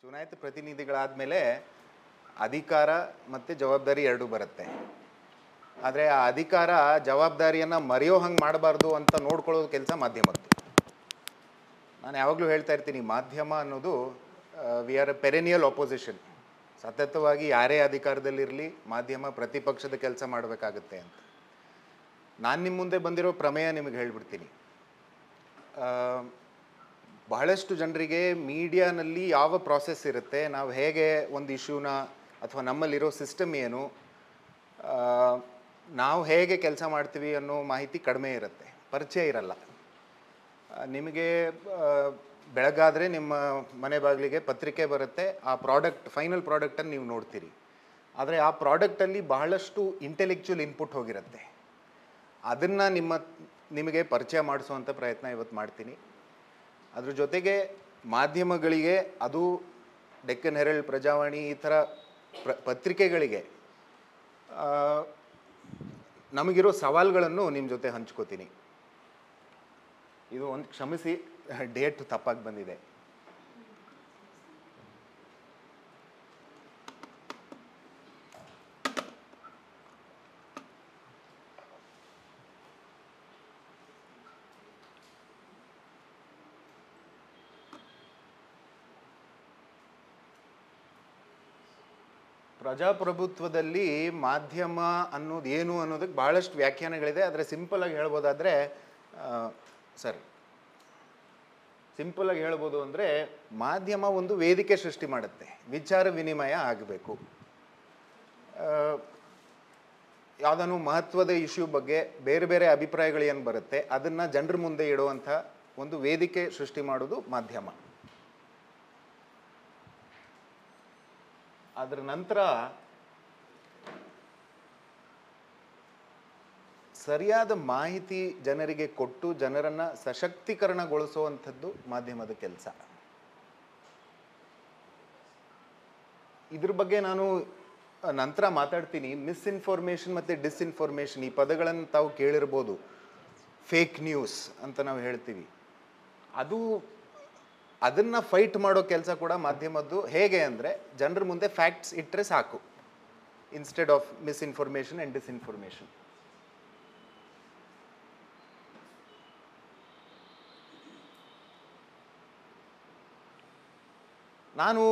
ಚುನಾಯಿತ ಪ್ರತಿನಿಧಿಗಳಾದಮೇಲೆ ಅಧಿಕಾರ ಮತ್ತು ಜವಾಬ್ದಾರಿ ಎರಡೂ ಬರುತ್ತೆ. ಆದರೆ ಆ ಅಧಿಕಾರ ಜವಾಬ್ದಾರಿಯನ್ನು ಮರೆಯೋ ಹಂಗೆ ಮಾಡಬಾರ್ದು ಅಂತ ನೋಡ್ಕೊಳ್ಳೋದು ಕೆಲಸ ಮಾಧ್ಯಮದ್ದು. ನಾನು ಯಾವಾಗಲೂ ಹೇಳ್ತಾ ಇರ್ತೀನಿ, ಮಾಧ್ಯಮ ಅನ್ನೋದು ವಿ ಆರ್ ಎ ಪೆರೆನಿಯಲ್ ಆಪೋಸಿಷನ್. ಸತತವಾಗಿ ಯಾರೇ ಅಧಿಕಾರದಲ್ಲಿರಲಿ ಮಾಧ್ಯಮ ಪ್ರತಿಪಕ್ಷದ ಕೆಲಸ ಮಾಡಬೇಕಾಗುತ್ತೆ ಅಂತ. ನಾನು ನಿಮ್ಮ ಮುಂದೆ ಬಂದಿರೋ ಪ್ರಮೇಯ ನಿಮಗೆ ಹೇಳ್ಬಿಡ್ತೀನಿ. ಬಹಳಷ್ಟು ಜನರಿಗೆ ಮೀಡಿಯಾನಲ್ಲಿ ಯಾವ ಪ್ರಾಸೆಸ್ ಇರುತ್ತೆ, ನಾವು ಹೇಗೆ ಒಂದು ಇಶ್ಯೂನ ಅಥವಾ ನಮ್ಮಲ್ಲಿರೋ ಸಿಸ್ಟಮ್ ಏನು, ನಾವು ಹೇಗೆ ಕೆಲಸ ಮಾಡ್ತೀವಿ ಅನ್ನೋ ಮಾಹಿತಿ ಕಡಿಮೆ ಇರುತ್ತೆ, ಪರಿಚಯ ಇರಲ್ಲ. ನಿಮಗೆ ಬೆಳಗಾದರೆ ನಿಮ್ಮ ಮನೆ ಬಾಗಿಲಿಗೆ ಪತ್ರಿಕೆ ಬರುತ್ತೆ, ಆ ಪ್ರಾಡಕ್ಟ್ ಫೈನಲ್ ಪ್ರಾಡಕ್ಟನ್ನು ನೀವು ನೋಡ್ತೀರಿ. ಆದರೆ ಆ ಪ್ರಾಡಕ್ಟಲ್ಲಿ ಬಹಳಷ್ಟು ಇಂಟೆಲೆಕ್ಚುಯಲ್ ಇನ್ಪುಟ್ ಹೋಗಿರುತ್ತೆ. ಅದನ್ನು ನಿಮಗೆ ಪರಿಚಯ ಮಾಡಿಸುವಂಥ ಪ್ರಯತ್ನ ಇವತ್ತು ಮಾಡ್ತೀನಿ. ಅದ್ರ ಜೊತೆಗೆ ಮಾಧ್ಯಮಗಳಿಗೆ, ಅದು ಡೆಕ್ಕನ್ ಹೆರಲ್ಡ್, ಪ್ರಜಾವಾಣಿ, ಈ ಥರ ಪತ್ರಿಕೆಗಳಿಗೆ ನಮಗಿರೋ ಸವಾಲುಗಳನ್ನು ನಿಮ್ಮ ಜೊತೆ ಹಂಚ್ಕೋತೀನಿ. ಇದು ಒಂದು ಕ್ಷಮಿಸಿ, ಡೇಟ್ ತಪ್ಪಾಗಿ ಬಂದಿದೆ. ಪ್ರಜಾಪ್ರಭುತ್ವದಲ್ಲಿ ಮಾಧ್ಯಮ ಅನ್ನೋದು ಏನು ಅನ್ನೋದಕ್ಕೆ ಭಾಳಷ್ಟು ವ್ಯಾಖ್ಯಾನಗಳಿದೆ. ಆದರೆ ಸಿಂಪಲಾಗಿ ಹೇಳ್ಬೋದಾದರೆ ಸಿಂಪಲಾಗಿ ಹೇಳ್ಬೋದು ಅಂದರೆ, ಮಾಧ್ಯಮ ಒಂದು ವೇದಿಕೆ ಸೃಷ್ಟಿ ಮಾಡುತ್ತೆ, ವಿಚಾರ ವಿನಿಮಯ ಆಗಬೇಕು. ಯಾವುದಾನು ಮಹತ್ವದ ಇಶ್ಯೂ ಬಗ್ಗೆ ಬೇರೆ ಬೇರೆ ಅಭಿಪ್ರಾಯಗಳು ಏನು ಬರುತ್ತೆ ಅದನ್ನು ಜನರ ಮುಂದೆ ಇಡುವಂಥ ಒಂದು ವೇದಿಕೆ ಸೃಷ್ಟಿ ಮಾಡೋದು ಮಾಧ್ಯಮ. ಅದರ ನಂತರ ಸರಿಯಾದ ಮಾಹಿತಿ ಜನರಿಗೆ ಕೊಟ್ಟು ಜನರನ್ನು ಸಶಕ್ತೀಕರಣಗೊಳಿಸುವಂಥದ್ದು ಮಾಧ್ಯಮದ ಕೆಲಸ. ಇದ್ರ ಬಗ್ಗೆ ನಾನು ನಂತರ ಮಾತಾಡ್ತೀನಿ. ಮಿಸ್ಇನ್ಫಾರ್ಮೇಷನ್ ಮತ್ತು ಡಿಸ್ಇನ್ಫಾರ್ಮೇಷನ್ ಈ ಪದಗಳನ್ನು ತಾವು ಕೇಳಿರ್ಬೋದು. ಫೇಕ್ ನ್ಯೂಸ್ ಅಂತ ನಾವು ಹೇಳ್ತೀವಿ. ಅದನ್ನು ಫೈಟ್ ಮಾಡೋ ಕೆಲಸ ಕೂಡ ಮಾಧ್ಯಮದ್ದು. ಹೇಗೆ ಅಂದರೆ, ಜನರ ಮುಂದೆ ಫ್ಯಾಕ್ಟ್ಸ್ ಇಟ್ಟರೆ ಸಾಕು, ಇನ್ಸ್ಟೆಡ್ ಆಫ್ ಮಿಸ್ಇನ್ಫಾರ್ಮೇಷನ್ ಆ್ಯಂಡ್ ಡಿಸ್ಇನ್ಫಾರ್ಮೇಷನ್. ನಾನು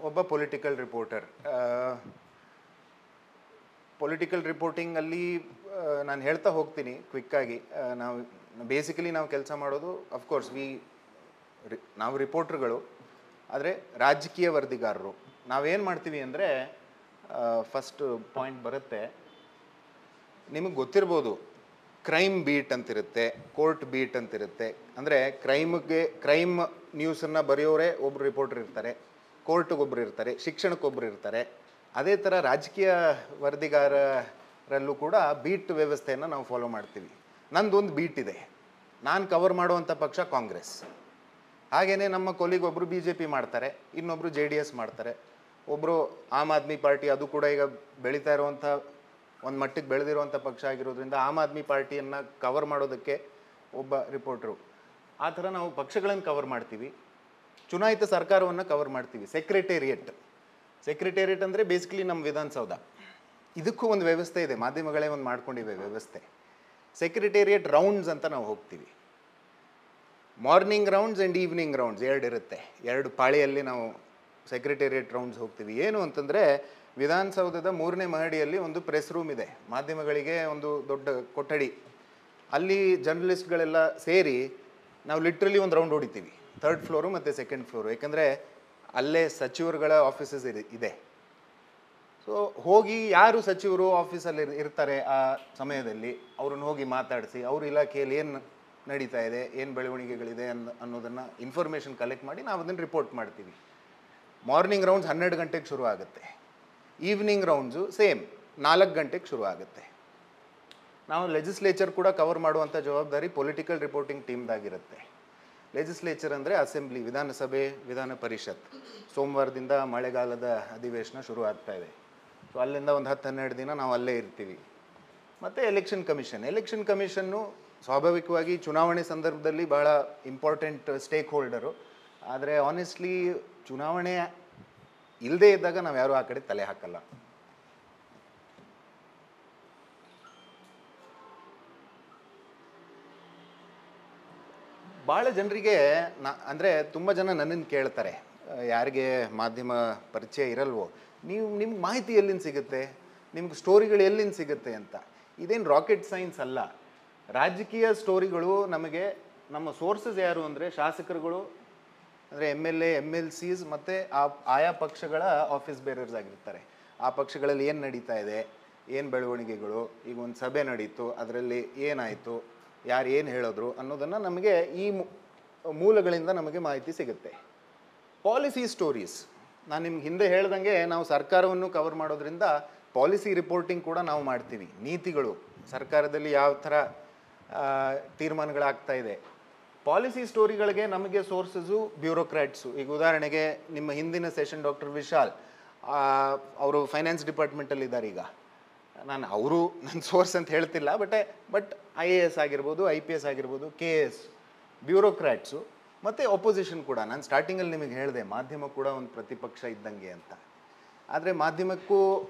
ಒಬ್ಬ ಪೊಲಿಟಿಕಲ್ ರಿಪೋರ್ಟರ್. ಪೊಲಿಟಿಕಲ್ ರಿಪೋರ್ಟಿಂಗಲ್ಲಿ ನಾನು ಹೇಳ್ತಾ ಹೋಗ್ತೀನಿ ಕ್ವಿಕ್ಕಾಗಿ. ಬೇಸಿಕಲಿ ನಾವು ಕೆಲಸ ಮಾಡೋದು, ಅಫ್ಕೋರ್ಸ್ ನಾವು ರಿಪೋರ್ಟ್ರುಗಳು, ಆದರೆ ರಾಜಕೀಯ ವರದಿಗಾರರು. ನಾವೇನು ಮಾಡ್ತೀವಿ ಅಂದರೆ, ಫಸ್ಟ್ ಪಾಯಿಂಟ್ ಬರುತ್ತೆ, ನಿಮಗೆ ಗೊತ್ತಿರ್ಬೋದು, ಕ್ರೈಮ್ ಬೀಟ್ ಅಂತಿರುತ್ತೆ, ಕೋರ್ಟ್ ಬೀಟ್ ಅಂತಿರುತ್ತೆ. ಅಂದರೆ ಕ್ರೈಮ್ ನ್ಯೂಸನ್ನು ಬರೆಯೋರೇ ಒಬ್ಬರು ರಿಪೋರ್ಟರ್ ಇರ್ತಾರೆ, ಕೋರ್ಟ್ಗೊಬ್ಬರು ಇರ್ತಾರೆ, ಶಿಕ್ಷಣಕ್ಕೊಬ್ಬರು ಇರ್ತಾರೆ. ಅದೇ ಥರ ರಾಜಕೀಯ ವರದಿಗಾರರಲ್ಲೂ ಕೂಡ ಬೀಟ್ ವ್ಯವಸ್ಥೆಯನ್ನು ನಾವು ಫಾಲೋ ಮಾಡ್ತೀವಿ. ನಂದೊಂದು ಬೀಟ್ ಇದೆ, ನಾನು ಕವರ್ ಮಾಡುವಂಥ ಪಕ್ಷ ಕಾಂಗ್ರೆಸ್. ಹಾಗೆಯೇ ನಮ್ಮ ಕೊಲಿಗ್ ಒಬ್ಬರು BJP ಮಾಡ್ತಾರೆ, ಇನ್ನೊಬ್ಬರು JDS ಮಾಡ್ತಾರೆ, ಒಬ್ಬರು ಆಮ್ ಆದ್ಮಿ ಪಾರ್ಟಿ. ಅದು ಕೂಡ ಈಗ ಬೆಳೀತಾ ಇರುವಂಥ, ಒಂದು ಮಟ್ಟಿಗೆ ಬೆಳೆದಿರುವಂಥ ಪಕ್ಷ ಆಗಿರೋದ್ರಿಂದ ಆಮ್ ಆದ್ಮಿ ಪಾರ್ಟಿಯನ್ನು ಕವರ್ ಮಾಡೋದಕ್ಕೆ ಒಬ್ಬ ರಿಪೋರ್ಟ್ರು. ಆ ಥರ ನಾವು ಪಕ್ಷಗಳನ್ನು ಕವರ್ ಮಾಡ್ತೀವಿ, ಚುನಾಯಿತ ಸರ್ಕಾರವನ್ನು ಕವರ್ ಮಾಡ್ತೀವಿ. ಸೆಕ್ರೆಟೇರಿಯೇಟ್ ಅಂದರೆ ಬೇಸಿಕಲಿ ನಮ್ಮ ವಿಧಾನಸೌಧ. ಇದಕ್ಕೂ ಒಂದು ವ್ಯವಸ್ಥೆ ಇದೆ, ಮಾಧ್ಯಮಗಳೇ ಒಂದು ಮಾಡ್ಕೊಂಡಿವೆ ವ್ಯವಸ್ಥೆ. ಸೆಕ್ರೆಟೇರಿಯೇಟ್ ರೌಂಡ್ಸ್ ಅಂತ ನಾವು ಹೋಗ್ತೀವಿ. Morning rounds and evening rounds ಎರಡು ಇರುತ್ತೆ. ಎರಡು ಪಾಳಿಯಲ್ಲಿ ನಾವು ಸೆಕ್ರೆಟೇರಿಯೇಟ್ ರೌಂಡ್ಸ್ ಹೋಗ್ತೀವಿ. ಏನು ಅಂತಂದರೆ, ವಿಧಾನಸೌಧದ 3ನೇ ಮಹಡಿಯಲ್ಲಿ ಒಂದು ಪ್ರೆಸ್ ರೂಮ್ ಇದೆ, ಮಾಧ್ಯಮಗಳಿಗೆ ಒಂದು ದೊಡ್ಡ ಕೊಠಡಿ. ಅಲ್ಲಿ ಜರ್ನಲಿಸ್ಟ್ಗಳೆಲ್ಲ ಸೇರಿ ನಾವು ಲಿಟ್ರಲಿ ಒಂದು ರೌಂಡ್ ಹೊಡಿತೀವಿ, 3rd ಫ್ಲೋರು ಮತ್ತು 2nd ಫ್ಲೋರು. ಯಾಕಂದರೆ ಅಲ್ಲೇ ಸಚಿವರುಗಳ ಆಫೀಸಸ್ ಇದೆ. ಸೊ ಹೋಗಿ ಯಾರು ಸಚಿವರು ಆಫೀಸಲ್ಲಿ ಇರ್ತಾರೆ ಆ ಸಮಯದಲ್ಲಿ ಅವ್ರನ್ನ ಹೋಗಿ ಮಾತಾಡಿಸಿ, ಅವ್ರ ಇಲಾಖೆಯಲ್ಲಿ ಏನು ನಡೀತಾ ಇದೆ, ಏನು ಬೆಳವಣಿಗೆಗಳಿದೆ ಅನ್ನೋದನ್ನು ಇನ್ಫಾರ್ಮೇಷನ್ ಕಲೆಕ್ಟ್ ಮಾಡಿ ನಾವು ಅದನ್ನು ರಿಪೋರ್ಟ್ ಮಾಡ್ತೀವಿ. ಮಾರ್ನಿಂಗ್ ರೌಂಡ್ಸ್ 12 ಗಂಟೆಗೆ ಶುರು ಆಗುತ್ತೆ. ಈವ್ನಿಂಗ್ ರೌಂಡ್ಸು ಸೇಮ್ 4 ಗಂಟೆಗೆ ಶುರು ಆಗುತ್ತೆ. ನಾವು ಲೆಜಿಸ್ಲೇಚರ್ ಕೂಡ ಕವರ್ ಮಾಡುವಂಥ ಜವಾಬ್ದಾರಿ ಪೊಲಿಟಿಕಲ್ ರಿಪೋರ್ಟಿಂಗ್ ಟೀಮ್ದಾಗಿರುತ್ತೆ. ಲೆಜಿಸ್ಲೇಚರ್ ಅಂದರೆ ಅಸೆಂಬ್ಲಿ, ವಿಧಾನಸಭೆ, ವಿಧಾನ ಪರಿಷತ್. ಸೋಮವಾರದಿಂದ ಮಳೆಗಾಲದ ಅಧಿವೇಶನ ಶುರು ಆಗ್ತಾ ಇದೆ. ಸೊ ಅಲ್ಲಿಂದ ಒಂದು 10-12 ದಿನ ನಾವು ಅಲ್ಲೇ ಇರ್ತೀವಿ. ಮತ್ತು ಎಲೆಕ್ಷನ್ ಕಮಿಷನ್ನು ಸ್ವಾಭಾವಿಕವಾಗಿ ಚುನಾವಣೆ ಸಂದರ್ಭದಲ್ಲಿ ಭಾಳ ಇಂಪಾರ್ಟೆಂಟ್ ಸ್ಟೇಕ್ ಹೋಲ್ಡರು. ಆದರೆ ಆನೆಸ್ಟ್ಲಿ ಚುನಾವಣೆ ಇಲ್ಲದೇ ಇದ್ದಾಗ ನಾವು ಯಾರೂ ಆ ಕಡೆ ತಲೆ ಹಾಕಲ್ಲ. ಭಾಳ ಜನರಿಗೆ ಅಂದರೆ ತುಂಬ ಜನ ನನ್ನನ್ನು ಕೇಳ್ತಾರೆ, ಯಾರಿಗೆ ಮಾಧ್ಯಮ ಪರಿಚಯ ಇರಲ್ವೋ, ನಿಮ್ಗೆ ಮಾಹಿತಿ ಎಲ್ಲಿಂದ ಸಿಗುತ್ತೆ, ನಿಮ್ಗೆ ಸ್ಟೋರಿಗಳು ಎಲ್ಲಿಂದ ಸಿಗುತ್ತೆ ಅಂತ. ಇದೇನು ರಾಕೆಟ್ ಸೈನ್ಸ್ ಅಲ್ಲ. ರಾಜಕೀಯ ಸ್ಟೋರಿಗಳು ನಮಗೆ ನಮ್ಮ ಸೋರ್ಸಸ್ ಯಾರು ಅಂದರೆ ಶಾಸಕರುಗಳು, ಅಂದರೆ MLA MLCs ಮತ್ತು ಆಯಾ ಪಕ್ಷಗಳ ಆಫೀಸ್ ಬೇರರ್ಸ್ ಆಗಿರ್ತಾರೆ. ಆ ಪಕ್ಷಗಳಲ್ಲಿ ಏನು ನಡೀತಾ ಇದೆ, ಏನು ಬೆಳವಣಿಗೆಗಳು, ಈಗ ಒಂದು ಸಭೆ ನಡೀತು, ಅದರಲ್ಲಿ ಏನಾಯಿತು, ಯಾರು ಏನು ಹೇಳಿದ್ರು ಅನ್ನೋದನ್ನು ನಮಗೆ ಈ ಮೂಲಗಳಿಂದ ನಮಗೆ ಮಾಹಿತಿ ಸಿಗುತ್ತೆ. ಪಾಲಿಸಿ ಸ್ಟೋರೀಸ್, ನಾನು ನಿಮ್ಗೆ ಹಿಂದೆ ಹೇಳ್ದಂಗೆ ನಾವು ಸರ್ಕಾರವನ್ನು ಕವರ್ ಮಾಡೋದ್ರಿಂದ ಪಾಲಿಸಿ ರಿಪೋರ್ಟಿಂಗ್ ಕೂಡ ನಾವು ಮಾಡ್ತೀವಿ. ನೀತಿಗಳು, ಸರ್ಕಾರದಲ್ಲಿ ಯಾವ ಥರ ತೀರ್ಮಾನಗಳಾಗ್ತಾ ಇದೆ. ಪಾಲಿಸಿ ಸ್ಟೋರಿಗಳಿಗೆ ನಮಗೆ ಸೋರ್ಸಸ್ಸು ಬ್ಯೂರೋಕ್ರಾಟ್ಸು. ಈಗ ಉದಾಹರಣೆಗೆ ನಿಮ್ಮ ಹಿಂದಿನ ಸೆಷನ್ ಡಾಕ್ಟರ್ ವಿಶಾಲ್ ಅವರು ಫೈನಾನ್ಸ್ ಡಿಪಾರ್ಟ್ಮೆಂಟಲ್ಲಿ ಇದ್ದಾರೆ. ಈಗ ಅವರು ನನ್ನ ಸೋರ್ಸ್ ಅಂತ ಹೇಳ್ತಿಲ್ಲ, ಬಟ್ IAS ಆಗಿರ್ಬೋದು, IPS ಆಗಿರ್ಬೋದು, KS, ಬ್ಯೂರೋಕ್ರಾಟ್ಸು ಮತ್ತು ಒಪೋಸಿಷನ್ ಕೂಡ. ನಾನು ಸ್ಟಾರ್ಟಿಂಗಲ್ಲಿ ನಿಮಗೆ ಹೇಳಿದೆ ಮಾಧ್ಯಮ ಕೂಡ ಒಂದು ಪ್ರತಿಪಕ್ಷ ಇದ್ದಂಗೆ ಅಂತ. ಆದರೆ ಮಾಧ್ಯಮಕ್ಕೂ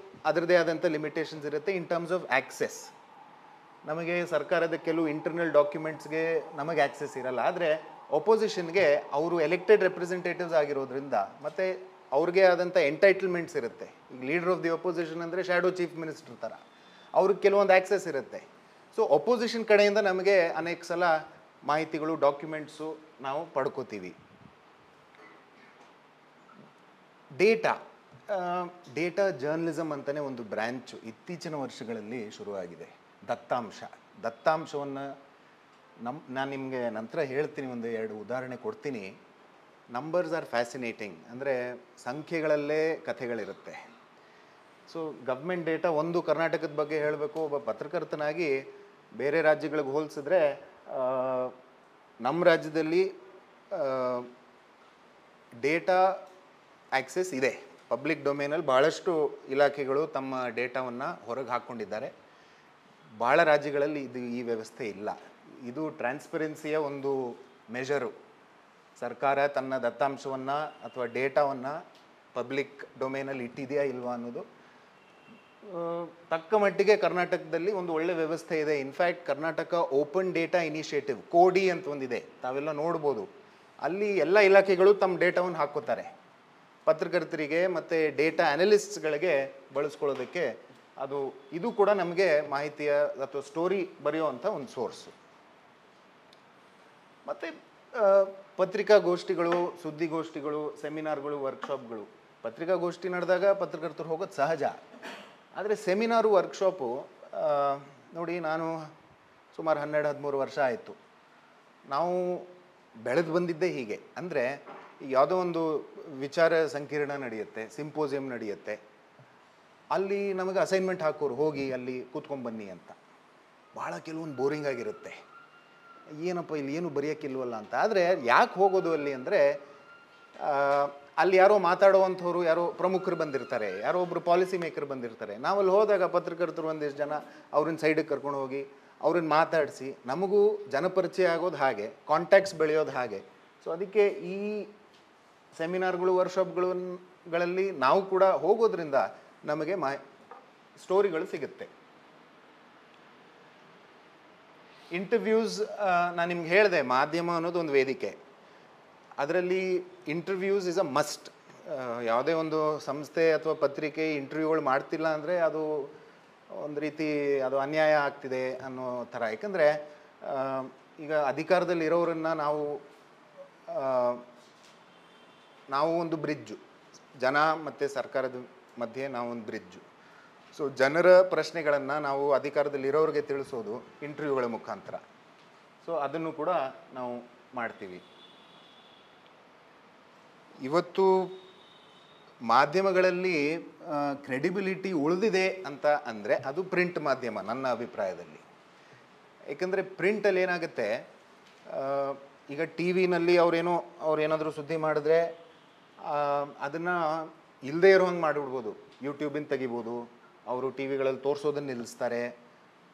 ಅದರದೇ ಆದಂಥ ಲಿಮಿಟೇಷನ್ಸ್ ಇರುತ್ತೆ ಇನ್ ಟರ್ಮ್ಸ್ ಆಫ್ ಆ್ಯಕ್ಸೆಸ್. ನಮಗೆ ಸರ್ಕಾರದ ಕೆಲವು ಇಂಟರ್ನಲ್ ಡಾಕ್ಯುಮೆಂಟ್ಸ್ಗೆ ನಮಗೆ ಆ್ಯಕ್ಸೆಸ್ ಇರಲ್ಲ. ಆದರೆ ಒಪೋಸಿಷನ್ಗೆ ಅವರು ಎಲೆಕ್ಟೆಡ್ ರೆಪ್ರೆಸೆಂಟೇಟಿವ್ಸ್ ಆಗಿರೋದ್ರಿಂದ ಮತ್ತು ಅವ್ರಿಗೆ ಆದಂಥ ಎಂಟೈಟಲ್ಮೆಂಟ್ಸ್ ಇರುತ್ತೆ. ಈಗ ಲೀಡರ್ ಆಫ್ ದಿ ಒಪೋಸಿಷನ್ ಅಂದರೆ ಶ್ಯಾಡೋ ಚೀಫ್ ಮಿನಿಸ್ಟರ್ ಥರ, ಅವ್ರಿಗೆ ಕೆಲವೊಂದು ಆ್ಯಕ್ಸೆಸ್ ಇರುತ್ತೆ. ಸೊ ಒಪೋಸಿಷನ್ ಕಡೆಯಿಂದ ನಮಗೆ ಅನೇಕ ಸಲ ಮಾಹಿತಿಗಳು, ಡಾಕ್ಯುಮೆಂಟ್ಸು ನಾವು ಪಡ್ಕೋತೀವಿ. ಡೇಟಾ ಜರ್ನಲಿಸಮ್ ಅಂತಲೇ ಒಂದು ಬ್ರ್ಯಾಂಚು ಇತ್ತೀಚಿನ ವರ್ಷಗಳಲ್ಲಿ ಶುರುವಾಗಿದೆ. ದತ್ತಾಂಶವನ್ನು ನಾನು ನಿಮಗೆ ನಂತರ ಹೇಳ್ತೀನಿ, ಒಂದು 2 ಉದಾಹರಣೆ ಕೊಡ್ತೀನಿ. ನಂಬರ್ಸ್ ಆರ್ ಫ್ಯಾಸಿನೇಟಿಂಗ್, ಅಂದರೆ ಸಂಖ್ಯೆಗಳಲ್ಲೇ ಕಥೆಗಳಿರುತ್ತೆ. ಸೊ ಗವ್ರ್ಮೆಂಟ್ ಡೇಟಾ, ಒಂದು ಕರ್ನಾಟಕದ ಬಗ್ಗೆ ಹೇಳಬೇಕು, ಒಬ್ಬ ಪತ್ರಕರ್ತನಾಗಿ ಬೇರೆ ರಾಜ್ಯಗಳಿಗೆ ಹೋಲಿಸಿದ್ರೆ ನಮ್ಮ ರಾಜ್ಯದಲ್ಲಿ ಡೇಟಾ ಆ್ಯಕ್ಸೆಸ್ ಇದೆ. ಪಬ್ಲಿಕ್ ಡೊಮೇನಲ್ಲಿ ಭಾಳಷ್ಟು ಇಲಾಖೆಗಳು ತಮ್ಮ ಡೇಟಾವನ್ನು ಹೊರಗೆ ಹಾಕ್ಕೊಂಡಿದ್ದಾರೆ. ಭಾಳ ರಾಜ್ಯಗಳಲ್ಲಿ ಈ ವ್ಯವಸ್ಥೆ ಇಲ್ಲ. ಇದು ಟ್ರಾನ್ಸ್ಪರೆನ್ಸಿಯ ಒಂದು ಮೆಷರು. ಸರ್ಕಾರ ತನ್ನ ದತ್ತಾಂಶವನ್ನು ಅಥವಾ ಡೇಟಾವನ್ನು ಪಬ್ಲಿಕ್ ಡೊಮೇನಲ್ಲಿ ಇಟ್ಟಿದೆಯಾ ಇಲ್ವಾ ಅನ್ನೋದು. ತಕ್ಕ ಮಟ್ಟಿಗೆ ಕರ್ನಾಟಕದಲ್ಲಿ ಒಂದು ಒಳ್ಳೆ ವ್ಯವಸ್ಥೆ ಇದೆ. In fact Karnataka open data initiative, KODI ಅಂತ ಒಂದಿದೆ, ತಾವೆಲ್ಲ ನೋಡ್ಬೋದು. ಅಲ್ಲಿ ಎಲ್ಲ ಇಲಾಖೆಗಳು ತಮ್ಮ ಡೇಟಾವನ್ನು ಹಾಕೋತಾರೆ. ಪತ್ರಕರ್ತರಿಗೆ ಮತ್ತು ಡೇಟಾ ಅನಲಿಸ್ಟ್ಸ್ಗಳಿಗೆ ಬಳಸ್ಕೊಳ್ಳೋದಕ್ಕೆ ಇದು ಕೂಡ ನಮಗೆ ಮಾಹಿತಿಯ ಅಥವಾ ಸ್ಟೋರಿ ಬರೆಯುವಂಥ ಒಂದು ಸೋರ್ಸು. ಮತ್ತು ಪತ್ರಿಕಾಗೋಷ್ಠಿಗಳು, ಸುದ್ದಿಗೋಷ್ಠಿಗಳು, ಸೆಮಿನಾರ್ಗಳು, ವರ್ಕ್ಶಾಪ್ಗಳು. ಪತ್ರಿಕಾಗೋಷ್ಠಿ ನಡೆದಾಗ ಪತ್ರಕರ್ತರು ಹೋಗೋದು ಸಹಜ. ಆದರೆ ಸೆಮಿನಾರು, ವರ್ಕ್ಶಾಪು ನೋಡಿ, ನಾನು ಸುಮಾರು 12-13 ವರ್ಷ ಆಯಿತು. ನಾವು ಬೆಳೆದು ಬಂದಿದ್ದೇ ಹೀಗೆ. ಅಂದರೆ ಯಾವುದೋ ಒಂದು ವಿಚಾರ ಸಂಕಿರಣ ನಡೆಯುತ್ತೆ, ಸಿಂಪೋಸಿಯಂ ನಡೆಯುತ್ತೆ, ಅಲ್ಲಿ ನಮಗೆ ಅಸೈನ್ಮೆಂಟ್ ಹಾಕೋರು, ಹೋಗಿ ಅಲ್ಲಿ ಕೂತ್ಕೊಂಡ್ಬನ್ನಿ ಅಂತ. ಭಾಳ ಕೆಲವೊಂದು ಬೋರಿಂಗ್ ಆಗಿರುತ್ತೆ, ಏನಪ್ಪ ಇಲ್ಲಿ ಏನು ಬರೆಯೋಕ್ಕಿಲ್ವಲ್ಲ ಅಂತ. ಆದರೆ ಯಾಕೆ ಹೋಗೋದು ಅಲ್ಲಿ ಅಂದರೆ, ಅಲ್ಲಿ ಯಾರೋ ಮಾತಾಡುವಂಥವ್ರು, ಯಾರೋ ಪ್ರಮುಖರು ಬಂದಿರ್ತಾರೆ, ಯಾರೋ ಒಬ್ಬರು ಪಾಲಿಸಿ ಮೇಕರ್ ಬಂದಿರ್ತಾರೆ. ನಾವಲ್ಲಿ ಹೋದಾಗ ಪತ್ರಕರ್ತರು ಒಂದಿಷ್ಟು ಜನ ಅವ್ರನ್ನ ಸೈಡಿಗೆ ಕರ್ಕೊಂಡು ಹೋಗಿ ಅವ್ರನ್ನ ಮಾತಾಡಿಸಿ, ನಮಗೂ ಜನಪರಿಚಯ ಆಗೋದು ಹಾಗೆ, ಕಾಂಟ್ಯಾಕ್ಟ್ಸ್ ಬೆಳೆಯೋದು ಹಾಗೆ. ಸೊ ಅದಕ್ಕೆ ಈ ಸೆಮಿನಾರ್ಗಳು, ವರ್ಕ್ಶಾಪ್ಗಳಲ್ಲಿ ನಾವು ಕೂಡ ಹೋಗೋದ್ರಿಂದ ನಮಗೆ ಸ್ಟೋರಿಗಳು ಸಿಗುತ್ತೆ. ಇಂಟರ್ವ್ಯೂಸ್, ನಾನು ನಿಮ್ಗೆ ಹೇಳಿದೆ ಮಾಧ್ಯಮ ಅನ್ನೋದು ಒಂದು ವೇದಿಕೆ. ಅದರಲ್ಲಿ ಇಂಟರ್ವ್ಯೂಸ್ ಇಸ್ ಅ ಮಸ್ಟ್. ಯಾವುದೇ ಒಂದು ಸಂಸ್ಥೆ ಅಥವಾ ಪತ್ರಿಕೆ ಇಂಟರ್ವ್ಯೂಗಳು ಮಾಡ್ತಿಲ್ಲ ಅಂದರೆ ಅದು ಒಂದು ರೀತಿ ಅದು ಅನ್ಯಾಯ ಆಗ್ತಿದೆ ಅನ್ನೋ ಥರ. ಯಾಕಂದರೆ ಈಗ ಅಧಿಕಾರದಲ್ಲಿ ಇರೋರನ್ನು ನಾವು ಒಂದು ಬ್ರಿಡ್ಜು, ಜನ ಮತ್ತು ಸರ್ಕಾರದ ಮಧ್ಯೆ ನಾವು ಒಂದು ಬ್ರಿಡ್ಜು. ಸೊ ಜನರ ಪ್ರಶ್ನೆಗಳನ್ನು ನಾವು ಅಧಿಕಾರದಲ್ಲಿ ಇರೋರಿಗೆ ತಿಳಿಸೋದು ಇಂಟರ್ವ್ಯೂಗಳ ಮುಖಾಂತರ. ಸೊ ಅದನ್ನು ಕೂಡ ನಾವು ಮಾಡ್ತೀವಿ. ಇವತ್ತು ಮಾಧ್ಯಮಗಳಲ್ಲಿ ಕ್ರೆಡಿಬಿಲಿಟಿ ಉಳಿದಿದೆ ಅಂತ ಅಂದರೆ ಅದು ಪ್ರಿಂಟ್ ಮಾಧ್ಯಮ, ನನ್ನ ಅಭಿಪ್ರಾಯದಲ್ಲಿ. ಏಕೆಂದರೆ ಪ್ರಿಂಟಲ್ಲಿ ಏನಾಗುತ್ತೆ, ಈಗ ಟಿ ವಿನಲ್ಲಿ ಅವ್ರೇನಾದರೂ ಸುದ್ದಿ ಮಾಡಿದ್ರೆ ಅದನ್ನು ಇಲ್ಲದೇ ಇರೋ ಹಂಗೆ ಮಾಡಿಬಿಡ್ಬೋದು, ಯೂಟ್ಯೂಬಿಂದ ತೆಗಿಬೋದು, ಅವರು ಟಿ ವಿಗಳಲ್ಲಿ ತೋರಿಸೋದನ್ನು ನಿಲ್ಲಿಸ್ತಾರೆ,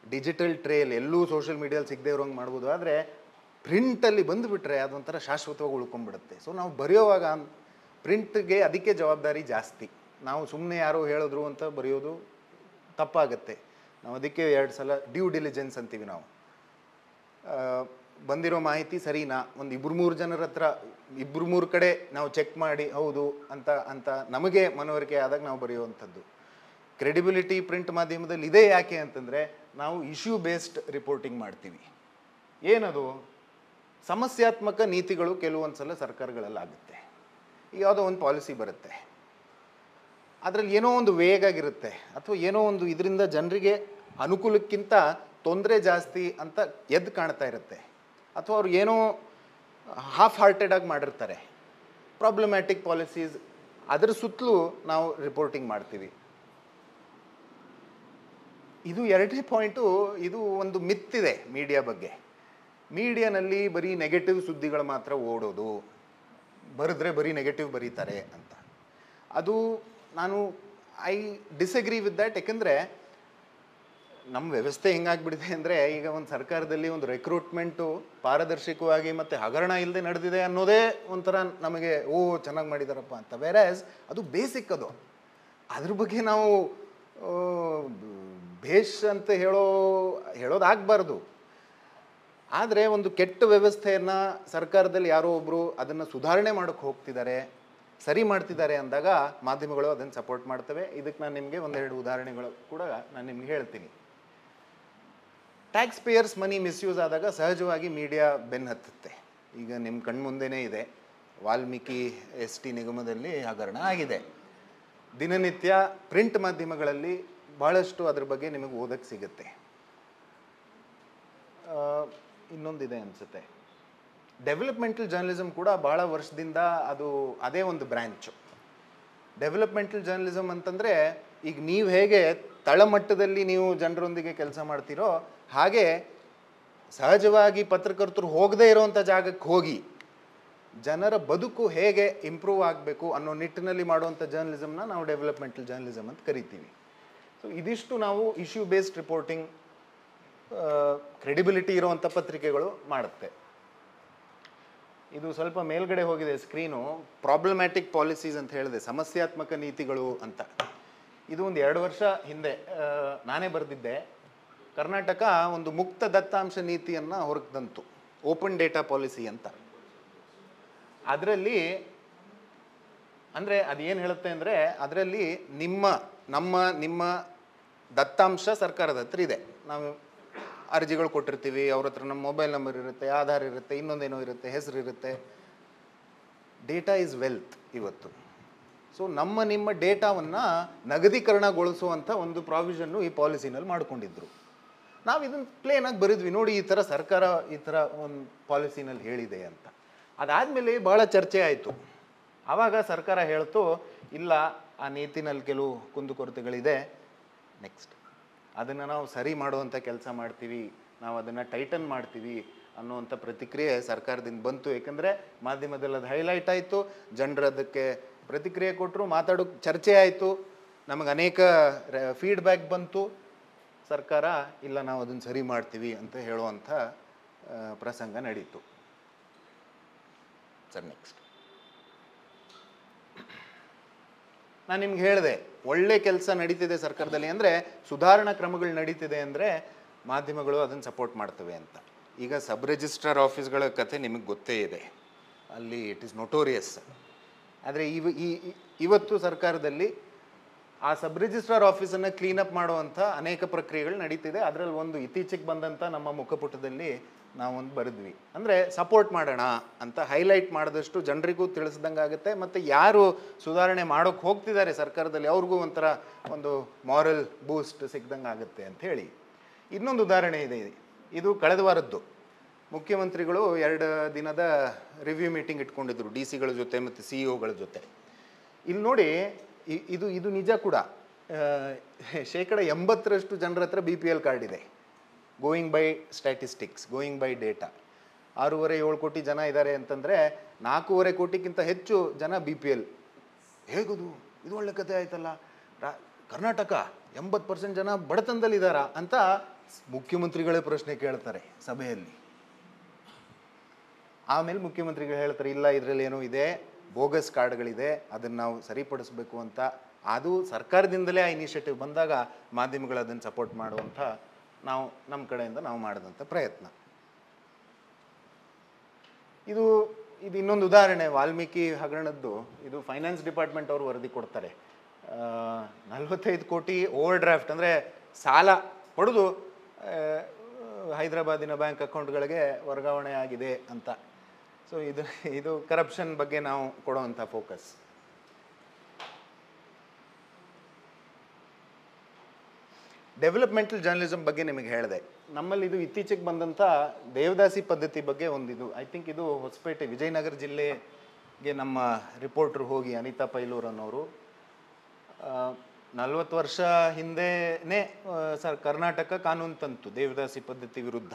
ಡಿಜಿಟಲ್ ಟ್ರೇಲ್ ಎಲ್ಲೂ ಸೋಷಿಯಲ್ ಮೀಡಿಯಲ್ಲಿ ಸಿಗದೆ ಇರೋಂಗೆ ಮಾಡ್ಬೋದು. ಆದರೆ ಪ್ರಿಂಟಲ್ಲಿ ಬಂದುಬಿಟ್ರೆ ಅದೊಂಥರ ಶಾಶ್ವತವಾಗಿ ಉಳ್ಕೊಂಡ್ಬಿಡುತ್ತೆ. ಸೊ ನಾವು ಬರೆಯೋವಾಗ ಪ್ರಿಂಟ್ಗೆ ಅದಕ್ಕೆ ಜವಾಬ್ದಾರಿ ಜಾಸ್ತಿ. ನಾವು ಸುಮ್ಮನೆ ಯಾರೋ ಹೇಳಿದ್ರು ಅಂತ ಬರೆಯೋದು ತಪ್ಪಾಗುತ್ತೆ. ನಾವು ಅದಕ್ಕೆ 2 ಸಲ ಡ್ಯೂ ಡಿಲಿಜೆನ್ಸ್ ಅಂತೀವಿ ನಾವು. ಬಂದಿರೋ ಮಾಹಿತಿ ಸರಿನಾ, ಒಂದು 2-3 ಜನರ ಹತ್ರ 2-3 ಕಡೆ ನಾವು ಚೆಕ್ ಮಾಡಿ ಹೌದು ಅಂತ ನಮಗೆ ಮನವರಿಕೆ ಆದಾಗ ನಾವು ಬರೆಯುವಂಥದ್ದು. ಕ್ರೆಡಿಬಿಲಿಟಿ ಪ್ರಿಂಟ್ ಮಾಧ್ಯಮದಲ್ಲಿ ಇದೆ ಯಾಕೆ ಅಂತಂದರೆ, ನಾವು ಇಶ್ಯೂ ಬೇಸ್ಡ್ ರಿಪೋರ್ಟಿಂಗ್ ಮಾಡ್ತೀವಿ. ಏನದು? ಸಮಸ್ಯಾತ್ಮಕ ನೀತಿಗಳು ಕೆಲವೊಂದು ಸಲ ಸರ್ಕಾರಗಳಲ್ಲಾಗುತ್ತೆ. ಈಗ ಯಾವುದೋ ಒಂದು ಪಾಲಿಸಿ ಬರುತ್ತೆ, ಅದರಲ್ಲಿ ಏನೋ ಒಂದು ವೇಗಾಗಿರುತ್ತೆ, ಅಥವಾ ಏನೋ ಒಂದು ಇದರಿಂದ ಜನರಿಗೆ ಅನುಕೂಲಕ್ಕಿಂತ ತೊಂದರೆ ಜಾಸ್ತಿ ಅಂತ ಎದ್ದು ಕಾಣ್ತಾ ಇರುತ್ತೆ, ಅಥವಾ ಅವ್ರು ಏನೋ ಹಾಫ್ ಹಾರ್ಟೆಡಾಗಿ ಮಾಡಿರ್ತಾರೆ. ಪ್ರಾಬ್ಲಮ್ಯಾಟಿಕ್ ಪಾಲಿಸೀಸ್, ಅದರ ಸುತ್ತಲೂ ನಾವು ರಿಪೋರ್ಟಿಂಗ್ ಮಾಡ್ತೀವಿ. ಇದು 2ನೇ ಪಾಯಿಂಟು. ಇದು ಒಂದು ಮಿತ್ತಿದೆ ಮೀಡಿಯಾ ಬಗ್ಗೆ. ಮೀಡಿಯಾನಲ್ಲಿ ಬರೀ ನೆಗೆಟಿವ್ ಸುದ್ದಿಗಳು ಮಾತ್ರ ಓಡೋದು, ಬರೆದ್ರೆ ಬರೀ ನೆಗೆಟಿವ್ ಬರೀತಾರೆ ಅಂತ. ಅದು ಐ ಡಿಸಗ್ರಿ ವಿತ್ ದ್ಯಾಟ್. ಯಾಕೆಂದರೆ ನಮ್ಮ ವ್ಯವಸ್ಥೆ ಹೆಂಗಾಗ್ಬಿಟ್ಟಿದೆ ಅಂದರೆ, ಈಗ ಒಂದು ಸರ್ಕಾರದಲ್ಲಿ ಒಂದು ರಿಕ್ರೂಟ್ಮೆಂಟು ಪಾರದರ್ಶಕವಾಗಿ ಮತ್ತು ಹಗರಣ ಇಲ್ಲದೆ ನಡೆದಿದೆ ಅನ್ನೋದೇ ಒಂಥರ ನಮಗೆ ಚೆನ್ನಾಗಿ ಮಾಡಿದಾರಪ್ಪ ಅಂತ. ವೇರಾಸ್ ಅದು ಬೇಸಿಕ್. ಅದ್ರ ಬಗ್ಗೆ ನಾವು ಭೇಷ್ ಅಂತ ಹೇಳೋದಾಗಬಾರ್ದು. ಆದರೆ ಒಂದು ಕೆಟ್ಟ ವ್ಯವಸ್ಥೆಯನ್ನು ಸರ್ಕಾರದಲ್ಲಿ ಯಾರೋ ಒಬ್ಬರು ಅದನ್ನು ಸುಧಾರಣೆ ಮಾಡೋಕ್ಕೆ ಹೋಗ್ತಿದ್ದಾರೆ, ಸರಿ ಮಾಡ್ತಿದ್ದಾರೆ ಅಂದಾಗ ಮಾಧ್ಯಮಗಳು ಅದನ್ನು ಸಪೋರ್ಟ್ ಮಾಡ್ತವೆ. ಇದಕ್ಕೆ ನಾನು ನಿಮಗೆ 1-2 ಉದಾಹರಣೆಗಳು ಕೂಡ ನಾನು ನಿಮ್ಗೆ ಹೇಳ್ತೀನಿ. ಟ್ಯಾಕ್ಸ್ ಪೇಯರ್ಸ್ ಮನಿ ಮಿಸ್ಯೂಸ್ ಆದಾಗ ಸಹಜವಾಗಿ ಮೀಡಿಯಾ ಬೆನ್ನು ಹತ್ತುತ್ತೆ. ಈಗ ನಿಮ್ಮ ಕಣ್ಮುಂದೆನೇ ಇದೆ, ವಾಲ್ಮೀಕಿ ST ನಿಗಮದಲ್ಲಿ ಹಗರಣ ಆಗಿದೆ. ದಿನನಿತ್ಯ ಪ್ರಿಂಟ್ ಮಾಧ್ಯಮಗಳಲ್ಲಿ ಭಾಳಷ್ಟು ಅದ್ರ ಬಗ್ಗೆ ನಿಮಗೆ ಓದಕ್ಕೆ ಸಿಗುತ್ತೆ. ಇನ್ನೊಂದಿದೆ ಅನಿಸುತ್ತೆ, ಡೆವಲಪ್ಮೆಂಟಲ್ ಜರ್ನಲಿಸಮ್ ಕೂಡ ಭಾಳ ವರ್ಷದಿಂದ ಅದೇ ಒಂದು ಬ್ರ್ಯಾಂಚು. ಡೆವಲಪ್ಮೆಂಟಲ್ ಜರ್ನಲಿಸಮ್ ಅಂತಂದರೆ, ಈಗ ನೀವು ಹೇಗೆ ತಳಮಟ್ಟದಲ್ಲಿ ನೀವು ಜನರೊಂದಿಗೆ ಕೆಲಸ ಮಾಡ್ತೀರೋ ಹಾಗೆ ಸಹಜವಾಗಿ ಪತ್ರಕರ್ತರು ಹೋಗದೇ ಇರೋವಂಥ ಜಾಗಕ್ಕೆ ಹೋಗಿ ಜನರ ಬದುಕು ಹೇಗೆ ಇಂಪ್ರೂವ್ ಆಗಬೇಕು ಅನ್ನೋ ನಿಟ್ಟಿನಲ್ಲಿ ಮಾಡುವಂಥ ಜರ್ನಲಿಸಮ್ನ ನಾವು ಡೆವಲಪ್ಮೆಂಟಲ್ ಜರ್ನಲಿಸಮ್ ಅಂತ ಕರಿತೀವಿ. ಸೊ ಇದಿಷ್ಟು ನಾವು ಇಶ್ಯೂ ಬೇಸ್ಡ್ ರಿಪೋರ್ಟಿಂಗ್ ಕ್ರೆಡಿಬಿಲಿಟಿ ಇರೋವಂಥ ಪತ್ರಿಕೆಗಳು ಮಾಡುತ್ತೆ. ಇದು ಸ್ವಲ್ಪ ಮೇಲ್ಗಡೆ ಹೋಗಿದೆ ಸ್ಕ್ರೀನು. ಪ್ರಾಬ್ಲಮ್ಯಾಟಿಕ್ ಪಾಲಿಸೀಸ್ ಅಂತ ಹೇಳಿದೆ, ಸಮಸ್ಯಾತ್ಮಕ ನೀತಿಗಳು ಅಂತ. ಇದು ಒಂದು 2 ವರ್ಷ ಹಿಂದೆ ನಾನೇ ಬರೆದಿದ್ದೆ. ಕರ್ನಾಟಕ ಒಂದು ಮುಕ್ತ ದತ್ತಾಂಶ ನೀತಿಯನ್ನು ಹೊರಗೆ ಓಪನ್ ಡೇಟಾ ಪಾಲಿಸಿ ಅಂತ. ಅದರಲ್ಲಿ ಅಂದರೆ ಅದೇನು ಹೇಳುತ್ತೆ ಅಂದರೆ, ಅದರಲ್ಲಿ ನಿಮ್ಮ ದತ್ತಾಂಶ ಸರ್ಕಾರದ ಹತ್ರ ಇದೆ. ನಾವು ಅರ್ಜಿಗಳು ಕೊಟ್ಟಿರ್ತೀವಿ, ಅವ್ರ ಹತ್ರ ನಮ್ಮ ಮೊಬೈಲ್ ನಂಬರ್ ಇರುತ್ತೆ, ಆಧಾರ್ ಇರುತ್ತೆ, ಇನ್ನೊಂದೇನೋ ಇರುತ್ತೆ, ಹೆಸರು ಇರುತ್ತೆ. ಡೇಟಾ ಈಸ್ ವೆಲ್ತ್ ಇವತ್ತು. ಸೊ ನಿಮ್ಮ ಡೇಟಾವನ್ನು ನಗದೀಕರಣಗೊಳಿಸುವಂಥ ಒಂದು ಪ್ರಾವಿಷನ್ನು ಈ ಪಾಲಿಸಿನಲ್ಲಿ ಮಾಡ್ಕೊಂಡಿದ್ರು. ನಾವು ಇದನ್ನು ಪ್ಲೇನಾಗಿ ಬರೆದ್ವಿ, ನೋಡಿ ಈ ಥರ ಸರ್ಕಾರ ಈ ಥರ ಒಂದು ಪಾಲಿಸಿನಲ್ಲಿ ಹೇಳಿದೆ ಅಂತ. ಅದಾದಮೇಲೆ ಭಾಳ ಚರ್ಚೆ ಆಯಿತು. ಆವಾಗ ಸರ್ಕಾರ ಹೇಳ್ತು, ಇಲ್ಲ ಆ ನೀತಿನಲ್ಲಿ ಕೆಲವು ಕುಂದುಕೊರತೆಗಳಿದೆ, ನೆಕ್ಸ್ಟ್ ಅದನ್ನು ನಾವು ಸರಿ ಮಾಡುವಂಥ ಕೆಲಸ ಮಾಡ್ತೀವಿ, ನಾವು ಅದನ್ನು ಟೈಟನ್ ಮಾಡ್ತೀವಿ ಅನ್ನುವಂಥ ಪ್ರತಿಕ್ರಿಯೆ ಸರ್ಕಾರದಿಂದ ಬಂತು. ಏಕೆಂದರೆ ಮಾಧ್ಯಮದಲ್ಲಿ ಅದು ಹೈಲೈಟ್ ಆಯಿತು, ಜನರು ಅದಕ್ಕೆ ಪ್ರತಿಕ್ರಿಯೆ ಕೊಟ್ಟರು, ಮಾತಾಡೋಕ್ಕೆ ಚರ್ಚೆ ಆಯಿತು, ನಮಗೆ ಅನೇಕ ಫೀಡ್ಬ್ಯಾಕ್ ಬಂತು. ಸರ್ಕಾರ ಇಲ್ಲ ನಾವು ಅದನ್ನು ಸರಿ ಮಾಡ್ತೀವಿ ಅಂತ ಹೇಳುವಂಥ ಪ್ರಸಂಗ ನಡೀತು. ಸರ್ ನೆಕ್ಸ್ಟ್ ನಾನು ನಿಮ್ಗೆ ಹೇಳಿದೆ, ಒಳ್ಳೆ ಕೆಲಸ ನಡೀತಿದೆ ಸರ್ಕಾರದಲ್ಲಿ ಅಂದರೆ, ಸುಧಾರಣಾ ಕ್ರಮಗಳು ನಡೀತಿದೆ ಅಂದರೆ ಮಾಧ್ಯಮಗಳು ಅದನ್ನು ಸಪೋರ್ಟ್ ಮಾಡ್ತವೆ ಅಂತ. ಈಗ ಸಬ್ ರಿಜಿಸ್ಟ್ರಾರ್ ಆಫೀಸ್ಗಳ ಕಥೆ ನಿಮಗೆ ಗೊತ್ತೇ ಇದೆ, ಅಲ್ಲಿ ಇಟ್ ಈಸ್ ನೊಟೋರಿಯಸ್. ಆದರೆ ಇವತ್ತು ಸರ್ಕಾರದಲ್ಲಿ ಆ ಸಬ್ ರಿಜಿಸ್ಟ್ರಾರ್ ಆಫೀಸನ್ನು ಕ್ಲೀನಪ್ ಮಾಡುವಂಥ ಅನೇಕ ಪ್ರಕ್ರಿಯೆಗಳು ನಡೀತಿದೆ. ಅದರಲ್ಲಿ ಒಂದು ಇತ್ತೀಚೆಗೆ ಬಂದಂಥ ನಮ್ಮ ಮುಖಪುಟದಲ್ಲಿ ನಾವೊಂದು ಬರೆದ್ವಿ. ಅಂದರೆ ಸಪೋರ್ಟ್ ಮಾಡೋಣ ಅಂತ ಹೈಲೈಟ್ ಮಾಡಿದಷ್ಟು ಜನರಿಗೂ ತಿಳಿಸ್ದಂಗೆ ಆಗುತ್ತೆ, ಮತ್ತು ಯಾರು ಸುಧಾರಣೆ ಮಾಡೋಕ್ಕೆ ಹೋಗ್ತಿದ್ದಾರೆ ಸರ್ಕಾರದಲ್ಲಿ ಅವ್ರಿಗೂ ಒಂಥರ ಒಂದು ಮಾರಲ್ ಬೂಸ್ಟ್ ಸಿಗ್ದಂಗೆ ಆಗುತ್ತೆ ಅಂತ ಹೇಳಿ. ಇನ್ನೊಂದು ಉದಾಹರಣೆ ಇದೆ, ಇದು ಕಳೆದ ವಾರದ್ದು. ಮುಖ್ಯಮಂತ್ರಿಗಳು 2 ದಿನದ ರಿವ್ಯೂ ಮೀಟಿಂಗ್ ಇಟ್ಕೊಂಡಿದ್ರು DC ಗಳ ಜೊತೆ ಮತ್ತು CEO ಗಳ ಜೊತೆ. ಇಲ್ಲಿ ನೋಡಿ, ಇದು ನಿಜ ಕೂಡ. 80% ಜನರ ಹತ್ರ BPL ಕಾರ್ಡ್ ಇದೆ, going by statistics, going by data. 6.5-7 ಕೋಟಿ ಜನ ಇದ್ದಾರೆ ಅಂತಂದರೆ 4.5 ಕೋಟಿಗಿಂತ ಹೆಚ್ಚು ಜನ BPL. ಹೇಗದು? ಇದು ಒಳ್ಳೆ ಕಥೆ ಆಯ್ತಲ್ಲ. ಕರ್ನಾಟಕ 80% ಜನ ಬಡತನದಲ್ಲಿದ್ದಾರಾ ಅಂತ ಮುಖ್ಯಮಂತ್ರಿಗಳೇ ಪ್ರಶ್ನೆ ಕೇಳ್ತಾರೆ ಸಭೆಯಲ್ಲಿ. ಆಮೇಲೆ ಮುಖ್ಯಮಂತ್ರಿಗಳು ಹೇಳ್ತಾರೆ, ಇಲ್ಲ ಇದರಲ್ಲಿ ಏನೋ ಇದೆ, ಬೋಗಸ್ ಕಾರ್ಡ್ಗಳಿದೆ, ಅದನ್ನು ನಾವು ಸರಿಪಡಿಸಬೇಕು ಅಂತ ಅದು ಸರ್ಕಾರದಿಂದಲೇ ಆ ಇನಿಷಿಯೇಟಿವ್ ಬಂದಾಗ ಮಾಧ್ಯಮಗಳು ಅದನ್ನು ಸಪೋರ್ಟ್ ಮಾಡುವಂಥ ನಾವು ನಮ್ಮ ಕಡೆಯಿಂದ ನಾವು ಮಾಡಿದಂಥ ಪ್ರಯತ್ನ. ಇದು ಇನ್ನೊಂದು ಉದಾಹರಣೆ, ವಾಲ್ಮೀಕಿ ಹಗರಣದ್ದು. ಇದು ಫೈನಾನ್ಸ್ ಡಿಪಾರ್ಟ್ಮೆಂಟ್ ಅವರು ವರದಿ ಕೊಡ್ತಾರೆ. 45 ಕೋಟಿ ಓವರ್ ಡ್ರಾಫ್ಟ್, ಅಂದರೆ ಸಾಲ ಪಡೆದು ಹೈದರಾಬಾದಿನ ಬ್ಯಾಂಕ್ ಅಕೌಂಟ್ಗಳಿಗೆ ವರ್ಗಾವಣೆ ಆಗಿದೆ ಅಂತ. ಸೊ ಇದು ಕರಪ್ಷನ್ ಬಗ್ಗೆ ನಾವು ಕೊಡುವಂಥ ಫೋಕಸ್. ಡೆವಲಪ್ಮೆಂಟಲ್ ಜರ್ನಲಿಸಮ್ ಬಗ್ಗೆ ನಿಮಗೆ ಹೇಳಿದೆ. ನಮ್ಮಲ್ಲಿ ಇದು ಇತ್ತೀಚೆಗೆ ಬಂದಂಥ ದೇವದಾಸಿ ಪದ್ಧತಿ ಬಗ್ಗೆ ಒಂದಿದು, ಐ ಥಿಂಕ್ ಇದು ಹೊಸಪೇಟೆ ವಿಜಯನಗರ ಜಿಲ್ಲೆಗೆ ನಮ್ಮ ರಿಪೋರ್ಟ್ರು ಹೋಗಿ ಅನಿತಾ ಪೈಲೂರ್ ಅನ್ನೋರು 40 ವರ್ಷ ಹಿಂದೆನೇ ಕರ್ನಾಟಕ ಕಾನೂನು ತಂತು ದೇವದಾಸಿ ಪದ್ಧತಿ ವಿರುದ್ಧ.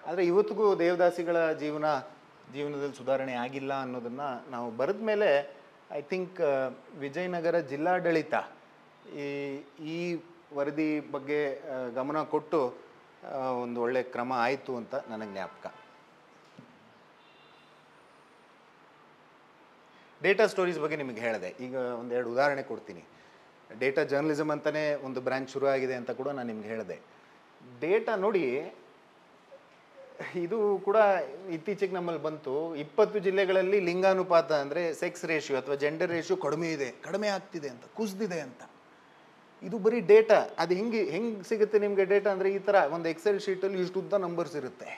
ಆದರೆ ಇವತ್ತಿಗೂ ದೇವದಾಸಿಗಳ ಜೀವನದಲ್ಲಿ ಸುಧಾರಣೆ ಆಗಿಲ್ಲ ಅನ್ನೋದನ್ನು ನಾವು ಬರೆದ ಮೇಲೆ ಐ ಥಿಂಕ್ ವಿಜಯನಗರ ಜಿಲ್ಲಾಡಳಿತ ಈ ವರದಿ ಬಗ್ಗೆ ಗಮನ ಕೊಟ್ಟು ಒಂದು ಒಳ್ಳೆ ಕ್ರಮ ಆಯಿತು ಅಂತ ನನಗೆ ಜ್ಞಾಪಕ. ಡೇಟಾ ಸ್ಟೋರೀಸ್ ಬಗ್ಗೆ ನಿಮಗೆ ಹೇಳಿದೆ. ಈಗ ಒಂದೆರಡು ಉದಾಹರಣೆ ಕೊಡ್ತೀನಿ. ಡೇಟಾ ಜರ್ನಲಿಸಮ್ ಅಂತಲೇ ಒಂದು ಬ್ರಾಂಚ್ ಶುರು ಆಗಿದೆ ಅಂತ ಕೂಡ ನಾನು ನಿಮ್ಗೆ ಹೇಳಿದೆ. ಡೇಟಾ ನೋಡಿ, ಇದು ಕೂಡ ಇತ್ತೀಚೆಗೆ ನಮ್ಮಲ್ಲಿ ಬಂತು. 20 ಜಿಲ್ಲೆಗಳಲ್ಲಿ ಲಿಂಗಾನುಪಾತ ಅಂದರೆ ಸೆಕ್ಸ್ ರೇಷಿಯೋ ಅಥವಾ ಜೆಂಡರ್ ರೇಷಿಯೋ ಕಡಿಮೆ ಆಗ್ತಿದೆ ಅಂತ, ಕುಸಿದಿದೆ ಅಂತ. ಇದು ಬರೀ ಡೇಟಾ. ಅದು ಹೆಂಗೆ ಸಿಗುತ್ತೆ ನಿಮಗೆ ಡೇಟಾ ಅಂದರೆ ಈ ಥರ ಒಂದು ಎಕ್ಸೆಲ್ ಶೀಟಲ್ಲಿ ಇಷ್ಟು ಉದ್ದ ನಂಬರ್ಸ್ ಇರುತ್ತೆ.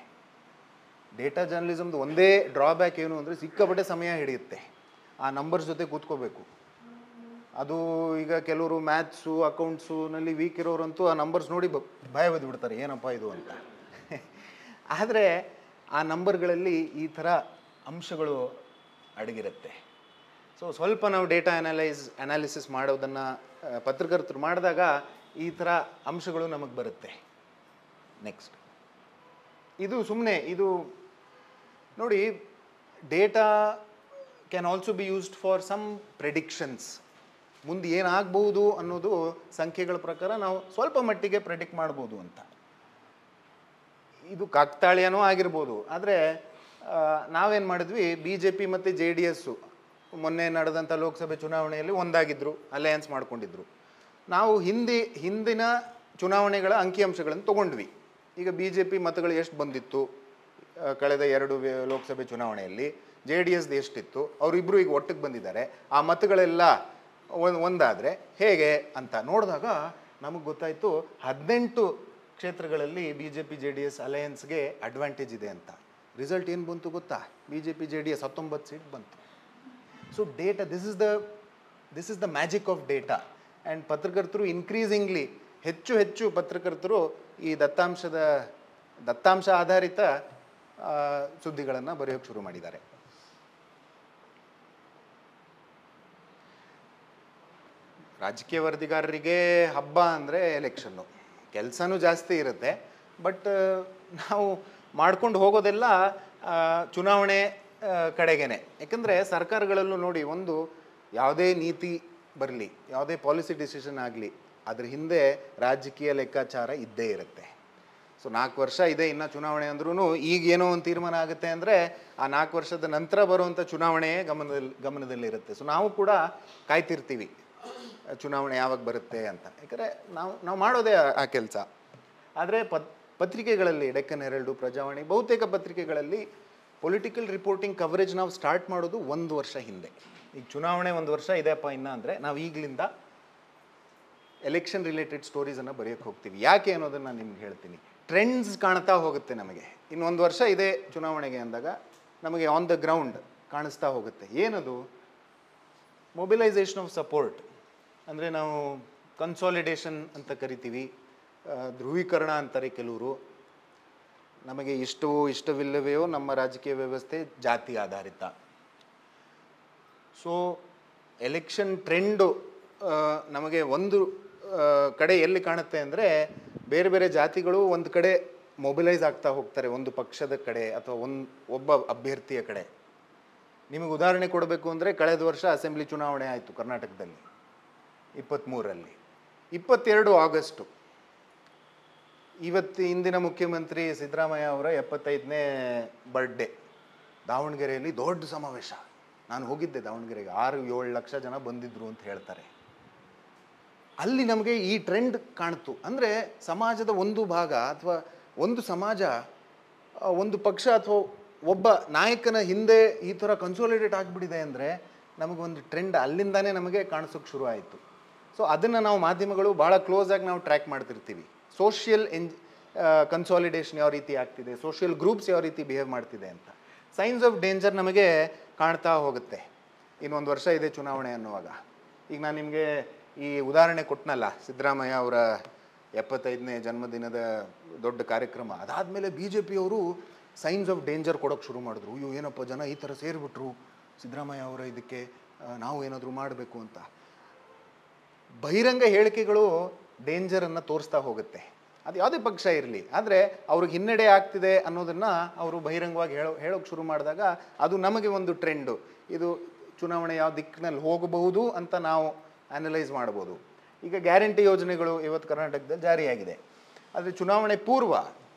ಡೇಟಾ ಜರ್ನಲಿಸಮ್ದು ಒಂದೇ ಡ್ರಾಬ್ಯಾಕ್ ಏನು ಅಂದರೆ ಸಿಕ್ಕಾಪಟ್ಟೆ ಸಮಯ ಹಿಡಿಯುತ್ತೆ. ಆ ನಂಬರ್ಸ್ ಜೊತೆ ಕೂತ್ಕೋಬೇಕು. ಅದು ಈಗ ಕೆಲವರು ಮ್ಯಾಥ್ಸು ಅಕೌಂಟ್ಸುನಲ್ಲಿ ವೀಕ್ ಇರೋರಂತೂ ಆ ನಂಬರ್ಸ್ ನೋಡಿ ಭಯ ಬಿಡ್ತಾರೆ, ಏನಪ್ಪ ಇದು ಅಂತ. ಆದರೆ ಆ ನಂಬರ್ಗಳಲ್ಲಿ ಈ ಥರ ಅಂಶಗಳು ಅಡಗಿರುತ್ತೆ. ಸೊ ಸ್ವಲ್ಪ ನಾವು ಡೇಟಾ ಅನಾಲಿಸಿಸ್ ಮಾಡೋದನ್ನು ಪತ್ರಕರ್ತರು ಮಾಡಿದಾಗ ಈ ಥರ ಅಂಶಗಳು ನಮಗೆ ಬರುತ್ತೆ. ನೆಕ್ಸ್ಟ್, ಇದು ಸುಮ್ಮನೆ ಇದು ನೋಡಿ, data can also be used for some predictions. ಮುಂದೆ ಏನಾಗ್ಬೋದು ಅನ್ನೋದು ಸಂಖ್ಯೆಗಳ ಪ್ರಕಾರ ನಾವು ಸ್ವಲ್ಪ ಮಟ್ಟಿಗೆ ಪ್ರೆಡಿಕ್ಟ್ ಮಾಡ್ಬೋದು ಅಂತ. ಇದು ಕಾಕ್ತಾಳೀಯನೂ ಆಗಿರ್ಬೋದು. ಆದರೆ ನಾವೇನು ಮಾಡಿದ್ವಿ, BJP ಮತ್ತು JDS ಮೊನ್ನೆ ನಡೆದಂಥ ಲೋಕಸಭೆ ಚುನಾವಣೆಯಲ್ಲಿ ಒಂದಾಗಿದ್ದರು, ಅಲಯನ್ಸ್ ಮಾಡ್ಕೊಂಡಿದ್ರು. ನಾವು ಹಿಂದಿನ ಚುನಾವಣೆಗಳ ಅಂಕಿಅಂಶಗಳನ್ನು ತೊಗೊಂಡ್ವಿ. ಈಗ BJP ಮತಗಳು ಎಷ್ಟು ಬಂದಿತ್ತು ಕಳೆದ 2 ಲೋಕಸಭೆ ಚುನಾವಣೆಯಲ್ಲಿ, JDSದು ಎಷ್ಟಿತ್ತು, ಅವರಿಬ್ಬರು ಈಗ ಒಟ್ಟಿಗೆ ಬಂದಿದ್ದಾರೆ. ಆ ಮತಗಳೆಲ್ಲ ಒಂದಾದರೆ ಹೇಗೆ ಅಂತ ನೋಡಿದಾಗ ನಮಗೆ ಗೊತ್ತಾಯಿತು 18 ಕ್ಷೇತ್ರಗಳಲ್ಲಿ BJP JDS ಅಲಯನ್ಸ್ಗೆ ಅಡ್ವಾಂಟೇಜ್ ಇದೆ ಅಂತ. ರಿಸಲ್ಟ್ ಏನು ಬಂತು ಗೊತ್ತಾ? BJP JDS 19 ಸೀಟ್ ಬಂತು. So data, this is the magic of data. And ಪತ್ರಕರ್ತರು ಇನ್ಕ್ರೀಸಿಂಗ್ಲಿ ಹೆಚ್ಚು ಪತ್ರಕರ್ತರು ಈ ದತ್ತಾಂಶ ಆಧಾರಿತ ಸುದ್ದಿಗಳನ್ನು ಬರೆಯೋಕ್ಕೆ ಶುರು ಮಾಡಿದ್ದಾರೆ. ರಾಜಕೀಯ ವರದಿಗಾರರಿಗೆ ಹಬ್ಬ ಅಂದರೆ ಎಲೆಕ್ಷನ್ನು, ಕೆಲಸನೂ ಜಾಸ್ತಿ ಇರುತ್ತೆ. ಬಟ್ ನಾವು ಮಾಡ್ಕೊಂಡು ಹೋಗೋದೆಲ್ಲ ಚುನಾವಣೆ ಕಡೆಗೇನೆ. ಯಾಕಂದರೆ ಸರ್ಕಾರಗಳಲ್ಲೂ ನೋಡಿ, ಒಂದು ಯಾವುದೇ ನೀತಿ ಬರಲಿ, ಯಾವುದೇ ಪಾಲಿಸಿ ಡಿಸಿಷನ್ ಆಗಲಿ, ಅದ್ರ ಹಿಂದೆ ರಾಜಕೀಯ ಲೆಕ್ಕಾಚಾರ ಇದ್ದೇ ಇರುತ್ತೆ. ಸೊ 4 ವರ್ಷ ಇದೆ ಇನ್ನು ಚುನಾವಣೆ ಅಂದ್ರೂ ಈಗ ಏನೋ ಒಂದು ತೀರ್ಮಾನ ಆಗುತ್ತೆ ಅಂದರೆ ಆ 4 ವರ್ಷದ ನಂತರ ಬರುವಂಥ ಚುನಾವಣೆಯೇ ಗಮನದಲ್ಲಿರುತ್ತೆ. ಸೊ ನಾವು ಕೂಡ ಕಾಯ್ತಿರ್ತೀವಿ ಚುನಾವಣೆ ಯಾವಾಗ ಬರುತ್ತೆ ಅಂತ. ಯಾಕಂದರೆ ನಾವು ಮಾಡೋದೇ ಆ ಕೆಲಸ. ಆದರೆ ಪತ್ರಿಕೆಗಳಲ್ಲಿ, ಡೆಕ್ಕನ್ ಹೆರಲ್ಡು, ಪ್ರಜಾವಾಣಿ, ಬಹುತೇಕ ಪತ್ರಿಕೆಗಳಲ್ಲಿ ಪೊಲಿಟಿಕಲ್ ರಿಪೋರ್ಟಿಂಗ್ ಕವರೇಜ್ ನಾವು ಸ್ಟಾರ್ಟ್ ಮಾಡೋದು 1 ವರ್ಷ ಹಿಂದೆ. ಈಗ ಚುನಾವಣೆ 1 ವರ್ಷ ಇದೆಯಪ್ಪ ಇನ್ನು ಅಂದರೆ ನಾವು ಈಗಲಿಂದ ಎಲೆಕ್ಷನ್ ರಿಲೇಟೆಡ್ ಸ್ಟೋರೀಸನ್ನು ಬರೆಯೋಕ್ಕೆ ಹೋಗ್ತೀವಿ. ಯಾಕೆ ಅನ್ನೋದನ್ನು ನಾನು ನಿಮ್ಗೆ ಹೇಳ್ತೀನಿ. ಟ್ರೆಂಡ್ಸ್ ಕಾಣ್ತಾ ಹೋಗುತ್ತೆ ನಮಗೆ. ಇನ್ನೊಂದು ವರ್ಷ ಇದೆ ಚುನಾವಣೆಗೆ ಅಂದಾಗ ನಮಗೆ ಆನ್ ದ ಗ್ರೌಂಡ್ ಕಾಣಿಸ್ತಾ ಹೋಗುತ್ತೆ. ಏನದು? ಮೊಬಿಲೈಸೇಷನ್ ಆಫ್ ಸಪೋರ್ಟ್ ಅಂದರೆ ನಾವು ಕನ್ಸಾಲಿಡೇಷನ್ ಅಂತ ಕರಿತೀವಿ, ಧ್ರುವೀಕರಣ ಅಂತಾರೆ ಕೆಲವರು. ನಮಗೆ ಇಷ್ಟವಿಲ್ಲವೆಯೋ ನಮ್ಮ ರಾಜಕೀಯ ವ್ಯವಸ್ಥೆ ಜಾತಿ ಆಧಾರಿತ. ಸೊ ಎಲೆಕ್ಷನ್ ಟ್ರೆಂಡು ನಮಗೆ ಒಂದು ಕಡೆ ಎಲ್ಲಿ ಕಾಣುತ್ತೆ ಅಂದರೆ ಬೇರೆ ಬೇರೆ ಜಾತಿಗಳು ಒಂದು ಕಡೆ ಮೊಬಿಲೈಸ್ ಆಗ್ತಾ ಹೋಗ್ತಾರೆ, ಒಂದು ಪಕ್ಷದ ಕಡೆ ಅಥವಾ ಒಬ್ಬ ಅಭ್ಯರ್ಥಿಯ ಕಡೆ. ನಿಮಗೆ ಉದಾಹರಣೆ ಕೊಡಬೇಕು ಅಂದರೆ ಕಳೆದ ವರ್ಷ ಅಸೆಂಬ್ಲಿ ಚುನಾವಣೆ ಆಯಿತು ಕರ್ನಾಟಕದಲ್ಲಿ 23ರಲ್ಲಿ. 22 ಆಗಸ್ಟು ಇಂದಿನ ಮುಖ್ಯಮಂತ್ರಿ ಸಿದ್ದರಾಮಯ್ಯ ಅವರ 75ನೇ ಬರ್ಡೇ. ದಾವಣಗೆರೆಯಲ್ಲಿ ದೊಡ್ಡ ಸಮಾವೇಶ, ನಾನು ಹೋಗಿದ್ದೆ ದಾವಣಗೆರೆಗೆ, 6-7 ಲಕ್ಷ ಜನ ಬಂದಿದ್ರು ಅಂತ ಹೇಳ್ತಾರೆ. ಅಲ್ಲಿ ನಮಗೆ ಈ ಟ್ರೆಂಡ್ ಕಾಣ್ತು. ಅಂದರೆ ಸಮಾಜದ ಒಂದು ಭಾಗ ಅಥವಾ ಒಂದು ಸಮಾಜ ಒಂದು ಪಕ್ಷ ಅಥವಾ ಒಬ್ಬ ನಾಯಕನ ಹಿಂದೆ ಈ ಥರ ಕನ್ಸೋಲಿಡೇಟ್ ಆಗಿಬಿಟ್ಟಿದೆ ಅಂದರೆ ನಮಗೊಂದು ಟ್ರೆಂಡ್ ಅಲ್ಲಿಂದಾನೇ ನಮಗೆ ಕಾಣಿಸೋಕ್ಕೆ ಶುರು ಆಯಿತು. ಸೊ ಅದನ್ನು ನಾವು ಮಾಧ್ಯಮಗಳು ಭಾಳ ಕ್ಲೋಸಾಗಿ ನಾವು ಟ್ರ್ಯಾಕ್ ಮಾಡ್ತಿರ್ತೀವಿ. ಸೋಷಿಯಲ್ ಕನ್ಸಾಲಿಡೇಷನ್ ಯಾವ ರೀತಿ ಆಗ್ತಿದೆ, ಸೋಷಿಯಲ್ ಗ್ರೂಪ್ಸ್ ಯಾವ ರೀತಿ ಬಿಹೇವ್ ಮಾಡ್ತಿದೆ ಅಂತ. ಸೈನ್ಸ್ ಆಫ್ ಡೇಂಜರ್ ನಮಗೆ ಕಾಣ್ತಾ ಹೋಗುತ್ತೆ. ಇನ್ನೊಂದು ವರ್ಷ ಇದೆ ಚುನಾವಣೆ ಅನ್ನುವಾಗ. ಈಗ ನಾನು ನಿಮಗೆ ಈ ಉದಾಹರಣೆ ಕೊಟ್ಟನಲ್ಲ, ಸಿದ್ದರಾಮಯ್ಯ ಅವರ 75ನೇ ಜನ್ಮದಿನದ ದೊಡ್ಡ ಕಾರ್ಯಕ್ರಮ ಅದಾದಮೇಲೆ BJPಯವರು ಸೈನ್ಸ್ ಆಫ್ ಡೇಂಜರ್ ಕೊಡೋಕ್ಕೆ ಶುರು ಮಾಡಿದ್ರು. ಅಯ್ಯೋ ಏನಪ್ಪ ಜನ ಈ ಥರ ಸೇರಿಬಿಟ್ರು ಸಿದ್ದರಾಮಯ್ಯ ಅವರ ಇದಕ್ಕೆ, ನಾವು ಏನಾದರೂ ಮಾಡಬೇಕು ಅಂತ. ಬಹಿರಂಗ ಹೇಳಿಕೆಗಳು ಡೇಂಜರನ್ನು ತೋರಿಸ್ತಾ ಹೋಗುತ್ತೆ, ಅದು ಯಾವುದೇ ಪಕ್ಷ ಇರಲಿ. ಆದರೆ ಅವ್ರಿಗೆ ಹಿನ್ನಡೆ ಆಗ್ತಿದೆ ಅನ್ನೋದನ್ನು ಅವರು ಬಹಿರಂಗವಾಗಿ ಹೇಳೋಕ್ಕೆ ಶುರು ಮಾಡಿದಾಗ ಅದು ನಮಗೆ ಒಂದು ಟ್ರೆಂಡು. ಇದು ಚುನಾವಣೆ ಯಾವ ದಿಕ್ಕಿನಲ್ಲಿ ಹೋಗಬಹುದು ಅಂತ ನಾವು ಅನಲೈಸ್ ಮಾಡ್ಬೋದು. ಈಗ ಗ್ಯಾರಂಟಿ ಯೋಜನೆಗಳು ಇವತ್ತು ಕರ್ನಾಟಕದಲ್ಲಿ ಜಾರಿಯಾಗಿದೆ. ಆದರೆ ಚುನಾವಣೆ ಪೂರ್ವ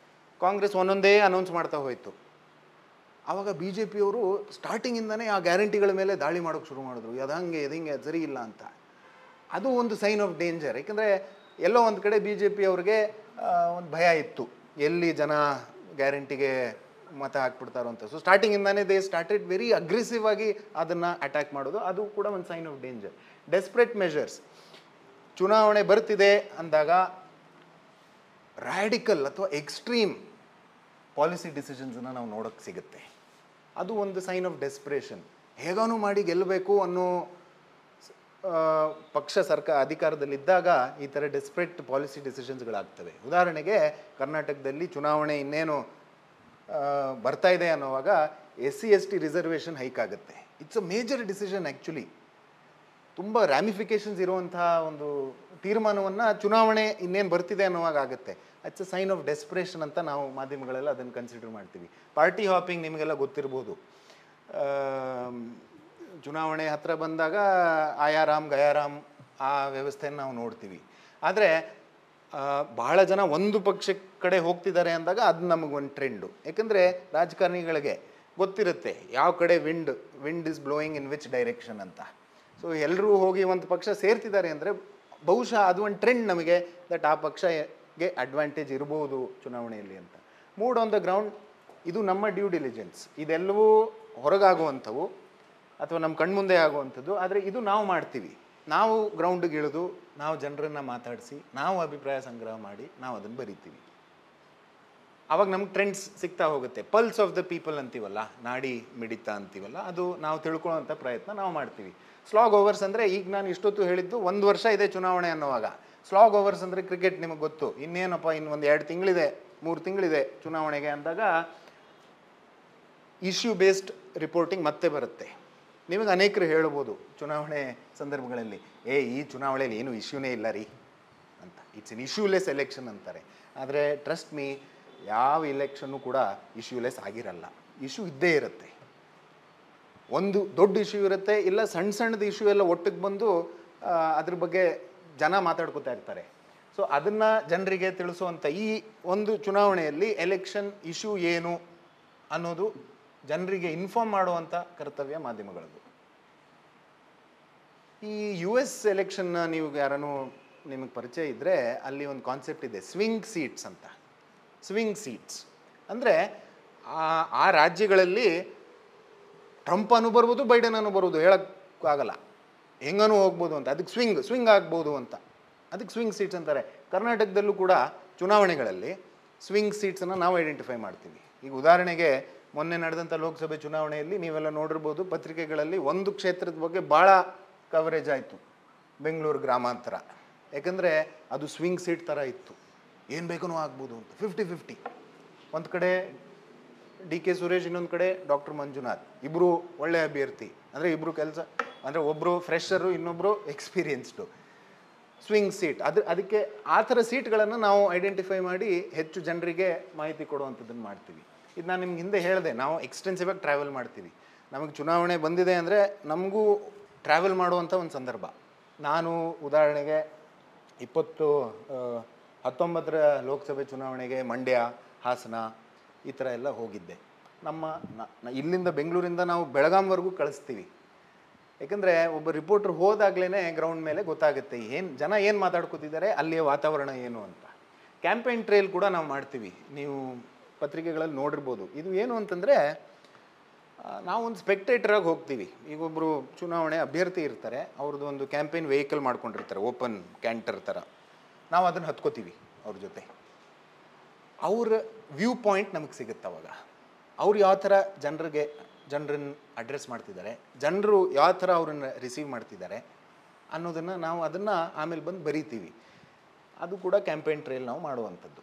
ಕಾಂಗ್ರೆಸ್ ಒಂದೊಂದೇ ಅನೌನ್ಸ್ ಮಾಡ್ತಾ ಹೋಯಿತು. ಆವಾಗ BJPಯವರು ಸ್ಟಾರ್ಟಿಂಗಿಂದನೇ ಆ ಗ್ಯಾರಂಟಿಗಳ ಮೇಲೆ ದಾಳಿ ಮಾಡೋಕ್ಕೆ ಶುರು ಮಾಡಿದ್ರು. ಅದು ಹಂಗೆ ಇದು ಹಿಂಗೆ ಅದು ಸರಿ ಇಲ್ಲ ಅಂತ. ಅದು ಒಂದು ಸೈನ್ ಆಫ್ ಡೇಂಜರ್. ಯಾಕೆಂದರೆ ಎಲ್ಲೋ ಒಂದು ಕಡೆ BJPಯವ್ರಿಗೆ ಒಂದು ಭಯ ಇತ್ತು, ಎಲ್ಲಿ ಜನ ಗ್ಯಾರಂಟಿಗೆ ಮತ ಹಾಕ್ಬಿಡ್ತಾರೋ ಅಂತ. ಸೊ ಸ್ಟಾರ್ಟಿಂಗಿಂದಾನೇ ದೇ ಸ್ಟಾರ್ಟೆಡ್ ವೆರಿ ಅಗ್ರೆಸಿವ್ ಆಗಿ ಅದನ್ನು ಅಟ್ಯಾಕ್ ಮಾಡೋದು. ಅದು ಕೂಡ ಒಂದು sign of danger. Desperate measures, ಚುನಾವಣೆ ಬರ್ತಿದೆ ಅಂದಾಗ ರ್ಯಾಡಿಕಲ್ ಅಥವಾ ಎಕ್ಸ್ಟ್ರೀಮ್ ಪಾಲಿಸಿ ಡಿಸಿಷನ್ಸನ್ನು ನಾವು ನೋಡೋಕ್ಕೆ ಸಿಗುತ್ತೆ. ಅದು ಒಂದು ಸೈನ್ ಆಫ್ ಡೆಸ್ಪ್ರೇಷನ್. ಹೇಗಾನು ಮಾಡಿ ಗೆಲ್ಲಬೇಕು ಅನ್ನೋ ಪಕ್ಷ ಅಧಿಕಾರದಲ್ಲಿದ್ದಾಗ ಈ ಥರ ಡೆಸ್ಪ್ರೇಟ್ ಪಾಲಿಸಿ ಡಿಸಿಷನ್ಸ್ಗಳಾಗ್ತವೆ. ಉದಾಹರಣೆಗೆ ಕರ್ನಾಟಕದಲ್ಲಿ ಚುನಾವಣೆ ಇನ್ನೇನು ಬರ್ತಾ ಇದೆ ಅನ್ನೋವಾಗ SC/ST ರಿಸರ್ವೇಷನ್ ಹೈಕ್ ಆಗುತ್ತೆ. It's a major decision actually. ತುಂಬ ರ್ಯಾಮಿಫಿಕೇಷನ್ಸ್ ಇರುವಂತಹ ಒಂದು ತೀರ್ಮಾನವನ್ನು ಚುನಾವಣೆ ಇನ್ನೇನು ಬರ್ತಿದೆ ಅನ್ನೋವಾಗ ಆಗುತ್ತೆ. ಇಟ್ಸ್ ಅ ಸೈನ್ ಆಫ್ ಡೆಸ್ಪ್ರೇಷನ್ ಅಂತ ನಾವು ಮಾಧ್ಯಮಗಳೆಲ್ಲ ಅದನ್ನು ಕನ್ಸಿಡರ್ ಮಾಡ್ತೀವಿ. ಪಾರ್ಟಿ ಹಾಪಿಂಗ್ ನಿಮಗೆಲ್ಲ ಗೊತ್ತಿರ್ಬೋದು. ಚುನಾವಣೆ ಹತ್ತಿರ ಬಂದಾಗ ಆಯಾರಾಮ್ ಗಯಾರಾಮ್ ಆ ವ್ಯವಸ್ಥೆಯನ್ನು ನಾವು ನೋಡ್ತೀವಿ. ಆದರೆ ಬಹಳ ಜನ ಒಂದು ಪಕ್ಷದ ಕಡೆ ಹೋಗ್ತಿದ್ದಾರೆ ಅಂದಾಗ ಅದು ನಮಗೊಂದು ಟ್ರೆಂಡು. ಯಾಕಂದರೆ ರಾಜಕಾರಣಿಗಳಿಗೆ ಗೊತ್ತಿರುತ್ತೆ ಯಾವ ಕಡೆ wind is blowing in which direction ಅಂತ. ಸೊ ಎಲ್ಲರೂ ಹೋಗಿ ಒಂದು ಪಕ್ಷ ಸೇರ್ತಿದ್ದಾರೆ ಅಂದರೆ ಬಹುಶಃ ಅದು ಒಂದು ಟ್ರೆಂಡ್ ನಮಗೆ, ದಟ್ ಆ ಪಕ್ಷಗೆ ಅಡ್ವಾಂಟೇಜ್ ಇರ್ಬೋದು ಚುನಾವಣೆಯಲ್ಲಿ ಅಂತ. ಮೂಡ್ ಆನ್ ದ ಗ್ರೌಂಡ್, ಇದು ನಮ್ಮ ಡ್ಯೂ ಡಿಲಿಜೆನ್ಸ್. ಇದೆಲ್ಲವೂ ಹೊರಗಾಗುವಂಥವು ಅಥವಾ ನಮ್ಮ ಕಣ್ಮುಂದೆ ಆಗುವಂಥದ್ದು. ಆದರೆ ಇದು ನಾವು ಮಾಡ್ತೀವಿ. ನಾವು ಗ್ರೌಂಡಿಗೆ ಇಳಿದು ನಾವು ಜನರನ್ನು ಮಾತಾಡಿಸಿ ನಾವು ಅಭಿಪ್ರಾಯ ಸಂಗ್ರಹ ಮಾಡಿ ನಾವು ಅದನ್ನು ಬರಿತೀವಿ. ಆವಾಗ ನಮ್ಗೆ ಟ್ರೆಂಡ್ಸ್ ಸಿಗ್ತಾ ಹೋಗುತ್ತೆ. ಪಲ್ಸ್ ಆಫ್ ದ ಪೀಪಲ್ ಅಂತೀವಲ್ಲ, ನಾಡಿ ಮಿಡಿತ ಅಂತೀವಲ್ಲ, ಅದು ನಾವು ತಿಳ್ಕೊಳ್ಳೋವಂಥ ಪ್ರಯತ್ನ ನಾವು ಮಾಡ್ತೀವಿ. ಸ್ಲಾಗ್ ಓವರ್ಸ್ ಅಂದರೆ ಈಗ ನಾನು ಇಷ್ಟೊತ್ತು ಹೇಳಿದ್ದು 1 ವರ್ಷ ಇದೆ ಚುನಾವಣೆ ಅನ್ನೋವಾಗ. ಸ್ಲಾಗ್ ಓವರ್ಸ್ ಅಂದರೆ ಕ್ರಿಕೆಟ್ ನಿಮಗೆ ಗೊತ್ತು. ಇನ್ನೇನಪ್ಪ ಇನ್ನು ಒಂದು 2 ತಿಂಗಳಿದೆ 3 ತಿಂಗಳಿದೆ ಚುನಾವಣೆಗೆ ಅಂದಾಗ ಇಶ್ಯೂ ಬೇಸ್ಡ್ ರಿಪೋರ್ಟಿಂಗ್ ಮತ್ತೆ ಬರುತ್ತೆ. ನಿಮಗೆ ಅನೇಕರು ಹೇಳ್ಬೋದು ಚುನಾವಣೆ ಸಂದರ್ಭಗಳಲ್ಲಿ, ಈ ಚುನಾವಣೆಯಲ್ಲಿ ಏನು ಇಶ್ಯೂನೇ ಇಲ್ಲ ರೀ ಅಂತ. ಇಟ್ಸ್ ಇನ್ ಇಶ್ಯೂಲೆಸ್ ಎಲೆಕ್ಷನ್ ಅಂತಾರೆ. ಆದರೆ ಟ್ರಸ್ಟ್ ಮೀ, ಯಾವ ಇಲೆಕ್ಷನ್ನು ಕೂಡ ಇಶ್ಯೂಲೆಸ್ ಆಗಿರಲ್ಲ. ಇಶ್ಯೂ ಇದ್ದೇ ಇರುತ್ತೆ. ಒಂದು ದೊಡ್ಡ ಇಶ್ಯೂ ಇರುತ್ತೆ, ಇಲ್ಲ ಸಣ್ಣ ಸಣ್ಣದ ಇಶ್ಯೂ ಎಲ್ಲ ಒಟ್ಟಿಗೆ ಬಂದು ಅದ್ರ ಬಗ್ಗೆ ಜನ ಮಾತಾಡ್ಕೊತಾ ಇರ್ತಾರೆ. ಸೊ ಅದನ್ನು ಜನರಿಗೆ ತಿಳಿಸುವಂಥ ಈ ಒಂದು ಚುನಾವಣೆಯಲ್ಲಿ ಎಲೆಕ್ಷನ್ ಇಶ್ಯೂ ಏನು ಅನ್ನೋದು ಜನರಿಗೆ ಇನ್ಫಾರ್ಮ್ ಮಾಡುವಂಥ ಕರ್ತವ್ಯ ಮಾಧ್ಯಮಗಳದ್ದು. ಈ US ಎಲೆಕ್ಷನ್ನ ನೀವು ಯಾರನ್ನು ನಿಮಗೆ ಪರಿಚಯ ಇದ್ದರೆ ಅಲ್ಲಿ ಒಂದು ಕಾನ್ಸೆಪ್ಟ್ ಇದೆ, ಸ್ವಿಂಗ್ ಸೀಟ್ಸ್ ಅಂತ. ಸ್ವಿಂಗ್ ಸೀಟ್ಸ್ ಅಂದರೆ ಆ ರಾಜ್ಯಗಳಲ್ಲಿ ಟ್ರಂಪ್ ಅನ್ನು ಬರ್ಬೋದು, ಬೈಡನ್ ಅನ್ನು ಬರ್ಬೋದು, ಹೇಳೋಕ್ಕಾಗಲ್ಲ, ಹೆಂಗನೂ ಹೋಗ್ಬೋದು ಅಂತ. ಅದಕ್ಕೆ ಸ್ವಿಂಗ್ ಆಗ್ಬೋದು ಅಂತ, ಅದಕ್ಕೆ ಸ್ವಿಂಗ್ ಸೀಟ್ಸ್ ಅಂತಾರೆ. ಕರ್ನಾಟಕದಲ್ಲೂ ಕೂಡ ಚುನಾವಣೆಗಳಲ್ಲಿ ಸ್ವಿಂಗ್ ಸೀಟ್ಸನ್ನು ನಾವು ಐಡೆಂಟಿಫೈ ಮಾಡ್ತೀವಿ. ಈಗ ಉದಾಹರಣೆಗೆ ಮೊನ್ನೆ ನಡೆದಂಥ ಲೋಕಸಭೆ ಚುನಾವಣೆಯಲ್ಲಿ ನೀವೆಲ್ಲ ನೋಡಿರ್ಬೋದು, ಪತ್ರಿಕೆಗಳಲ್ಲಿ ಒಂದು ಕ್ಷೇತ್ರದ ಬಗ್ಗೆ ಭಾಳ ಕವರೇಜ್ ಆಯಿತು, ಬೆಂಗಳೂರು ಗ್ರಾಮಾಂತರ. ಯಾಕಂದರೆ ಅದು ಸ್ವಿಂಗ್ ಸೀಟ್ ಥರ ಇತ್ತು, ಏನು ಬೇಕೂ ಆಗ್ಬೋದು ಅಂತ. 50-50. ಒಂದು ಕಡೆ DK ಸುರೇಶ್, ಇನ್ನೊಂದು ಕಡೆ ಡಾಕ್ಟರ್ ಮಂಜುನಾಥ್, ಇಬ್ಬರು ಒಳ್ಳೆಯ ಅಭ್ಯರ್ಥಿ. ಅಂದರೆ ಇಬ್ಬರು ಕೆಲಸ, ಅಂದರೆ ಒಬ್ಬರು ಫ್ರೆಶರು, ಇನ್ನೊಬ್ಬರು ಎಕ್ಸ್ಪೀರಿಯನ್ಸ್ಡು. ಸ್ವಿಂಗ್ ಸೀಟ್ ಅದಕ್ಕೆ ಆ ಥರ ಸೀಟ್ಗಳನ್ನು ನಾವು ಐಡೆಂಟಿಫೈ ಮಾಡಿ ಹೆಚ್ಚು ಜನರಿಗೆ ಮಾಹಿತಿ ಕೊಡುವಂಥದ್ದನ್ನು ಮಾಡ್ತೀವಿ. ಇದು ನಾನು ನಿಮ್ಗೆ ಹಿಂದೆ ಹೇಳಿದೆ, ನಾವು ಎಕ್ಸ್ಟೆನ್ಸಿವ್ ಆಗಿ ಟ್ರಾವೆಲ್ ಮಾಡ್ತೀವಿ. ನಮಗೆ ಚುನಾವಣೆ ಬಂದಿದೆ ಅಂದರೆ ನಮಗೂ ಟ್ರಾವೆಲ್ ಮಾಡುವಂಥ ಒಂದು ಸಂದರ್ಭ. ನಾನು ಉದಾಹರಣೆಗೆ 19 ಲೋಕಸಭೆ ಚುನಾವಣೆಗೆ ಮಂಡ್ಯ, ಹಾಸನ ಈ ಥರ ಎಲ್ಲ ಹೋಗಿದ್ದೆ. ಇಲ್ಲಿಂದ ಬೆಂಗಳೂರಿಂದ ನಾವು ಬೆಳಗಾಂವರೆಗೂ ಕಳಿಸ್ತೀವಿ ಯಾಕಂದರೆ ಒಬ್ಬ ರಿಪೋರ್ಟ್ರ್ ಹೋದಾಗಲೇ ಗ್ರೌಂಡ್ ಮೇಲೆ ಗೊತ್ತಾಗುತ್ತೆ ಜನ ಏನು ಮಾತಾಡ್ಕೋತಿದ್ದಾರೆ, ಅಲ್ಲಿಯ ವಾತಾವರಣ ಏನು ಅಂತ. ಕ್ಯಾಂಪೇನ್ ಟ್ರೇಲ್ ಕೂಡ ನಾವು ಮಾಡ್ತೀವಿ, ನೀವು ಪತ್ರಿಕೆಗಳಲ್ಲಿ ನೋಡಿರ್ಬೋದು. ಇದು ಏನು ಅಂತಂದರೆ, ನಾವೊಂದು ಸ್ಪೆಕ್ಟೇಟರಾಗಿ ಹೋಗ್ತೀವಿ. ಈಗ ಒಬ್ಬರು ಚುನಾವಣೆ ಅಭ್ಯರ್ಥಿ ಇರ್ತಾರೆ, ಅವ್ರದ್ದು ಒಂದು ಕ್ಯಾಂಪೇನ್ ವೆಹಿಕಲ್ ಮಾಡ್ಕೊಂಡಿರ್ತಾರೆ, ಓಪನ್ ಕ್ಯಾಂಟರ್ ಥರ. ನಾವು ಅದನ್ನು ಹತ್ಕೋತೀವಿ ಅವ್ರ ಜೊತೆ. ಅವ್ರ ವ್ಯೂ ಪಾಯಿಂಟ್ ನಮಗೆ ಸಿಗುತ್ತೆ ಅವಾಗ. ಅವ್ರು ಯಾವ ಥರ ಜನರನ್ನು ಅಡ್ರೆಸ್ ಮಾಡ್ತಿದ್ದಾರೆ, ಜನರು ಯಾವ ಥರ ಅವ್ರನ್ನ ರಿಸೀವ್ ಮಾಡ್ತಿದ್ದಾರೆ ಅನ್ನೋದನ್ನು ನಾವು ಅದನ್ನು ಆಮೇಲೆ ಬಂದು ಬರಿತೀವಿ. ಅದು ಕೂಡ ಕ್ಯಾಂಪೇನ್ ಟ್ರೇಲ್ ನಾವು ಮಾಡುವಂಥದ್ದು.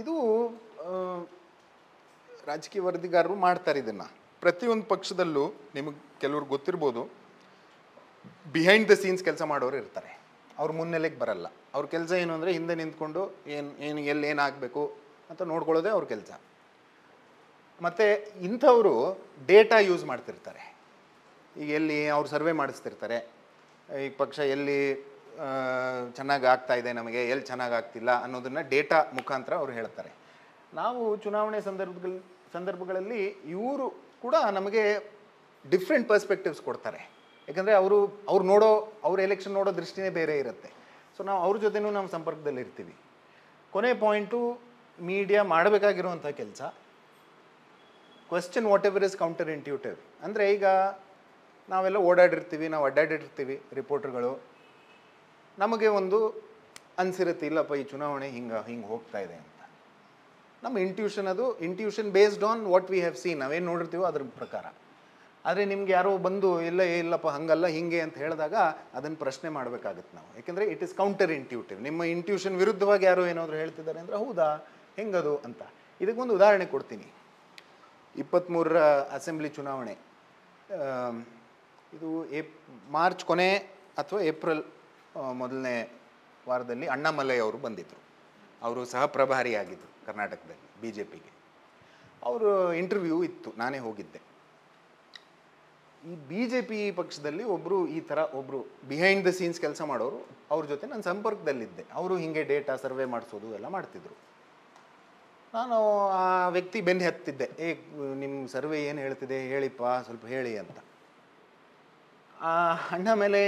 ಇದು ರಾಜಕೀಯ ವರದಿಗಾರರು ಮಾಡ್ತಾರೆ ಇದನ್ನು. ಪ್ರತಿಯೊಂದು ಪಕ್ಷದಲ್ಲೂ ನಿಮಗೆ ಕೆಲವ್ರು ಗೊತ್ತಿರ್ಬೋದು, ಬಿಹೈಂಡ್ ದ ಸೀನ್ಸ್ ಕೆಲಸ ಮಾಡೋರು ಇರ್ತಾರೆ. ಅವ್ರು ಮುನ್ನೆಲೆಗೆ ಬರಲ್ಲ. ಅವ್ರ ಕೆಲಸ ಏನು ಅಂದರೆ ಹಿಂದೆ ನಿಂತ್ಕೊಂಡು ಏನಾಗಬೇಕು ಅಂತ ನೋಡ್ಕೊಳ್ಳೋದೇ ಅವ್ರ ಕೆಲಸ. ಮತ್ತು ಇಂಥವರು ಡೇಟಾ ಯೂಸ್ ಮಾಡ್ತಿರ್ತಾರೆ. ಈಗ ಎಲ್ಲಿ ಅವ್ರು ಸರ್ವೆ ಮಾಡಿಸ್ತಿರ್ತಾರೆ, ಈ ಪಕ್ಷ ಎಲ್ಲಿ ಚೆನ್ನಾಗಿ ಆಗ್ತಾಯಿದೆ, ನಮಗೆ ಎಲ್ಲಿ ಚೆನ್ನಾಗಿ ಆಗ್ತಿಲ್ಲ ಅನ್ನೋದನ್ನು ಡೇಟಾ ಮುಖಾಂತರ ಅವ್ರು ಹೇಳ್ತಾರೆ. ನಾವು ಚುನಾವಣೆ ಸಂದರ್ಭಗಳಲ್ಲಿ ಇವರು ಕೂಡ ನಮಗೆ ಡಿಫ್ರೆಂಟ್ ಪರ್ಸ್ಪೆಕ್ಟಿವ್ಸ್ ಕೊಡ್ತಾರೆ. ಯಾಕಂದರೆ ಅವ್ರ ಎಲೆಕ್ಷನ್ ನೋಡೋ ದೃಷ್ಟಿನೇ ಬೇರೆ ಇರುತ್ತೆ. ಸೊ ನಾವು ಅವ್ರ ಜೊತೆನೂ ನಾವು ಸಂಪರ್ಕದಲ್ಲಿ ಇರ್ತೀವಿ. ಕೊನೆ ಪಾಯಿಂಟು, ಮೀಡಿಯಾ ಮಾಡಬೇಕಾಗಿರುವಂಥ ಕೆಲಸ question what ever is counter intuitive. ಅಂದರೆ ಈಗ ನಾವೆಲ್ಲ ನಾವು ಅಡ್ಡಾಡಿರ್ತೀವಿ ರಿಪೋರ್ಟರ್ಗಳು. ನಮಗೆ ಒಂದು ಅನಿಸಿರುತ್ತೆ, ಇಲ್ಲಪ್ಪ ಈ ಚುನಾವಣೆ ಹಿಂಗೆ ಹೋಗ್ತಾ ಇದೆ ಅಂತ. ನಮ್ಮ intuition based on what we have seen, ನಾವೇನು ನೋಡಿರ್ತೀವೋ ಅದ್ರ ಪ್ರಕಾರ. ಆದರೆ ನಿಮ್ಗೆ ಯಾರೋ ಬಂದು ಇಲ್ಲಪ್ಪ ಹಂಗಲ್ಲ ಹಿಂಗೆ ಅಂತ ಹೇಳಿದಾಗ ಅದನ್ನು ಪ್ರಶ್ನೆ ಮಾಡಬೇಕಾಗುತ್ತೆ ನಾವು. ಯಾಕೆಂದರೆ ಇಟ್ ಇಸ್ ಕೌಂಟರ್ ಇಂಟ್ಯೂಟಿವ್. ನಿಮ್ಮ ಇಂಟ್ಯೂಷನ್ ವಿರುದ್ಧವಾಗಿ ಯಾರೋ ಏನಾದರೂ ಹೇಳ್ತಿದ್ದಾರೆ ಅಂದರೆ ಹೌದಾ ಹೆಂಗದು ಅಂತ. ಇದಕ್ಕೊಂದು ಉದಾಹರಣೆ ಕೊಡ್ತೀನಿ. 23ರ ಅಸೆಂಬ್ಲಿ ಚುನಾವಣೆ, ಇದು ಮಾರ್ಚ್ ಕೊನೆ ಅಥವಾ ಏಪ್ರಿಲ್ ಮೊದಲನೇ ವಾರದಲ್ಲಿ ಅಣ್ಣಾಮಲೈ ಅವರು ಬಂದಿದ್ದರು. ಅವರು ಸಹ ಪ್ರಭಾರಿಯಾಗಿದ್ದರು ಕರ್ನಾಟಕದಲ್ಲಿ BJPಗೆ. ಅವರು ಇಂಟರ್ವ್ಯೂ ಇತ್ತು, ನಾನೇ ಹೋಗಿದ್ದೆ. ಈ BJP ಪಕ್ಷದಲ್ಲಿ ಒಬ್ಬರು ಬಿಹೈಂಡ್ ದ ಸೀನ್ಸ್ ಕೆಲಸ ಮಾಡೋರು ಅವ್ರ ಜೊತೆ ನಾನು ಸಂಪರ್ಕದಲ್ಲಿದ್ದೆ. ಅವರು ಹೀಗೆ ಡೇಟಾ ಸರ್ವೆ ಮಾಡಿಸೋದು ಎಲ್ಲ ಮಾಡ್ತಿದ್ರು. ನಾನು ಆ ವ್ಯಕ್ತಿ ಬೆನ್ನು ಹತ್ತಿದ್ದೆ, ನಿಮ್ಮ ಸರ್ವೆ ಏನು ಹೇಳ್ತಿದೆ ಹೇಳಿಪ್ಪ, ಸ್ವಲ್ಪ ಹೇಳಿ ಅಂತ. ಅಣ್ಣ ಮೇಲೆ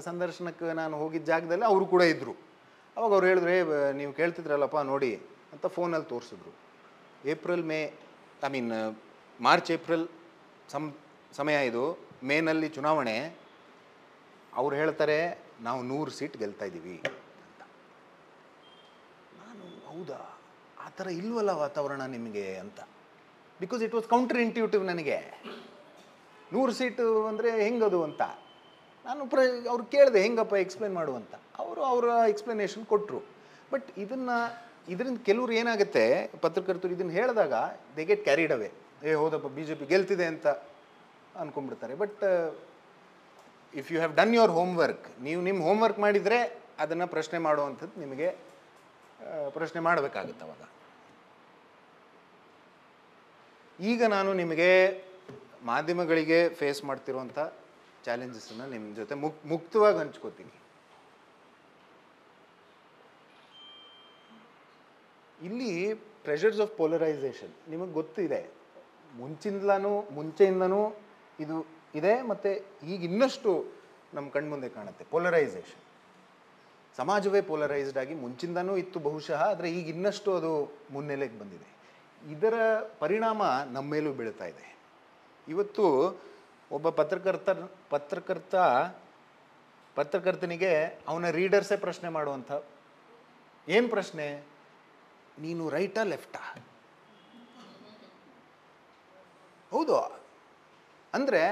ಸಂದರ್ಶನಕ್ಕೆ ನಾನು ಹೋಗಿದ್ದ ಜಾಗದಲ್ಲಿ ಅವರು ಕೂಡ ಇದ್ದರು. ಅವಾಗ ಅವ್ರು ಹೇಳಿದ್ರು, ನೀವು ಕೇಳ್ತಿದ್ರಲ್ಲಪ್ಪ ನೋಡಿ ಅಂತ ಫೋನಲ್ಲಿ ತೋರಿಸಿದ್ರು. ಮಾರ್ಚ್ ಏಪ್ರಿಲ್ ಸಮಯ ಇದು. ಮೇನಲ್ಲಿ ಚುನಾವಣೆ. ಅವ್ರು ಹೇಳ್ತಾರೆ ನಾವು 100 ಸೀಟ್ ಗೆಲ್ತಾ ಇದ್ದೀವಿ ಅಂತ. ನಾನು ಹೌದಾ, ಆ ಥರ ಇಲ್ವಲ್ಲ ವಾತಾವರಣ ನಿಮಗೆ ಅಂತ. Because it was counter intuitive. ನನಗೆ 100 ಸೀಟು ಅಂದರೆ ಹೆಂಗದು ಅಂತ ನಾನು ಅವ್ರು ಕೇಳಿದೆ, ಹೆಂಗಪ್ಪ ಎಕ್ಸ್ಪ್ಲೇನ್ ಮಾಡುವಂತ. ಅವರ ಎಕ್ಸ್ಪ್ಲನೇಷನ್ ಕೊಟ್ಟರು. ಬಟ್ ಇದರಿಂದ ಕೆಲವ್ರು ಏನಾಗುತ್ತೆ, ಪತ್ರಕರ್ತರು ಇದನ್ನು ಹೇಳಿದಾಗ ದೇ ಗೆಟ್ ಕ್ಯಾರಿಡ್ ಅವೇ. ಹೌದಪ್ಪ BJP ಗೆಲ್ತಿದೆ ಅಂತ ಅಂದ್ಕೊಂಡ್ಬಿಡ್ತಾರೆ. But if you have done your homework, ನೀವು ನಿಮ್ಮ ಹೋಮ್ವರ್ಕ್ ಮಾಡಿದರೆ ಅದನ್ನು ಪ್ರಶ್ನೆ ಮಾಡುವಂಥದ್ದು ನಿಮಗೆ ಪ್ರಶ್ನೆ ಮಾಡಬೇಕಾಗುತ್ತೆ ಅವಾಗ. ಈಗ ನಾನು ನಿಮಗೆ ಮಾಧ್ಯಮಗಳಿಗೆ ಫೇಸ್ ಮಾಡ್ತಿರುವಂಥ ಚಾಲೆಂಜಸನ್ನು ನಿಮ್ಮ ಜೊತೆ ಮುಕ್ತವಾಗಿ ಹಂಚ್ಕೋತೀನಿ. ಇಲ್ಲಿ ಪ್ರೆಷರ್ಸ್ ಆಫ್ ಪೋಲರೈಸೇಷನ್ ನಿಮಗೆ ಗೊತ್ತಿದೆ. ಮುಂಚೆಯಿಂದನೂ ಇದು ಇದೆ, ಮತ್ತು ಈಗ ಇನ್ನಷ್ಟು ನಮ್ಮ ಕಣ್ಮುಂದೆ ಕಾಣುತ್ತೆ. ಪೋಲರೈಸೇಷನ್, ಸಮಾಜವೇ ಪೋಲರೈಸ್ಡ್ ಆಗಿ ಮುಂಚಿಂದನೂ ಇತ್ತು ಬಹುಶಃ, ಆದರೆ ಈಗ ಇನ್ನಷ್ಟು ಅದು ಮುನ್ನೆಲೆಗೆ ಬಂದಿದೆ. ಇದರ ಪರಿಣಾಮ ನಮ್ಮ ಮೇಲೂ ಬೀಳ್ತಾ ಇದೆ. ಇವತ್ತು ಒಬ್ಬ ಪತ್ರಕರ್ತನಿಗೆ ಅವನ ರೀಡರ್ಸೇ ಪ್ರಶ್ನೆ ಮಾಡುವಂಥ, ಏನು ಪ್ರಶ್ನೆ, ನೀನು ರೈಟಾ ಲೆಫ್ಟಾ? ಹೌದು ಅಂದರೆ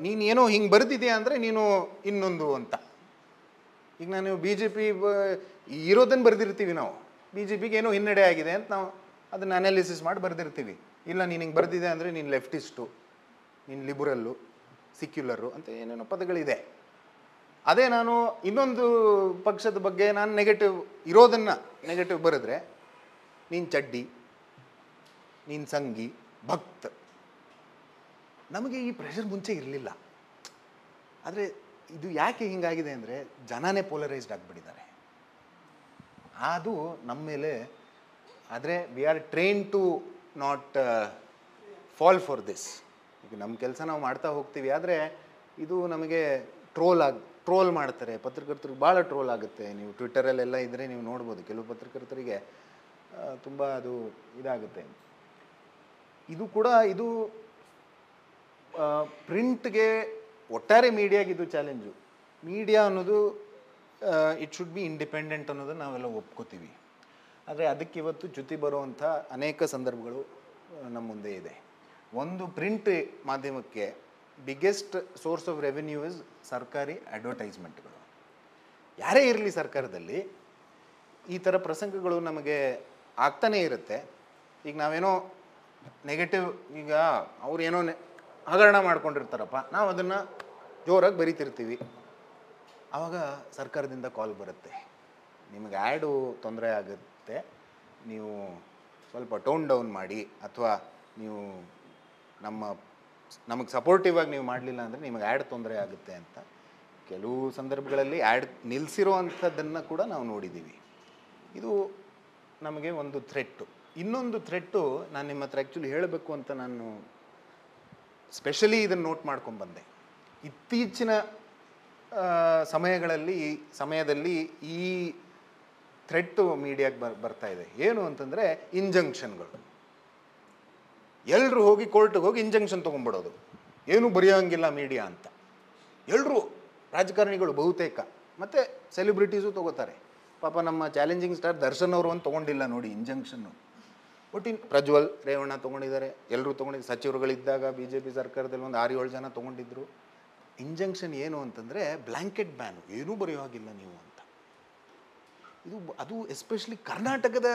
ನೀನೇನೋ ಹಿಂಗೆ ಬರೆದಿದೆಯಾ ಅಂದರೆ ನೀನು ಇನ್ನೊಂದು ಅಂತ. ಈಗ ನಾನು BJP ಇರೋದನ್ನು ಬರೆದಿರ್ತೀವಿ ನಾವು. BJPಗೆ ಏನೋ ಹಿನ್ನಡೆ ಆಗಿದೆ ಅಂತ ನಾವು ಅದನ್ನು ಅನಾಲಿಸಿಸ್ ಮಾಡಿ ಬರೆದಿರ್ತೀವಿ. ಇಲ್ಲ ನೀನು ಹಿಂಗೆ ಬರೆದಿದೆ ಅಂದರೆ ನೀನು ಲೆಫ್ಟಿಸ್ಟು, ನೀನು ಲಿಬರಲ್ಲು, ಸಿಕ್ಯುಲರು ಅಂತ ಏನೇನೋ ಪದಗಳಿದೆ. ಅದೇ ನಾನು ಇನ್ನೊಂದು ಪಕ್ಷದ ಬಗ್ಗೆ ನಾನು ನೆಗೆಟಿವ್ ಬರೆದ್ರೆ ನೀನು ಚಡ್ಡಿ, ನೀನು ಸಂಘಿ, ಭಕ್ತ. ನಮಗೆ ಈ ಪ್ರೆಷರ್ ಮುಂಚೆ ಇರಲಿಲ್ಲ. ಆದರೆ ಇದು ಯಾಕೆ ಹಿಂಗಾಗಿದೆ ಅಂದರೆ ಜನನೇ ಪೋಲರೈಸ್ಡ್ ಆಗಿಬಿಟ್ಟಿದ್ದಾರೆ. ಅದು ನಮ್ಮ ಮೇಲೆ. ಆದರೆ we are train to not fall for this. ಈಗ ನಮ್ಮ ಕೆಲಸ ನಾವು ಮಾಡ್ತಾ ಹೋಗ್ತೀವಿ. ಆದರೆ ಇದು ನಮಗೆ ಟ್ರೋಲ್ ಮಾಡ್ತಾರೆ ಪತ್ರಕರ್ತರಿಗೆ, ಭಾಳ ಟ್ರೋಲ್ ಆಗುತ್ತೆ. ನೀವು ಟ್ವಿಟ್ಟರಲ್ಲೆಲ್ಲ ಇದ್ದರೆ ನೀವು ನೋಡ್ಬೋದು, ಕೆಲವು ಪತ್ರಕರ್ತರಿಗೆ ತುಂಬ ಅದು ಇದಾಗುತ್ತೆ. ಇದು ಪ್ರಿಂಟ್ಗೆ, ಒಟ್ಟಾರೆ ಮೀಡಿಯಾಗೆ ಇದು ಚಾಲೆಂಜು. ಮೀಡಿಯಾ ಅನ್ನೋದು ಇಟ್ ಶುಡ್ ಬಿ ಇಂಡಿಪೆಂಡೆಂಟ್ ಅನ್ನೋದನ್ನು ನಾವೆಲ್ಲ ಒಪ್ಕೋತೀವಿ. ಆದರೆ ಅದಕ್ಕೆ ಇವತ್ತು ಚ್ಯುತಿ ಬರುವಂಥ ಅನೇಕ ಸಂದರ್ಭಗಳು ನಮ್ಮ ಮುಂದೆ ಇದೆ. ಒಂದು ಪ್ರಿಂಟ್ ಮಾಧ್ಯಮಕ್ಕೆ biggest source of revenue is ಸರ್ಕಾರಿ ಅಡ್ವರ್ಟೈಸ್ಮೆಂಟ್ಗಳು. ಯಾರೇ ಇರಲಿ ಸರ್ಕಾರದಲ್ಲಿ ಈ ಥರ ಪ್ರಸಂಗಗಳು ನಮಗೆ ಆಗ್ತಾನೇ ಇರುತ್ತೆ. ಈಗ ನಾವೇನೋ ನೆಗೆಟಿವ್, ಈಗ ಅವ್ರೇನೋ ಹಗರಣ ಮಾಡ್ಕೊಂಡಿರ್ತಾರಪ್ಪ, ನಾವು ಅದನ್ನು ಜೋರಾಗಿ ಬರಿತಿರ್ತೀವಿ. ಆವಾಗ ಸರ್ಕಾರದಿಂದ ಕಾಲ್ ಬರುತ್ತೆ, ನಿಮಗೆ ಆ್ಯಡು ತೊಂದರೆ ಆಗುತ್ತೆ, ನೀವು ಸ್ವಲ್ಪ ಟೋನ್ ಡೌನ್ ಮಾಡಿ, ಅಥವಾ ನೀವು ನಮಗೆ ಸಪೋರ್ಟಿವ್ ಆಗಿ ನೀವು ಮಾಡಲಿಲ್ಲ ಅಂದರೆ ನಿಮಗೆ ಆ್ಯಡ್ ತೊಂದರೆ ಆಗುತ್ತೆ ಅಂತ. ಕೆಲವು ಸಂದರ್ಭಗಳಲ್ಲಿ ಆ್ಯಡ್ ನಿಲ್ಲಿಸಿರೋ ಅಂಥದ್ದನ್ನು ಕೂಡ ನಾವು ನೋಡಿದ್ದೀವಿ. ಇದು ನಮಗೆ ಒಂದು ಥ್ರೆಟ್ಟು. ಇನ್ನೊಂದು ಥ್ರೆಟ್ಟು ನಾನು ನಿಮ್ಮ ಹತ್ರ ಆ್ಯಕ್ಚುಲಿ ಹೇಳಬೇಕು ಅಂತ ನಾನು ಸ್ಪೆಷಲಿ ಇದನ್ನು ನೋಟ್ ಮಾಡ್ಕೊಂಡ್ಬಂದೆ. ಇತ್ತೀಚಿನ ಸಮಯದಲ್ಲಿ ಈ ಥ್ರೆಟ್ಟು ಮೀಡಿಯಾಗೆ ಬರ್ತಾ ಇದೆ. ಏನು ಅಂತಂದರೆ ಇಂಜಂಕ್ಷನ್ಗಳು. ಎಲ್ಲರೂ ಹೋಗಿ ಕೋರ್ಟ್ಗೆ ಹೋಗಿ ಇಂಜಂಕ್ಷನ್ ತೊಗೊಂಡ್ಬಿಡೋದು, ಏನೂ ಬರೆಯೋಂಗಿಲ್ಲ ಮೀಡಿಯಾ ಅಂತ. ಎಲ್ಲರೂ ರಾಜಕಾರಣಿಗಳು ಬಹುತೇಕ, ಮತ್ತು ಸೆಲೆಬ್ರಿಟೀಸು ತೊಗೋತಾರೆ. ಪಾಪ ನಮ್ಮ ಚಾಲೆಂಜಿಂಗ್ ಸ್ಟಾರ್ ದರ್ಶನ್ ಅವರು ಒಂದು ತೊಗೊಂಡಿಲ್ಲ ನೋಡಿ ಇಂಜಂಕ್ಷನ್ನು. ಒಟ್ಟಿನ ಪ್ರಜ್ವಲ್ ರೇವಣ್ಣ ತೊಗೊಂಡಿದ್ದಾರೆ, ಎಲ್ಲರೂ ತೊಗೊಂಡಿದ್ದಾರೆ. ಸಚಿವರುಗಳಿದ್ದಾಗ BJP ಸರ್ಕಾರದಲ್ಲಿ ಒಂದು 6-7 ಜನ ತೊಗೊಂಡಿದ್ರು. ಇಂಜಂಕ್ಷನ್ ಏನು ಅಂತಂದರೆ ಬ್ಲ್ಯಾಂಕೆಟ್ ಬ್ಯಾನು, ಏನೂ ಬರೆಯೋ ಹಾಗಿಲ್ಲ ನೀವು ಅಂತ. ಅದು ಎಸ್ಪೆಷಲಿ ಕರ್ನಾಟಕದ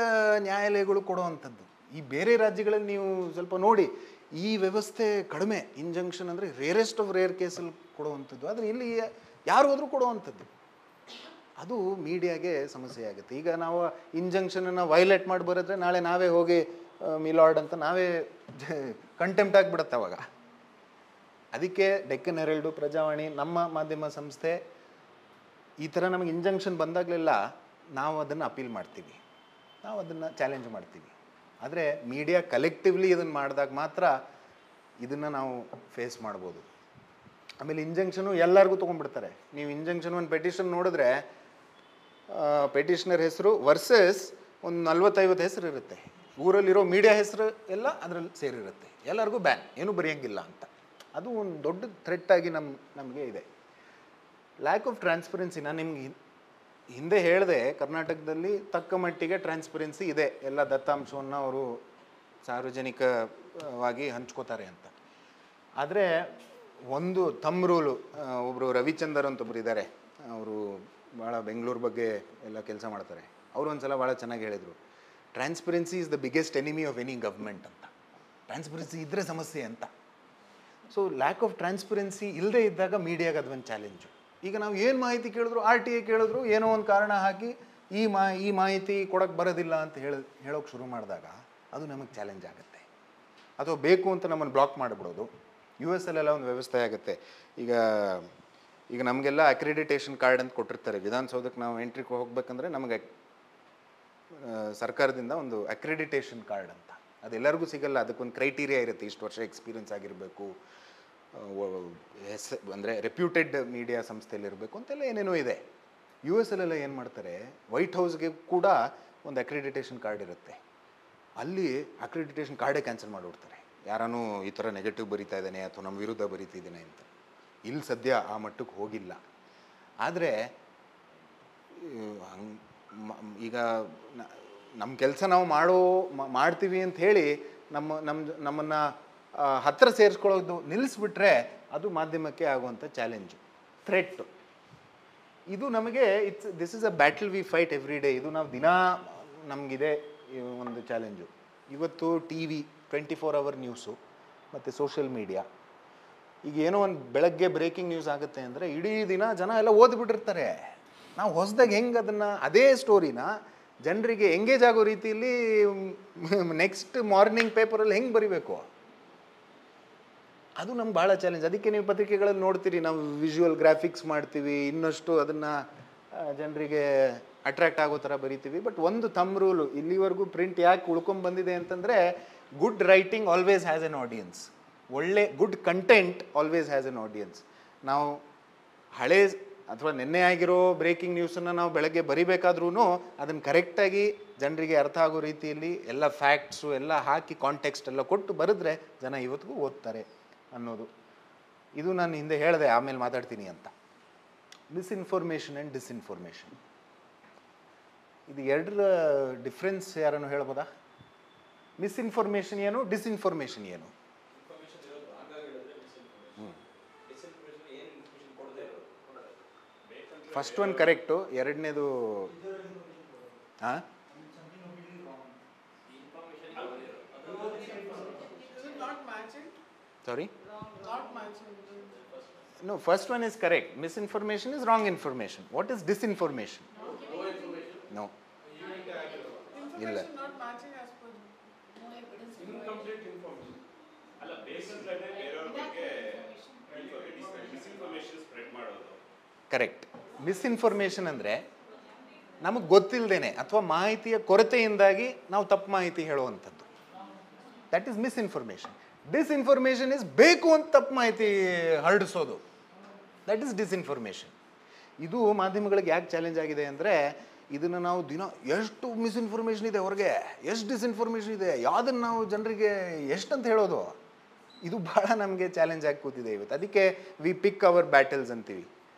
ನ್ಯಾಯಾಲಯಗಳು ಕೊಡೋ ಅಂಥದ್ದು. ಈ ಬೇರೆ ರಾಜ್ಯಗಳಲ್ಲಿ ನೀವು ಸ್ವಲ್ಪ ನೋಡಿ, ಈ ವ್ಯವಸ್ಥೆ ಕಡಿಮೆ. ಇಂಜಂಕ್ಷನ್ ಅಂದರೆ ರೇರೆಸ್ಟ್ ಆಫ್ ರೇರ್ ಕೇಸಲ್ಲಿ ಕೊಡುವಂಥದ್ದು. ಆದರೆ ಇಲ್ಲಿ ಯಾರು ಹೋದರೂ ಕೊಡುವಂಥದ್ದು. ಅದು ಮೀಡಿಯಾಗೆ ಸಮಸ್ಯೆ ಆಗುತ್ತೆ. ಈಗ ನಾವು ಇಂಜಂಕ್ಷನನ್ನು ವೈಲೇಟ್ ಮಾಡಿ ಬರೆದ್ರೆ ನಾಳೆ ನಾವೇ ಹೋಗಿ ಮಿಲಾರ್ಡ್ ಅಂತ ನಾವೇ ಕಂಟೆಂಪ್ಟ್ ಆಗಿಬಿಡುತ್ತೆ ಅವಾಗ. ಅದಕ್ಕೆ ಡೆಕ್ಕನ್ ಹೆರಾಲ್ಡು, ಪ್ರಜಾವಾಣಿ, ನಮ್ಮ ಮಾಧ್ಯಮ ಸಂಸ್ಥೆ ಈ ಥರ ನಮಗೆ ಇಂಜಂಕ್ಷನ್ ಬಂದಾಗಲೆಲ್ಲ ನಾವು ಅದನ್ನು ಅಪೀಲ್ ಮಾಡ್ತೀವಿ, ನಾವು ಅದನ್ನು ಚಾಲೆಂಜ್ ಮಾಡ್ತೀವಿ. ಆದರೆ ಮೀಡಿಯಾ ಕಲೆಕ್ಟಿವ್ಲಿ ಇದನ್ನು ಮಾಡಿದಾಗ ಮಾತ್ರ ಇದನ್ನು ನಾವು ಫೇಸ್ ಮಾಡ್ಬೋದು. ಆಮೇಲೆ ಇಂಜಂಕ್ಷನು ಎಲ್ಲರಿಗೂ ತೊಗೊಂಡ್ಬಿಡ್ತಾರೆ. ನೀವು ಇಂಜಂಕ್ಷನ್ ಒಂದು ಪೆಟಿಷನ್ ನೋಡಿದ್ರೆ ಪೆಟಿಷನರ್ ಹೆಸರು ವರ್ಸಸ್ ಒಂದು 40-50 ಹೆಸರು ಇರುತ್ತೆ. ಊರಲ್ಲಿರೋ ಮೀಡಿಯಾ ಹೆಸರು ಎಲ್ಲ ಅದರಲ್ಲಿ ಸೇರಿರುತ್ತೆ. ಎಲ್ಲರಿಗೂ ಬ್ಯಾನ್, ಏನೂ ಬರೆಯೋಂಗಿಲ್ಲ ಅಂತ. ಅದು ಒಂದು ದೊಡ್ಡ ಥ್ರೆಟ್ಟಾಗಿ ನಮಗೆ ಇದೆ. Lack of transparency. ನಾನು ನಿಮ್ಗೆ ಹಿಂದೆ ಹೇಳಿದೆ, ಕರ್ನಾಟಕದಲ್ಲಿ ತಕ್ಕ ಮಟ್ಟಿಗೆ ಟ್ರಾನ್ಸ್ಪರೆನ್ಸಿ ಇದೆ. ಎಲ್ಲ ದತ್ತಾಂಶವನ್ನು ಅವರು ಸಾರ್ವಜನಿಕವಾಗಿ ಹಂಚ್ಕೋತಾರೆ ಅಂತ. ಆದರೆ ಒಂದು ಥಂಬ್ ರೂಲು, ಒಬ್ಬರು ರವಿಚಂದರ್ ಅಂತ ಒಬ್ಬರು ಇದ್ದಾರೆ, ಅವರು ಭಾಳ ಬೆಂಗಳೂರು ಬಗ್ಗೆ ಎಲ್ಲ ಕೆಲಸ ಮಾಡ್ತಾರೆ. ಅವರು ಒಂದು ಸಲ ಭಾಳ ಚೆನ್ನಾಗಿ ಹೇಳಿದರು, transparency is the biggest enemy of any government ಅಂತ. ಟ್ರಾನ್ಸ್ಪರೆನ್ಸಿ ಇದ್ದರೆ ಸಮಸ್ಯೆ ಅಂತ. ಸೊ ಲ್ಯಾಕ್ ಆಫ್ ಟ್ರಾನ್ಸ್ಪರೆನ್ಸಿ ಇಲ್ಲದೆ ಇದ್ದಾಗ ಮೀಡಿಯಾಗೆ ಅದೊಂದು ಚಾಲೆಂಜು. ಈಗ ನಾವು ಏನು ಮಾಹಿತಿ ಕೇಳಿದ್ರು, RTA ಕೇಳಿದ್ರು, ಏನೋ ಒಂದು ಕಾರಣ ಹಾಕಿ ಈ ಮಾಹಿತಿ ಕೊಡೋಕ್ಕೆ ಬರೋದಿಲ್ಲ ಅಂತ ಹೇಳೋಕ್ಕೆ ಶುರು ಮಾಡಿದಾಗ ಅದು ನಮಗೆ ಚಾಲೆಂಜ್ ಆಗುತ್ತೆ. ಅಥವಾ ಬೇಕು ಅಂತ ನಮ್ಮನ್ನು ಬ್ಲಾಕ್ ಮಾಡಿಬಿಡೋದು. US ಅಲ್ಲೆಲ್ಲ ಒಂದು ವ್ಯವಸ್ಥೆ ಆಗುತ್ತೆ. ಈಗ ನಮಗೆಲ್ಲ ಅಕ್ರಿಡಿಟೇಷನ್ ಕಾರ್ಡ್ ಅಂತ ಕೊಟ್ಟಿರ್ತಾರೆ. ವಿಧಾನಸೌಧಕ್ಕೆ ನಾವು ಎಂಟ್ರಿಗೆ ಹೋಗ್ಬೇಕಂದ್ರೆ ನಮಗೆ ಸರ್ಕಾರದಿಂದ ಒಂದು ಅಕ್ರಿಡಿಟೇಷನ್ ಕಾರ್ಡ್ ಅಂತ, ಅದೆಲ್ಲರಿಗೂ ಸಿಗಲ್ಲ. ಅದಕ್ಕೊಂದು ಕ್ರೈಟೀರಿಯಾ ಇರುತ್ತೆ, ಇಷ್ಟು ವರ್ಷ ಎಕ್ಸ್ಪೀರಿಯನ್ಸ್ ಆಗಿರಬೇಕು, ಅಂದರೆ ರೆಪ್ಯೂಟೆಡ್ ಮೀಡಿಯಾ ಸಂಸ್ಥೆಯಲ್ಲಿರಬೇಕು ಅಂತೆಲ್ಲ ಏನೇನೋ ಇದೆ. US ಅಲ್ಲೆಲ್ಲ ಏನು ಮಾಡ್ತಾರೆ, ವೈಟ್ ಹೌಸ್ಗೆ ಕೂಡ ಒಂದು ಅಕ್ರಿಡಿಟೇಷನ್ ಕಾರ್ಡ್ ಇರುತ್ತೆ. ಅಲ್ಲಿ ಅಕ್ರಿಡಿಟೇಷನ್ ಕಾರ್ಡೇ ಕ್ಯಾನ್ಸಲ್ ಮಾಡಿಬಿಡ್ತಾರೆ. ಯಾರಾನೂ ಈ ಥರ ನೆಗೆಟಿವ್ ಬರಿತಾ ಇದ್ದಾನೆ ಅಥವಾ ನಮ್ಮ ವಿರುದ್ಧ ಬರೀತಿದ್ದಾನೆ ಅಂತ. ಇಲ್ಲಿ ಸದ್ಯ ಆ ಮಟ್ಟಕ್ಕೆ ಹೋಗಿಲ್ಲ. ಆದರೆ ಈಗ ನಮ್ಮ ಕೆಲಸ ನಾವು ಮಾಡ್ತೀವಿ ಅಂತ ಹೇಳಿ ನಮ್ಮನ್ನು ಹತ್ತಿರ ಸೇರಿಸ್ಕೊಳ್ಳೋದು ನಿಲ್ಲಿಸ್ಬಿಟ್ರೆ ಅದು ಮಾಧ್ಯಮಕ್ಕೆ ಆಗುವಂಥ ಚಾಲೆಂಜು, ಥ್ರೆಟ್ಟು. ಇದು ನಮಗೆ this is a battle we fight every day. ಇದು ನಾವು ದಿನ ನಮಗಿದೆ ಒಂದು ಚಾಲೆಂಜು. ಇವತ್ತು TV 24 hour ನ್ಯೂಸು ಮತ್ತು ಸೋಷಿಯಲ್ ಮೀಡಿಯಾ. ಈಗ ಏನೋ ಒಂದು ಬೆಳಗ್ಗೆ ಬ್ರೇಕಿಂಗ್ ನ್ಯೂಸ್ ಆಗುತ್ತೆ ಅಂದರೆ ಇಡೀ ದಿನ ಜನ ಎಲ್ಲ ಓದ್ಬಿಟ್ಟಿರ್ತಾರೆ. ನಾವು ಹೊಸದಾಗಿ ಹೆಂಗೆ ಅದನ್ನು ಅದೇ ಸ್ಟೋರಿನ ಜನರಿಗೆ ಎಂಗೇಜ್ ಆಗೋ ರೀತಿಯಲ್ಲಿ ನೆಕ್ಸ್ಟ್ ಮಾರ್ನಿಂಗ್ ಪೇಪರಲ್ಲಿ ಹೆಂಗೆ ಬರಿಬೇಕು, ಅದು ನಮ್ಗೆ ಭಾಳ ಚಾಲೆಂಜ್. ಅದಕ್ಕೆ ನೀವು ಪತ್ರಿಕೆಗಳಲ್ಲಿ ನೋಡ್ತೀರಿ, ನಾವು ವಿಜುವಲ್ ಗ್ರಾಫಿಕ್ಸ್ ಮಾಡ್ತೀವಿ, ಇನ್ನಷ್ಟು ಅದನ್ನು ಜನರಿಗೆ ಅಟ್ರ್ಯಾಕ್ಟ್ ಆಗೋ ಥರ ಬರಿತೀವಿ. ಬಟ್ ಒಂದು ಥಂಬ್ ರೂಲು, ಇಲ್ಲಿವರೆಗೂ ಪ್ರಿಂಟ್ ಯಾಕೆ ಉಳ್ಕೊಂಬಂದಿದೆ ಅಂತಂದರೆ, good writing always has an audience. ಒಳ್ಳೆ good content always has an audience. ನಾವು ಹಳೆ ಅಥವಾ ನಿನ್ನೆ ಆಗಿರೋ ಬ್ರೇಕಿಂಗ್ ನ್ಯೂಸನ್ನು ನಾವು ಬೆಳಗ್ಗೆ ಬರಿಬೇಕಾದ್ರೂ ಅದನ್ನು ಕರೆಕ್ಟಾಗಿ ಜನರಿಗೆ ಅರ್ಥ ಆಗೋ ರೀತಿಯಲ್ಲಿ ಎಲ್ಲ ಫ್ಯಾಕ್ಟ್ಸು ಎಲ್ಲ ಹಾಕಿ ಕಾಂಟೆಕ್ಸ್ಟ್ ಎಲ್ಲ ಕೊಟ್ಟು ಬರೆದ್ರೆ ಜನ ಇವತ್ತಿಗೂ ಓದ್ತಾರೆ ಅನ್ನೋದು. ಇದು ನಾನು ಹಿಂದೆ ಹೇಳಿದೆ, ಆಮೇಲೆ ಮಾತಾಡ್ತೀನಿ ಅಂತ. ಮಿಸ್ಇನ್ಫಾರ್ಮೇಷನ್ ಆ್ಯಂಡ್ ಡಿಸ್ಇನ್ಫಾರ್ಮೇಷನ್, ಇದು ಎರಡರ ಡಿಫ್ರೆನ್ಸ್ ಯಾರನ್ನು ಹೇಳ್ಬೋದಾ? ಮಿಸ್ಇನ್ಫಾರ್ಮೇಷನ್ ಏನು, ಡಿಸ್ಇನ್ಫಾರ್ಮೇಷನ್ ಏನು? ಫಸ್ಟ್ ಒನ್ ಕರೆಕ್ಟು, ಎರಡನೇದು ಹಾಂ ಸಾರಿ no, first one is correct. Misinformation is wrong information. What is disinformation? No. ಇಲ್ಲ. not matching as per incomplete information. ಅಲ್ಲ ಬೇಸಿಕ್ ಬೇರೆ ಬೇರೆಯವರ ಬಗ್ಗೆ misinformation spread ಮಾಡೋದು. ಕರೆಕ್ಟ್. ಮಿಸ್ಇನ್ಫಾರ್ಮೇಷನ್ ಅಂದರೆ ನಮಗೆ ಗೊತ್ತಿಲ್ಲದೇನೆ ಅಥವಾ ಮಾಹಿತಿಯ ಕೊರತೆಯಿಂದಾಗಿ ನಾವು ತಪ್ಪು ಮಾಹಿತಿ ಹೇಳುವಂಥದ್ದು. That is misinformation. Disinformation is ಬೇಕು ಅಂತ ತಪ್ಪು ಮಾಹಿತಿ ಹರಡಿಸೋದು. That is ಡಿಸ್ಇನ್ಫಾರ್ಮೇಷನ್. ಇದು ಮಾಧ್ಯಮಗಳಿಗೆ ಯಾಕೆ ಚಾಲೆಂಜ್ ಆಗಿದೆ ಅಂದರೆ, ಇದನ್ನು ನಾವು ದಿನ ಎಷ್ಟು ಮಿಸ್ಇನ್ಫಾರ್ಮೇಷನ್ ಇದೆ ಹೊರಗೆ, ಎಷ್ಟು ಡಿಸ್ಇನ್ಫಾರ್ಮೇಷನ್ ಇದೆ, ಯಾವುದನ್ನು ನಾವು ಜನರಿಗೆ ಎಷ್ಟಂತ ಹೇಳೋದು, ಇದು ಭಾಳ ನಮಗೆ ಚಾಲೆಂಜ್ ಆಗಿ ಕೂತಿದೆ ಇವತ್ತು. ಅದಕ್ಕೆ ವಿ ಪಿಕ್ ಅವರ್ ಬ್ಯಾಟಲ್ಸ್ ಅಂತೀವಿ.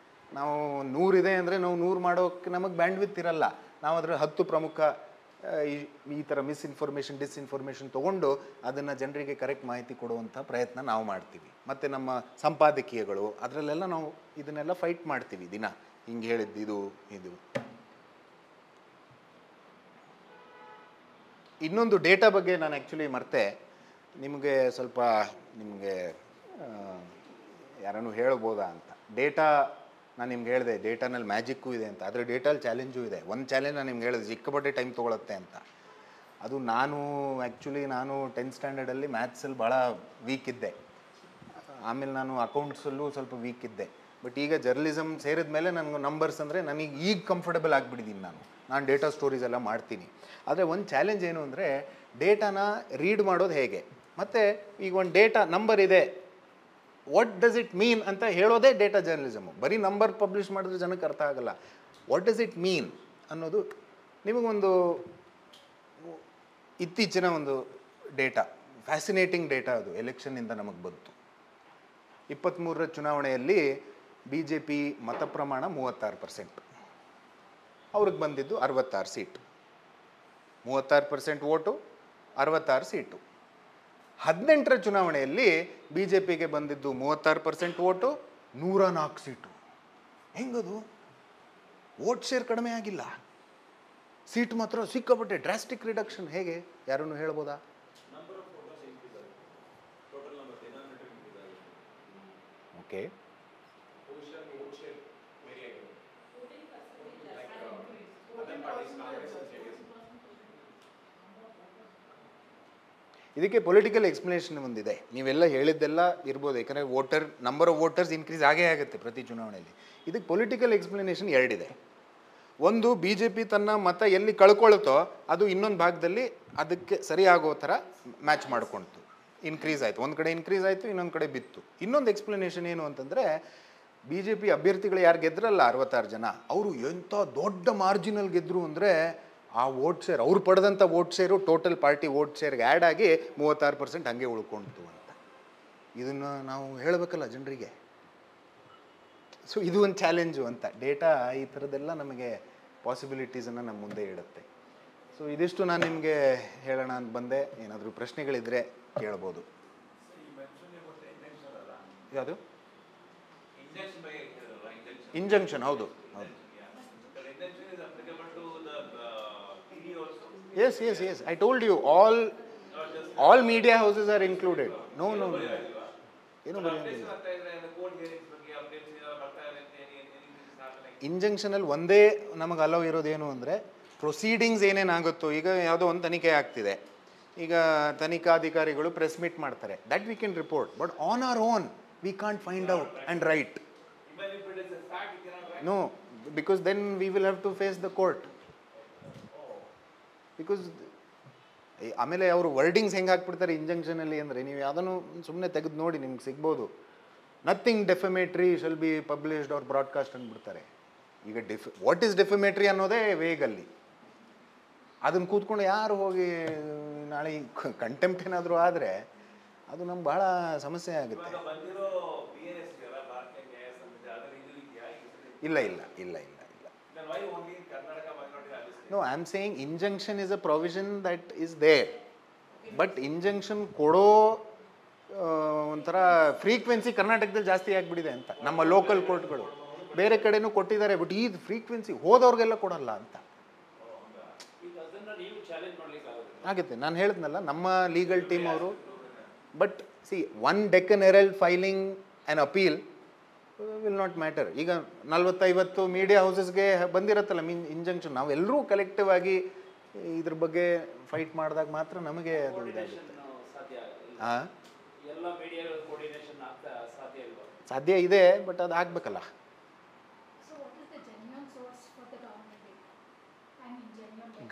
ನಾವು 100 ಇದೆ ಅಂದರೆ ನಾವು 100 ಮಾಡೋಕ್ಕೆ ನಮಗೆ ಬ್ಯಾಂಡ್ವಿತ್ ಇರಲ್ಲ. ನಾವು ಅದರ 10 ಪ್ರಮುಖ ಈ ಥರ ಮಿಸ್ಇನ್ಫಾರ್ಮೇಷನ್ ಡಿಸ್ಇನ್ಫಾರ್ಮೇಷನ್ ತೊಗೊಂಡು ಅದನ್ನು ಜನರಿಗೆ ಕರೆಕ್ಟ್ ಮಾಹಿತಿ ಕೊಡುವಂಥ ಪ್ರಯತ್ನ ನಾವು ಮಾಡ್ತೀವಿ. ಮತ್ತು ನಮ್ಮ ಸಂಪಾದಕೀಯಗಳು ಅದರಲ್ಲೆಲ್ಲ ನಾವು ಇದನ್ನೆಲ್ಲ ಫೈಟ್ ಮಾಡ್ತೀವಿ ದಿನ. ಹಿಂಗೆ ಹೇಳಿದ್ದು ಇದು ಇನ್ನೊಂದು ಡೇಟಾ ಬಗ್ಗೆ ನಾನು ಆ್ಯಕ್ಚುಲಿ ಮರ್ತೆ, ನಿಮಗೆ ಸ್ವಲ್ಪ ನಿಮಗೆ ಯಾರನ್ನು ಹೇಳ್ಬೋದಾ ಅಂತ. ಡೇಟಾ ನಾನು ನಿಮ್ಗೆ ಹೇಳಿದೆ, ಡೇಟಾನಲ್ಲಿ ಮ್ಯಾಜಿಕ್ಕೂ ಇದೆ ಅಂತ, ಆದರೆ ಡೇಟಲ್ಲಿ ಚಾಲೆಂಜು ಇದೆ. ಒಂದು ಚಾಲೆಂಜ್ ನಾನು ನಿಮ್ಗೆ ಹೇಳಿದೆ, ಸಿಕ್ಕಾಪಟ್ಟೆ ಟೈಮ್ ತೊಗೊಳುತ್ತೆ ಅಂತ. ಅದು ನಾನು 10th ಸ್ಟ್ಯಾಂಡರ್ಡಲ್ಲಿ ಮ್ಯಾಥ್ಸಲ್ಲಿ ಭಾಳ ವೀಕ್ ಇದ್ದೆ. ಆಮೇಲೆ ನಾನು ಅಕೌಂಟ್ಸಲ್ಲೂ ಸ್ವಲ್ಪ ವೀಕ್ ಇದ್ದೆ. ಬಟ್ ಈಗ ಜರ್ನಲಿಸಮ್ ಸೇರಿದ ಮೇಲೆ ನನಗೆ ನಂಬರ್ಸ್ ಅಂದರೆ ನನಗೆ ಈಗ ಕಂಫರ್ಟಬಲ್ ಆಗಿಬಿಟ್ಟಿದ್ದೀನಿ. ನಾನು ಡೇಟಾ ಸ್ಟೋರೀಸ್ ಎಲ್ಲ ಮಾಡ್ತೀನಿ. ಆದರೆ ಒಂದು ಚಾಲೆಂಜ್ ಏನು ಅಂದರೆ, ಡೇಟಾನ ರೀಡ್ ಮಾಡೋದು ಹೇಗೆ, ಮತ್ತು ಈಗ ಒಂದು ಡೇಟಾ ನಂಬರ್ ಇದೆ, ವಾಟ್ ಡಸ್ ಇಟ್ ಮೀನ್ ಅಂತ ಹೇಳೋದೇ ಡೇಟಾ ಜರ್ನಲಿಸಮು. ಬರೀ ನಂಬರ್ ಪಬ್ಲಿಷ್ ಮಾಡಿದ್ರೆ ಜನಕ್ಕೆ ಅರ್ಥ ಆಗಲ್ಲ. ವಾಟ್ ಡಸ್ ಇಟ್ ಮೀನ್ ಅನ್ನೋದು. ನಿಮಗೊಂದು ಇತ್ತೀಚಿನ ಒಂದು ಡೇಟಾ, ಫ್ಯಾಸಿನೇಟಿಂಗ್ ಡೇಟಾ, ಅದು ಎಲೆಕ್ಷನ್ನಿಂದ ನಮಗೆ ಬಂತು. 23ರ ಚುನಾವಣೆಯಲ್ಲಿ BJP ಮತ ಪ್ರಮಾಣ 36%, ಅವ್ರಿಗೆ ಬಂದಿದ್ದು 66 ಸೀಟು. 36% vote, 66 seat. 18ರ ಚುನಾವಣೆಯಲ್ಲಿ BJPಗೆ ಬಂದಿದ್ದು 36% ವೋಟು, 104 ಸೀಟು. ಹೆಂಗದು? ವೋಟ್ ಶೇರ್ ಕಡಿಮೆ ಆಗಿಲ್ಲ, ಸೀಟ್ ಮಾತ್ರ ಸಿಕ್ಕಾಪಟ್ಟೆ ಡ್ರಾಸ್ಟಿಕ್ ರಿಡಕ್ಷನ್. ಹೇಗೆ, ಯಾರನ್ನು ಹೇಳ್ಬೋದಾ? ಓಕೆ, ಇದಕ್ಕೆ ಪೊಲಿಟಿಕಲ್ ಎಕ್ಸ್ಪ್ಲನೇಷನ್ ಒಂದಿದೆ. ನೀವೆಲ್ಲ ಹೇಳಿದ್ದೆಲ್ಲ ಇರ್ಬೋದು, ಯಾಕಂದರೆ ನಂಬರ್ ಆಫ್ ವೋಟರ್ಸ್ ಇನ್ಕ್ರೀಸ್ ಆಗೇ ಆಗುತ್ತೆ ಪ್ರತಿ ಚುನಾವಣೆಯಲ್ಲಿ. ಇದಕ್ಕೆ ಪೊಲಿಟಿಕಲ್ ಎಕ್ಸ್ಪ್ಲನೇಷನ್ ಎರಡಿದೆ. ಒಂದು, BJP ತನ್ನ ಮತ ಎಲ್ಲಿ ಕಳ್ಕೊಳ್ತೋ ಅದು ಇನ್ನೊಂದು ಭಾಗದಲ್ಲಿ ಅದಕ್ಕೆ ಸರಿಯಾಗೋ ಥರ ಮ್ಯಾಚ್ ಮಾಡ್ಕೊಳ್ತು, ಇನ್ಕ್ರೀಸ್ ಆಯಿತು. ಒಂದು ಕಡೆ ಇನ್ಕ್ರೀಸ್ ಆಯಿತು, ಇನ್ನೊಂದು ಕಡೆ ಬಿತ್ತು. ಇನ್ನೊಂದು ಎಕ್ಸ್ಪ್ಲನೇಷನ್ ಏನು ಅಂತಂದರೆ, BJP ಅಭ್ಯರ್ಥಿಗಳು ಯಾರು ಗೆದ್ರಲ್ಲ 66 ಜನ, ಅವರು ಎಂಥ ದೊಡ್ಡ ಮಾರ್ಜಿನಲ್ಲಿ ಗೆದ್ದರು ಅಂದರೆ, ಆ ವೋಟ್ ಶೇರ್, ಅವ್ರು ಪಡೆದಂಥ vote share total party vote ಶೇರ್ಗೆ ಆ್ಯಡ್ ಆಗಿ 36% ಹಂಗೆ ಉಳ್ಕೊಳ್ತು ಅಂತ. ಇದನ್ನು ನಾವು ಹೇಳಬೇಕಲ್ಲ ಜನರಿಗೆ. ಸೊ ಇದು ಒಂದು ಚಾಲೆಂಜು ಅಂತ. ಡೇಟಾ ಈ ಥರದ್ದೆಲ್ಲ ನಮಗೆ ಪಾಸಿಬಿಲಿಟೀಸನ್ನು ನಮ್ಮ ಮುಂದೆ ಇಡುತ್ತೆ. ಸೊ ಇದಿಷ್ಟು ನಾನು ನಿಮಗೆ ಹೇಳೋಣ ಅಂತ ಬಂದೆ. ಏನಾದರೂ ಪ್ರಶ್ನೆಗಳಿದ್ದರೆ ಕೇಳ್ಬೋದು. ಯಾವುದು? ಇಂಜಂಕ್ಷನ್, ಹೌದು ಹೌದು. Yes, I told you, all media houses are included. No. ಏನು ಬರೆಯೋದಿಲ್ಲ. ಇಂಜಂಕ್ಷನಲ್ಲಿ ಒಂದೇ ನಮಗೆ ಅಲೋ ಇರೋದೇನು ಅಂದರೆ, ಪ್ರೊಸೀಡಿಂಗ್ಸ್ ಏನೇನಾಗುತ್ತೋ, ಈಗ ಯಾವುದೋ ಒಂದು ತನಿಖೆ ಆಗ್ತಿದೆ, ಈಗ ತನಿಖಾಧಿಕಾರಿಗಳು ಪ್ರೆಸ್ ಮೀಟ್ ಮಾಡ್ತಾರೆ, that we can report. But on our own we can't find out and right. No, because then we will have to face the court. Because ಆಮೇಲೆ ಅವರು ವರ್ಡಿಂಗ್ಸ್ ಹೆಂಗೆ ಹಾಕ್ಬಿಡ್ತಾರೆ ಇಂಜಂಕ್ಷನಲ್ಲಿ ಅಂದರೆ ನೀವು ಯಾವುದನ್ನು ಸುಮ್ಮನೆ ತೆಗೆದು ನೋಡಿ ನಿಮ್ಗೆ ಸಿಗ್ಬೋದು. Nothing defamatory shall be published or broadcast ಅಂದ್ಬಿಡ್ತಾರೆ. ಈಗ ವಾಟ್ ಈಸ್ ಡೆಫಮೇಟ್ರಿ ಅನ್ನೋದೇ ವೇಗಲ್ಲಿ. ಅದನ್ನು ಕೂತ್ಕೊಂಡು ಯಾರು ಹೋಗಿ ನಾಳೆ ಕಂಟೆಂಪ್ಟ್ ಏನಾದರೂ ಆದರೆ ಅದು ನಮ್ಗೆ ಭಾಳ ಸಮಸ್ಯೆ ಆಗುತ್ತೆ. ಇಲ್ಲ ಇಲ್ಲ ಇಲ್ಲ ಇಲ್ಲ ಇಲ್ಲ. No, I am saying injunction is a provision that is there. But injunction ಕೊಡೋ ಒಂಥರ ಫ್ರೀಕ್ವೆನ್ಸಿ ಕರ್ನಾಟಕದಲ್ಲಿ ಜಾಸ್ತಿ ಆಗಿಬಿಟ್ಟಿದೆ ಅಂತ. ನಮ್ಮ ಲೋಕಲ್ ಕೋರ್ಟ್ಗಳು ಬೇರೆ ಕಡೆನೂ ಕೊಟ್ಟಿದ್ದಾರೆ, ಬಟ್ ಈ ಫ್ರೀಕ್ವೆನ್ಸಿ ಹೋದವ್ರಿಗೆಲ್ಲ ಕೊಡಲ್ಲ ಅಂತ ಆಗುತ್ತೆ. ನಾನು ಹೇಳಿದ್ನಲ್ಲ ನಮ್ಮ ಲೀಗಲ್ ಟೀಮ್ ಅವರು. But see one Deccan Herald filing an appeal will not matter. ಈಗ 40-50 ಮೀಡಿಯಾ ಹೌಸಸ್ಗೆ ಬಂದಿರತ್ತಲ್ಲ ಇಂಜಂಕ್ಷನ್, ನಾವೆಲ್ಲರೂ ಕಲೆಕ್ಟಿವ್ ಆಗಿ ಇದ್ರ ಬಗ್ಗೆ ಫೈಟ್ ಮಾಡಿದಾಗ ಮಾತ್ರ ನಮಗೆ ಅದು ಇದಾಗುತ್ತೆ. ಹಾಂ, ಸಾಧ್ಯ ಇದೆ, ಬಟ್ ಅದು ಆಗಬೇಕಲ್ಲ.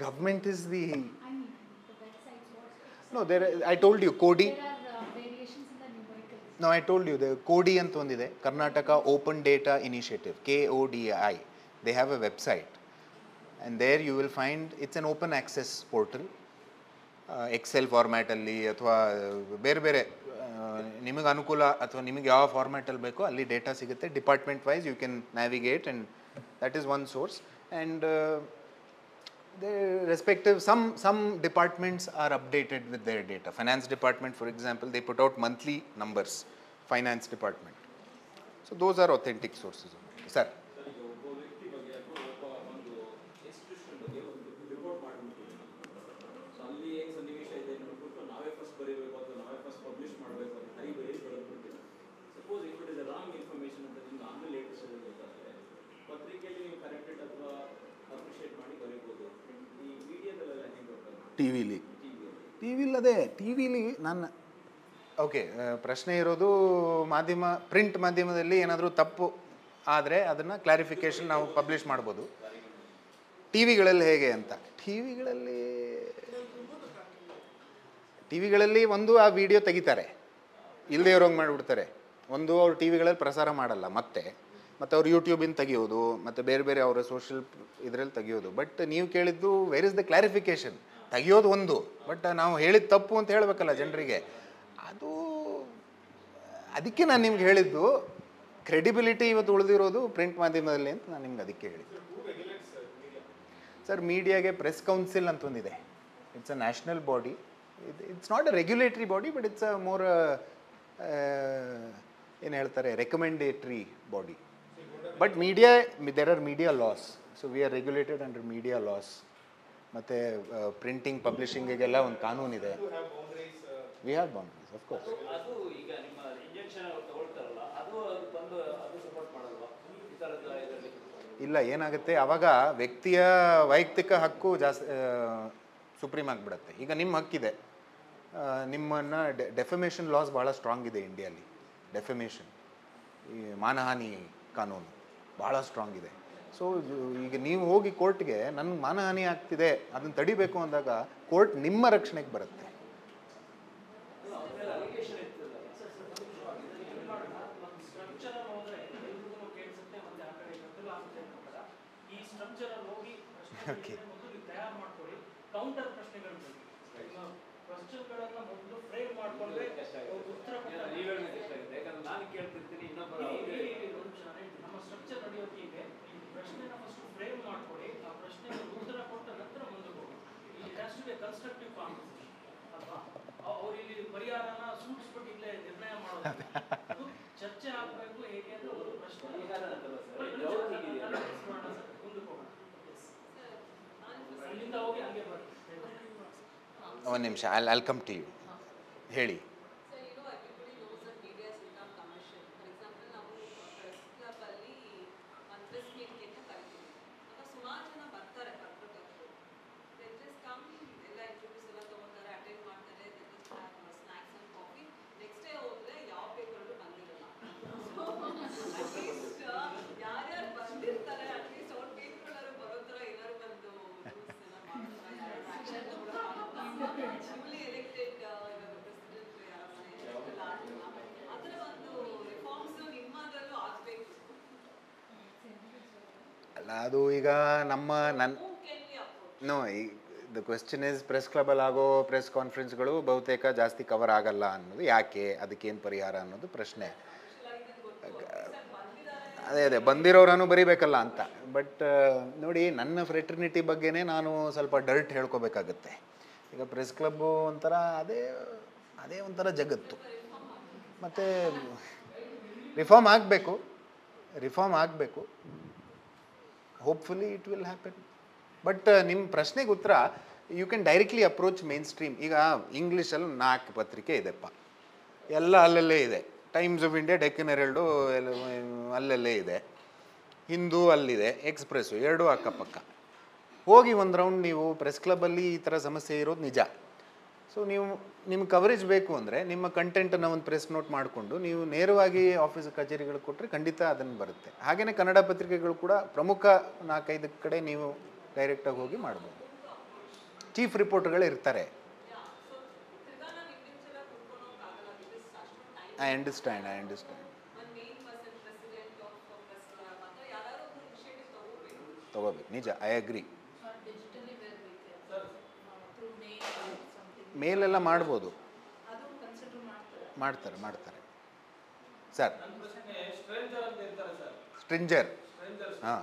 Government is the no there I told you Kodi. No, I told you the Kodi ಅಂತ ಒಂದಿದೆ, Karnataka open data initiative, KODI. They have a website and there you will find it's an open access portal. Excel format ಅಲ್ಲಿ ಅಥವಾ ಬೇರೆ ಬೇರೆ ನಿಮಗೆ ಅನುಕೂಲ ಅಥವಾ ನಿಮಗೆ ಯಾವ ಫಾರ್ಮ್ಯಾಟಲ್ಲಿ ಬೇಕೋ ಅಲ್ಲಿ ಡೇಟಾ ಸಿಗುತ್ತೆ. Department wise you can navigate and that is one source. And the respective some departments are updated with their data. Finance department, for example, they put out monthly numbers. Finance department. So those are authentic sources. Sir. T ವಿಲಿ ನಾನು okay, ಪ್ರಶ್ನೆ ಇರೋದು ಮಾಧ್ಯಮ, print ಮಾಧ್ಯಮದಲ್ಲಿ ಏನಾದರೂ ತಪ್ಪು ಆದರೆ ಅದನ್ನು ಕ್ಲಾರಿಫಿಕೇಷನ್ ನಾವು ಪಬ್ಲಿಷ್ ಮಾಡ್ಬೋದು. ಟಿ ವಿಗಳಲ್ಲಿ ಹೇಗೆ ಅಂತ, ಟಿ ವಿಗಳಲ್ಲಿ ಒಂದು ಆ ವಿಡಿಯೋ ತೆಗಿತಾರೆ, ಇಲ್ಲದೇ ಇರೋಂಗೆ ಮಾಡಿಬಿಡ್ತಾರೆ. ಒಂದು ಅವ್ರು ಟಿ ವಿಗಳಲ್ಲಿ ಪ್ರಸಾರ ಮಾಡಲ್ಲ, ಮತ್ತೆ ಅವ್ರು ಯೂಟ್ಯೂಬಿಂದ ತೆಗಿಯೋದು, ಮತ್ತು ಬೇರೆ ಬೇರೆ ಅವರ ಸೋಷಿಯಲ್ ಇದರಲ್ಲಿ ತೆಗಿಯೋದು. ಬಟ್ ನೀವು ಕೇಳಿದ್ದು ವೇರ್ ಇಸ್ ದ ಕ್ಲಾರಿಫಿಕೇಷನ್. ತೆಗಿಯೋದು ಒಂದು, ಬಟ್ ನಾವು ಹೇಳಿದ ತಪ್ಪು ಅಂತ ಹೇಳಬೇಕಲ್ಲ ಜನರಿಗೆ. ಅದಕ್ಕೆ ನಾನು ನಿಮ್ಗೆ ಹೇಳಿದ್ದು ಕ್ರೆಡಿಬಿಲಿಟಿ ಇವತ್ತು ಉಳಿದಿರೋದು ಪ್ರಿಂಟ್ ಮಾಧ್ಯಮದಲ್ಲಿ ಅಂತ ನಾನು ನಿಮ್ಗೆ ಅದಕ್ಕೆ ಹೇಳಿದ್ದು. ಸರ್, ಮೀಡಿಯಾಗೆ ಪ್ರೆಸ್ ಕೌನ್ಸಿಲ್ ಅಂತ ಒಂದಿದೆ. It's a national body. It's not a regulatory body, but it's a more ಏನು ಹೇಳ್ತಾರೆ, recommendatory body. But media, there are media laws, so we are regulated under media laws. ಮತ್ತು printing ಪಬ್ಲಿಷಿಂಗಿಗೆಲ್ಲ ಒಂದು ಕಾನೂನಿದೆ. We have boundaries, of course. ಇಲ್ಲ, ಏನಾಗುತ್ತೆ ಆವಾಗ ವ್ಯಕ್ತಿಯ ವೈಯಕ್ತಿಕ ಹಕ್ಕು ಜಾಸ್ತಿ ಸುಪ್ರೀಂ ಆಗಿಬಿಡುತ್ತೆ. ಈಗ ನಿಮ್ಮ ಹಕ್ಕಿದೆ, ನಿಮ್ಮನ್ನು ಡೆಫಮೇಷನ್ ಲಾಸ್ ಭಾಳ ಸ್ಟ್ರಾಂಗ್ ಇದೆ ಇಂಡಿಯಲ್ಲಿ. ಡೆಫಮೇಷನ್, ಈ ಮಾನಹಾನಿ ಕಾನೂನು ಭಾಳ ಸ್ಟ್ರಾಂಗ್ ಇದೆ. ಸೊ ಈಗ ನೀವು ಹೋಗಿ ಕೋರ್ಟ್ಗೆ ನನಗೆ ಮಾನಹಾನಿ ಆಗ್ತಿದೆ ಅದನ್ನು ತಡಿಬೇಕು ಅಂದಾಗ ಕೋರ್ಟ್ ನಿಮ್ಮ ರಕ್ಷಣೆಗೆ ಬರುತ್ತೆ. ಓಕೆ, ಒಂದು ನಿಮಿಷ, I'll come to you. ಹೇಳಿ. ಅಲ್ಲ ಅದು ಈಗ ನನ್ನ no the question is press ಕ್ಲಬಲ್ಲಿ ಆಗೋ ಪ್ರೆಸ್ ಕಾನ್ಫರೆನ್ಸ್ಗಳು ಬಹುತೇಕ ಜಾಸ್ತಿ ಕವರ್ ಆಗಲ್ಲ ಅನ್ನೋದು ಯಾಕೆ, ಅದಕ್ಕೇನು ಪರಿಹಾರ ಅನ್ನೋದು ಪ್ರಶ್ನೆ. ಅದೇ ಬಂದಿರೋರನ್ನು ಬರಿಬೇಕಲ್ಲ ಅಂತ. ಬಟ್ ನೋಡಿ, ನನ್ನ ಫ್ರೆಟರ್ನಿಟಿ ಬಗ್ಗೆನೇ ನಾನು ಸ್ವಲ್ಪ ಡರ್ಟ್ ಹೇಳ್ಕೊಬೇಕಾಗತ್ತೆ. ಈಗ ಪ್ರೆಸ್ ಕ್ಲಬ್ಬು ಒಂಥರ ಅದೇ ಒಂಥರ ಜಗತ್ತು. ಮತ್ತು ರಿಫಾರ್ಮ್ ಆಗಬೇಕು. Hopefully it will happen. But ನಿಮ್ಮ ಪ್ರಶ್ನೆಗೆ ಉತ್ತರ, you can directly approach main stream. ಈಗ ಇಂಗ್ಲೀಷಲ್ಲಿ 4 ಪತ್ರಿಕೆ ಇದೆಪ್ಪ, ಎಲ್ಲ ಅಲ್ಲಲ್ಲೇ ಇದೆ. ಟೈಮ್ಸ್ ಆಫ್ ಇಂಡಿಯಾ, ಡೆಕ್ಕನ್ ಹೆರಾಲ್ಡು ಅಲ್ಲಲ್ಲೇ ಇದೆ, ಹಿಂದೂ ಅಲ್ಲಿದೆ, ಎಕ್ಸ್ಪ್ರೆಸ್ಸು, ಎರಡೂ ಅಕ್ಕಪಕ್ಕ. ಹೋಗಿ ಒಂದು ರೌಂಡ್ ನೀವು ಪ್ರೆಸ್ ಕ್ಲಬ್ಬಲ್ಲಿ ಈ ಥರ ಸಮಸ್ಯೆ ಇರೋದು ನಿಜ. ಸೊ ನಿಮ್ಗೆ ಕವರೇಜ್ ಬೇಕು ಅಂದರೆ ನಿಮ್ಮ ಕಂಟೆಂಟನ್ನು ಒಂದು ಪ್ರೆಸ್ ನೋಟ್ ಮಾಡಿಕೊಂಡು ನೀವು ನೇರವಾಗಿ ಆಫೀಸ್ ಕಚೇರಿಗಳು ಕೊಟ್ಟರೆ ಖಂಡಿತ ಅದನ್ನು ಬರುತ್ತೆ. ಹಾಗೆಯೇ ಕನ್ನಡ ಪತ್ರಿಕೆಗಳು ಕೂಡ ಪ್ರಮುಖ 4-5 ಕಡೆ ನೀವು ಡೈರೆಕ್ಟಾಗಿ ಹೋಗಿ ಮಾಡ್ಬೋದು. ಚೀಫ್ ರಿಪೋರ್ಟರ್ಗಳು ಇರ್ತಾರೆ. I understand. ತಗೋಬೇಕು, ನಿಜ, ಐ ಅಗ್ರಿ. ಮೇಲೆಲ್ಲ ಮಾಡ್ಬೋದು, ಮಾಡ್ತಾರೆ ಸರ್. ಸ್ಟ್ರಿಂಜರ್, ಹಾಂ,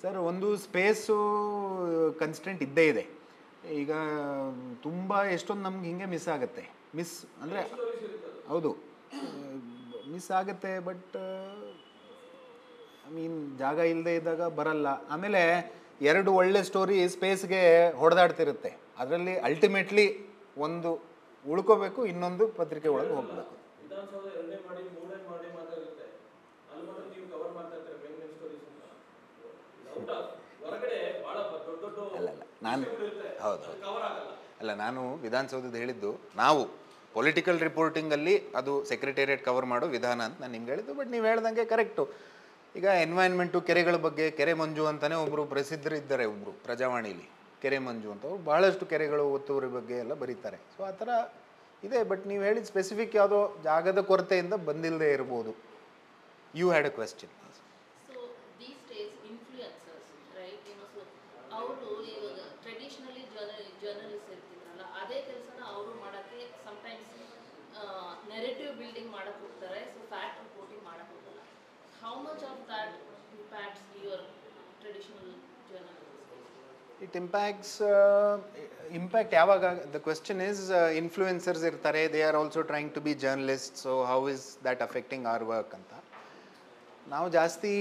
ಸರ್ ಒಂದು ಸ್ಪೇಸು ಕನ್ಸ್ಟೆಂಟ್ ಇದ್ದೇ ಇದೆ. ಈಗ ತುಂಬ ಎಷ್ಟೊಂದು ನಮ್ಗೆ ಹಿಂಗೆ ಮಿಸ್ ಆಗುತ್ತೆ. ಅಂದರೆ ಹೌದು, ಮಿಸ್ ಆಗುತ್ತೆ. ಬಟ್ ಐ ಮೀನ್ ಜಾಗ ಇಲ್ಲದೆ ಇದ್ದಾಗ ಬರಲ್ಲ. ಆಮೇಲೆ 2 ಒಳ್ಳೆ ಸ್ಟೋರಿ ಸ್ಪೇಸ್ಗೆ ಹೊಡೆದಾಡ್ತಿರುತ್ತೆ. ಅದರಲ್ಲಿ ಅಲ್ಟಿಮೇಟ್ಲಿ ಒಂದು ಉಳ್ಕೋಬೇಕು, ಇನ್ನೊಂದು ಪತ್ರಿಕೆ ಒಳಗೆ ಹೋಗಬೇಕು. ನಾನು ವಿಧಾನಸೌಧದ ಹೇಳಿದ್ದು, ನಾವು ಪೊಲಿಟಿಕಲ್ ರಿಪೋರ್ಟಿಂಗಲ್ಲಿ ಅದು ಸೆಕ್ರೆಟೇರಿಯೇಟ್ ಕವರ್ ಮಾಡೋ ವಿಧಾನ ಅಂತ ನಾನು ನಿಮ್ಗೆ ಹೇಳಿದ್ದು. ಬಟ್ ನೀವು ಹೇಳ್ದಂಗೆ ಕರೆಕ್ಟು. ಈಗ ಎನ್ವೈರ್ನ್ಮೆಂಟು, ಕೆರೆಗಳ ಬಗ್ಗೆ ಕೆರೆ ಮಂಜು ಅಂತಲೇ ಒಬ್ಬರು ಪ್ರಸಿದ್ಧರಿದ್ದಾರೆ, ಒಬ್ಬರು ಪ್ರಜಾವಾಣಿಲಿ ಕೆರೆ ಮಂಜು ಅಂತ. ಅವ್ರು ಭಾಳಷ್ಟು ಕೆರೆಗಳು, ಒತ್ತುವರಿ ಬಗ್ಗೆ ಎಲ್ಲ ಬರೀತಾರೆ. ಸೊ ಆ ಥರ ಇದೆ. ಬಟ್ ನೀವು ಹೇಳಿದ ಸ್ಪೆಸಿಫಿಕ್ ಯಾವುದೋ ಜಾಗದ ಕೊರತೆಯಿಂದ ಬಂದಿಲ್ಲದೆ ಇರ್ಬೋದು. You had a question. Narrative building ಮಾಡಕ್ಕೆ ಹೋಗ್ತಾರೆ. ಸೊ ಫ್ಯಾಕ್ಟ್ ರಿಪೋರ್ಟಿಂಗ್ ಮಾಡಕ್ಕೆ ಹೋಗಲ್ಲ. How much of that impacts your traditional journalism? It impact ಯಾವಾಗ? ದ ಕ್ವೆಶ್ಚನ್ ಇಸ್, ಇನ್ಫ್ಲೂಯೆನ್ಸರ್ಸ್ ಇರ್ತಾರೆ, they are also trying to be journalist. So how is that affecting our work ಅಂತ ನಾವು ಜಾಸ್ತಿ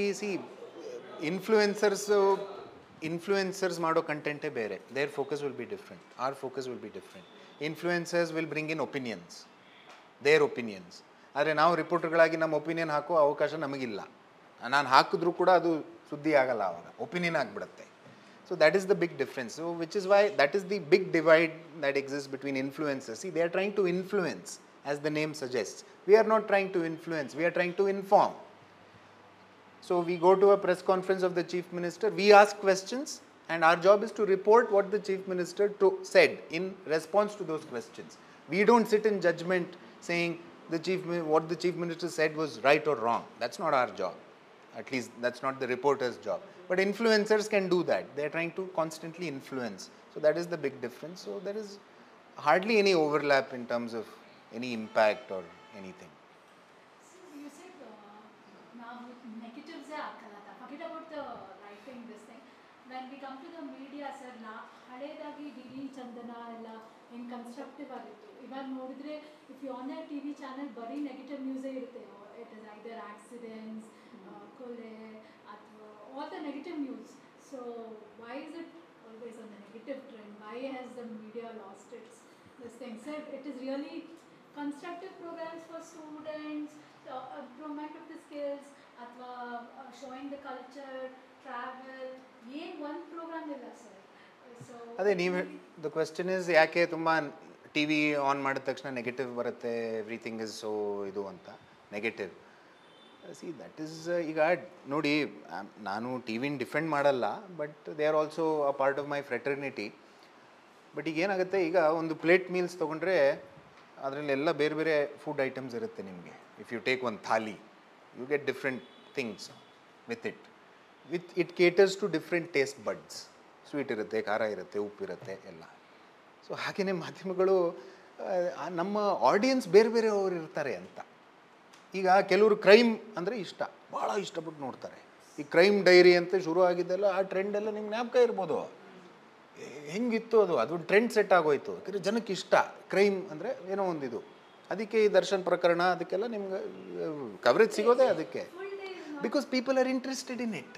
influencers ಮಾಡೋ ಕಂಟೆಂಟೇ ಬೇರೆ. Their focus will be different, or focus will be different. Influencers will bring in opinions, there opinions. ಆದರೆ ನಾವು ರಿಪೋರ್ಟರ್ಗಳಾಗಿ ನಮ್ಮ opinion ಹಾಕೋ ಅವಕಾಶ ನಮಗಿಲ್ಲ. ನಾನು ಹಾಕಿದ್ರೂ ಕೂಡ ಅದು ಸುದ್ದಿ ಆಗಲ್ಲ, ಆವಾಗ ಒಪಿನಿಯನ್ ಆಗಿಬಿಡುತ್ತೆ. So that is the big difference. So which is why that is the big divide that exist between influencers. They are trying to influence, as the name suggests. We are not trying to influence, we are trying to inform. So we go to a press conference of the Chief Minister, we ask questions, and our job is to report what the Chief Minister said in response to those questions. We don't sit in judgment saying what the Chief Minister said was right or wrong. That's not our job. At least that's not the reporter's job. But influencers can do that. They are trying to constantly influence. So that is the big difference. So there is hardly any overlap in terms of any impact or anything. Forget about the writing this thing. When we come to the media, sir, ಹಳೇದಾಗಿ D Chandana ಎಲ್ಲ ಏನು constructive ಆಗಿತ್ತು. ಇವಾಗ ನೋಡಿದ್ರೆ if you on a T V channel ಬರೀ negative ನ್ಯೂಸೇ ಇರುತ್ತೆ. It is either accidents, ಕೊಲೆ, ಅಥವಾ all the negative news. So why is it always on the negative trend? Why has the media lost its this thing? Sir, it is really constructive programs for students, improvement of the skills, ಅಥವಾ showing the culture, travel, ಅದೇ ನೀವು the question is ಯಾಕೆ ತುಂಬ T V on ಮಾಡಿದ ತಕ್ಷಣ negative ಬರುತ್ತೆ, everything is so ಇದು ಅಂತ ನೆಗೆಟಿವ್. ಸಿ ದಟ್ ಈಸ್ ಈಗ ನೋಡಿ, ನಾನು ಟಿ ವಿನ ಡಿಫೆಂಡ್ ಮಾಡಲ್ಲ, but they are also a part of my fraternity. But ಈಗ ಏನಾಗುತ್ತೆ, ಈಗ ಒಂದು ಪ್ಲೇಟ್ ಮೀಲ್ಸ್ ತೊಗೊಂಡ್ರೆ ಅದರಲ್ಲೆಲ್ಲ ಬೇರೆ ಬೇರೆ ಫುಡ್ ಐಟಮ್ಸ್ ಇರುತ್ತೆ ನಿಮಗೆ. If you take one thali, you get different things with it caters to different taste buds. Sweet ಇರುತ್ತೆ, ಖಾರ ಇರುತ್ತೆ, ಉಪ್ಪಿರುತ್ತೆ ಎಲ್ಲ. ಸೊ ಹಾಗೆಯೇ ಮಾಧ್ಯಮಗಳು ನಮ್ಮ ಆಡಿಯನ್ಸ್ ಬೇರೆ ಬೇರೆ ಅವರು ಇರ್ತಾರೆ ಅಂತ. ಈಗ ಕೆಲವರು ಕ್ರೈಮ್ ಅಂದರೆ ಇಷ್ಟ, ಭಾಳ ಇಷ್ಟಪಟ್ಟು ನೋಡ್ತಾರೆ. ಈ ಕ್ರೈಮ್ ಡೈರಿ ಅಂತ ಶುರು ಆಗಿದ್ದೆಲ್ಲ ಆ ಟ್ರೆಂಡೆಲ್ಲ ನಿಮ್ಗೆ ಜ್ಞಾಪಕ ಇರ್ಬೋದು. ಹೆಂಗಿತ್ತು ಅದು ಟ್ರೆಂಡ್ ಸೆಟ್ ಆಗೋಯ್ತು. ಯಾಕಂದರೆ ಜನಕ್ಕೆ ಇಷ್ಟ ಕ್ರೈಮ್ ಅಂದರೆ ಏನೋ ಒಂದಿದು. ಅದಕ್ಕೆ ಈ ದರ್ಶನ್ ಪ್ರಕರಣ ಅದಕ್ಕೆಲ್ಲ ನಿಮ್ಗೆ ಕವರೇಜ್ ಸಿಗೋದೇ ಅದಕ್ಕೆ, because people are interested in it.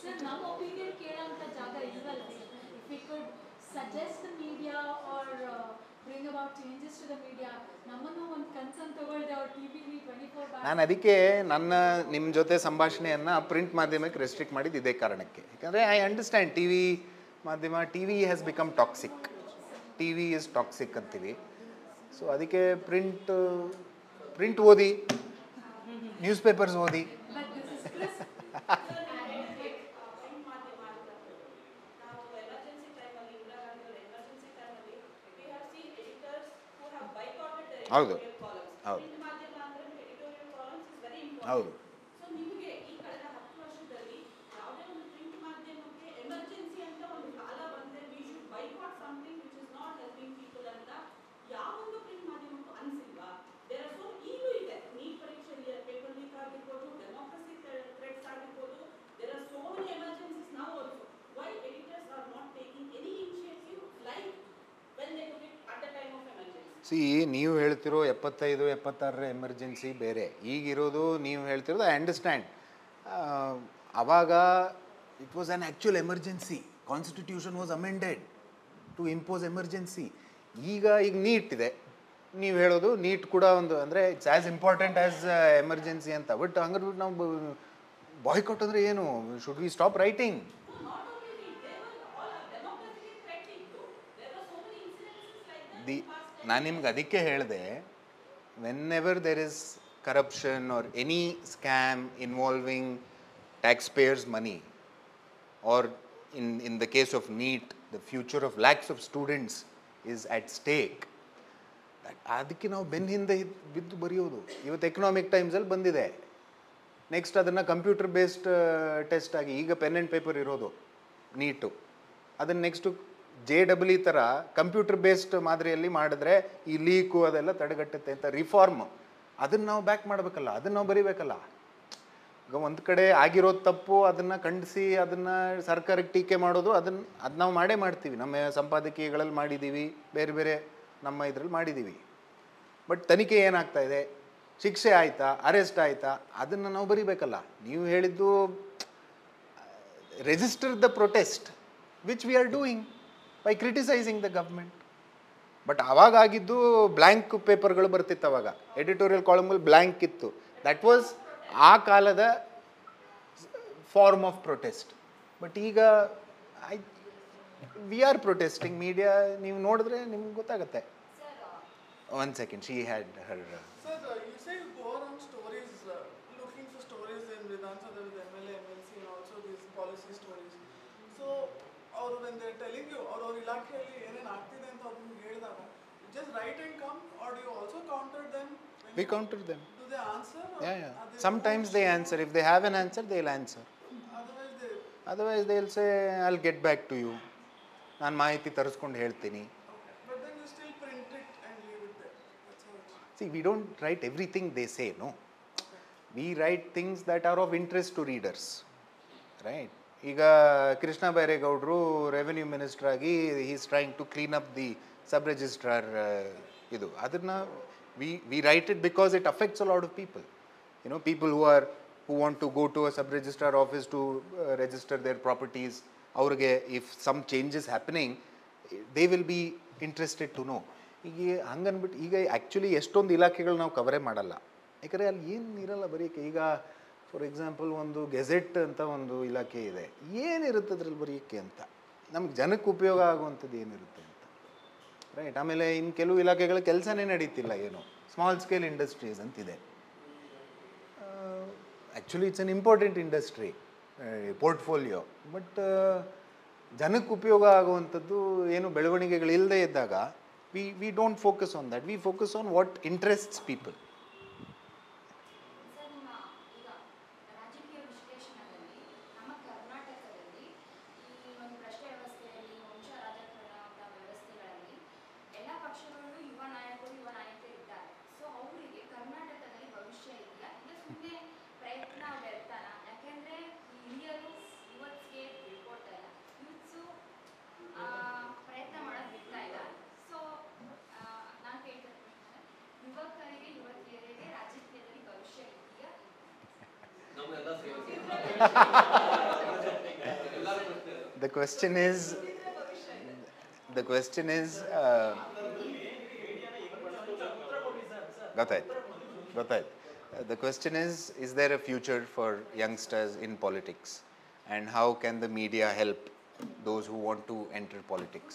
Sir ನಮ್ಮ ಒಪಿನಿಯನ್ ಕೇಳೋಂಥ ಜಾಗ ಇಲ್ವಲ್ಲ. If we could suggest the media or bring about changes to the media, ನಮ್ಮನ್ನು ಒಂದು ಕನ್ಸರ್ನ್ ತಗೊಳ್ದೆ ಅವ್ರು ಟಿ ವಿಲಿ 24 ನಾನು ಅದಕ್ಕೆ ನಿಮ್ಮ ಜೊತೆ ಸಂಭಾಷಣೆಯನ್ನು ಪ್ರಿಂಟ್ ಮಾಧ್ಯಮಕ್ಕೆ ರೆಸ್ಟ್ರಿಕ್ಟ್ ಮಾಡಿದ್ದು ಇದೇ ಕಾರಣಕ್ಕೆ. ಯಾಕಂದರೆ ಐ ಅಂಡರ್ಸ್ಟ್ಯಾಂಡ್ ಟಿ ವಿ ಮಾಧ್ಯಮ, TV has become toxic, TV is toxic ಅಂತೀವಿ. ಸೊ ಅದಕ್ಕೆ ಪ್ರಿಂಟ್ ಓದಿ, ನ್ಯೂಸ್ ಪೇಪರ್ಸ್ ಓದಿ. ಹೌದು ಹೌದು ಹೌದು. ಸಿ ನೀವು ಹೇಳ್ತಿರೋ 75, 76 ಎಮರ್ಜೆನ್ಸಿ ಬೇರೆ, ಈಗಿರೋದು ನೀವು ಹೇಳ್ತಿರೋದು ಐ ಅಂಡರ್ಸ್ಟ್ಯಾಂಡ್. ಆವಾಗ it was an actual emergency. Constitution was amended to impose emergency. ಈಗ ನೀಟ್ ಇದೆ, ನೀವು ಹೇಳೋದು ನೀಟ್ ಕೂಡ ಒಂದು ಅಂದರೆ it's as important as emergency ಅಂತ. ಬಟ್ ಹಂಗಾರೆ ನಾವು ಬಾಯ್ಕಾಟ್ ಅಂದರೆ ಏನು? Should we stop writing? ನಾನು ನಿಮ್ಗೆ ಅದಕ್ಕೆ ಹೇಳಿದೆ, whenever there is corruption or any scam involving taxpayers money, or in the case of NEET the future of lakhs of students is at stake, ಅದಕ್ಕೆ ನಾವು ಬೆನ್ನ ಹಿಂದೆ ಬಿದ್ದು ಬರೆಯೋದು. ಇವತ್ತು ಎಕನಾಮಿಕ್ ಟೈಮ್ಸಲ್ಲಿ ಬಂದಿದೆ, ನೆಕ್ಸ್ಟ್ ಅದನ್ನು ಕಂಪ್ಯೂಟರ್ ಬೇಸ್ಡ್ ಟೆಸ್ಟ್ ಆಗಿ, ಈಗ ಪೆನ್ ಆ್ಯಂಡ್ ಪೇಪರ್ ಇರೋದು ನೀಟು, ಅದನ್ನು ನೆಕ್ಸ್ಟು JEE ಥರ ಕಂಪ್ಯೂಟರ್ ಬೇಸ್ಡ್ ಮಾದರಿಯಲ್ಲಿ ಮಾಡಿದ್ರೆ ಈ ಲೀಕು ಅದೆಲ್ಲ ತಡೆಗಟ್ಟುತ್ತೆ ಅಂತ ರಿಫಾರ್ಮ್. ಅದನ್ನು ನಾವು ಬ್ಯಾಕ್ ಮಾಡಬೇಕಲ್ಲ, ಅದನ್ನು ನಾವು ಬರೀಬೇಕಲ್ಲ. ಈಗ ಒಂದು ಕಡೆ ಆಗಿರೋದು ತಪ್ಪು, ಅದನ್ನು ಖಂಡಿಸಿ ಅದನ್ನು ಸರ್ಕಾರಕ್ಕೆ ಟೀಕೆ ಮಾಡೋದು, ಅದು ನಾವು ಮಾಡೇ ಮಾಡ್ತೀವಿ. ನಮ್ಮ ಸಂಪಾದಕೀಯಗಳಲ್ಲಿ ಮಾಡಿದ್ದೀವಿ, ಬೇರೆ ಬೇರೆ ನಮ್ಮ ಇದರಲ್ಲಿ ಮಾಡಿದ್ದೀವಿ. ಬಟ್ ತನಿಖೆ ಏನಾಗ್ತಾ ಇದೆ, ಶಿಕ್ಷೆ ಆಯಿತಾ, ಅರೆಸ್ಟ್ ಆಯಿತಾ, ಅದನ್ನು ನಾವು ಬರೀಬೇಕಲ್ಲ. ನೀವು ಹೇಳಿದ್ದು register the protest which we are doing by criticising the government. But ಆವಾಗ ಆಗಿದ್ದು ಬ್ಲ್ಯಾಂಕ್ ಪೇಪರ್ಗಳು ಬರ್ತಿತ್ತು, ಅವಾಗ ಎಡಿಟೋರಿಯಲ್ ಕಾಲಮ್ಗಳು ಬ್ಲ್ಯಾಂಕ್ ಇತ್ತು. ದಟ್ ವಾಸ್ ಆ ಕಾಲದ ಫಾರ್ಮ್ ಆಫ್ ಪ್ರೊಟೆಸ್ಟ್. ಬಟ್ ಈಗ ವಿ ಆರ್ ಪ್ರೊಟೆಸ್ಟಿಂಗ್ ಮೀಡಿಯಾ. ನೀವು ನೋಡಿದ್ರೆ ನಿಮ್ಗೆ ಗೊತ್ತಾಗುತ್ತೆ. ಒನ್ ಸೆಕೆಂಡ್, ಶಿ ಹ್ಯಾಡ್ ಹರ್. ಅವರು when they are telling you ಅವ್ರ ಇಲಾಖೆಯಲ್ಲಿ ಏನೇನು ಆಗ್ತಿದೆ ಅಂತ ಅವ್ರು ನಿಮ್ಗೆ ಹೇಳಿದಾಗ just write and come, or do you also counter them? We counter them. Do they answer? Yeah. Sometimes they answer. If they have an answer, they'll answer. Otherwise they'll say I'll get back to you. ನಾನು ಮಾಹಿತಿ ತರಿಸ್ಕೊಂಡು ಹೇಳ್ತೀನಿ. But then you still print it and leave it there. That's how it is. See, we don't write everything they say, no. We write things that are of interest to readers, right? ಈಗ Krishna ಬೈರೇಗೌಡರು revenue minister ಆಗಿ he is trying to clean up the sub registrar ಇದು, ಅದನ್ನು we write it because it affects a lot of people. People who want to go to a sub registrar office to register their properties, ಅವ್ರಿಗೆ if some changes happening they will be interested to know. ಈಗ ಹಂಗನ್ಬಿಟ್ಟು ಈಗ actually ಎಷ್ಟೊಂದು ಇಲಾಖೆಗಳು ನಾವು ಕವರೇ ಮಾಡಲ್ಲ, ಯಾಕಂದರೆ ಅಲ್ಲಿ ಏನು ಇರಲ್ಲ ಬರೀಕೆ. ಈಗ ಫಾರ್ ಎಕ್ಸಾಂಪಲ್ ಒಂದು ಗೆಜೆಟ್ ಅಂತ ಒಂದು ಇಲಾಖೆ ಇದೆ, ಏನಿರುತ್ತೆ ಅದ್ರಲ್ಲಿ ಬರೆಯೋಕ್ಕೆ ಅಂತ, ನಮ್ಗೆ ಜನಕ್ಕೆ ಉಪಯೋಗ ಆಗುವಂಥದ್ದು ಏನಿರುತ್ತೆ ಅಂತ, ರೈಟ್. ಆಮೇಲೆ ಇನ್ನು ಕೆಲವು ಇಲಾಖೆಗಳ ಕೆಲಸನೇ ನಡೀತಿಲ್ಲ, ಏನು ಸ್ಮಾಲ್ ಸ್ಕೇಲ್ ಇಂಡಸ್ಟ್ರೀಸ್ ಅಂತಿದೆ. Actually it's an important industry portfolio, but ಜನಕ್ಕೆ ಉಪಯೋಗ ಆಗುವಂಥದ್ದು ಏನು ಬೆಳವಣಿಗೆಗಳಿಲ್ಲದೆ ಇದ್ದಾಗ we don't focus on that, V focus on what interests people. Sir, ನಿಮ್ಮ ಈಗ ರಾಜಕೀಯ ವಿಶ್ಲೇಷಣೆಯಲ್ಲಿ ನಮ್ಮ ಕರ್ನಾಟಕದಲ್ಲಿ ಈ ಒಂದು ಭ್ರಷ್ಟ ವ್ಯವಸ್ಥೆಯಲ್ಲಿ, ವಂಶ ರಾಜಕಾರಣದ ವ್ಯವಸ್ಥೆಗಳಲ್ಲಿ ಎಲ್ಲ ಪಕ್ಷಗಳಲ್ಲೂ ಯುವ ನಾಯಕರು ಇದ್ದಾರೆ. ಸೊ ಅವರಿಗೆ ಕರ್ನಾಟಕದಲ್ಲಿ ಭವಿಷ್ಯ ಇದೆಯಾ, ಇಲ್ಲ ಸುಮ್ಮನೆ ಪ್ರಯತ್ನ ವ್ಯರ್ಥನ? ಯಾಕೆಂದರೆ ಈ ಹಿರಿಯರು ಯುವತ್ಸ್ಗೆ ಬಿಡ್ಕೊಡ್ತಾ ಇಲ್ಲ, ಯೂತ್ಸು ಪ್ರಯತ್ನ ಮಾಡೋದು ಬಿಡ್ತಾ ಇಲ್ಲ. ಸೊ ನಾನು ಕೇಳ್ತಾ ಇದ್ದೀನಿ, ಯುವಕರಿಗೆ ಯುವತಿಯರಿಗೆ ರಾಜಕೀಯದಲ್ಲಿ ಭವಿಷ್ಯ ಇದೆಯಾ? The question is ಗೊತ್ತಾಯ್ತು. The question is there a future for youngsters in politics, and how can the media help those who want to enter politics?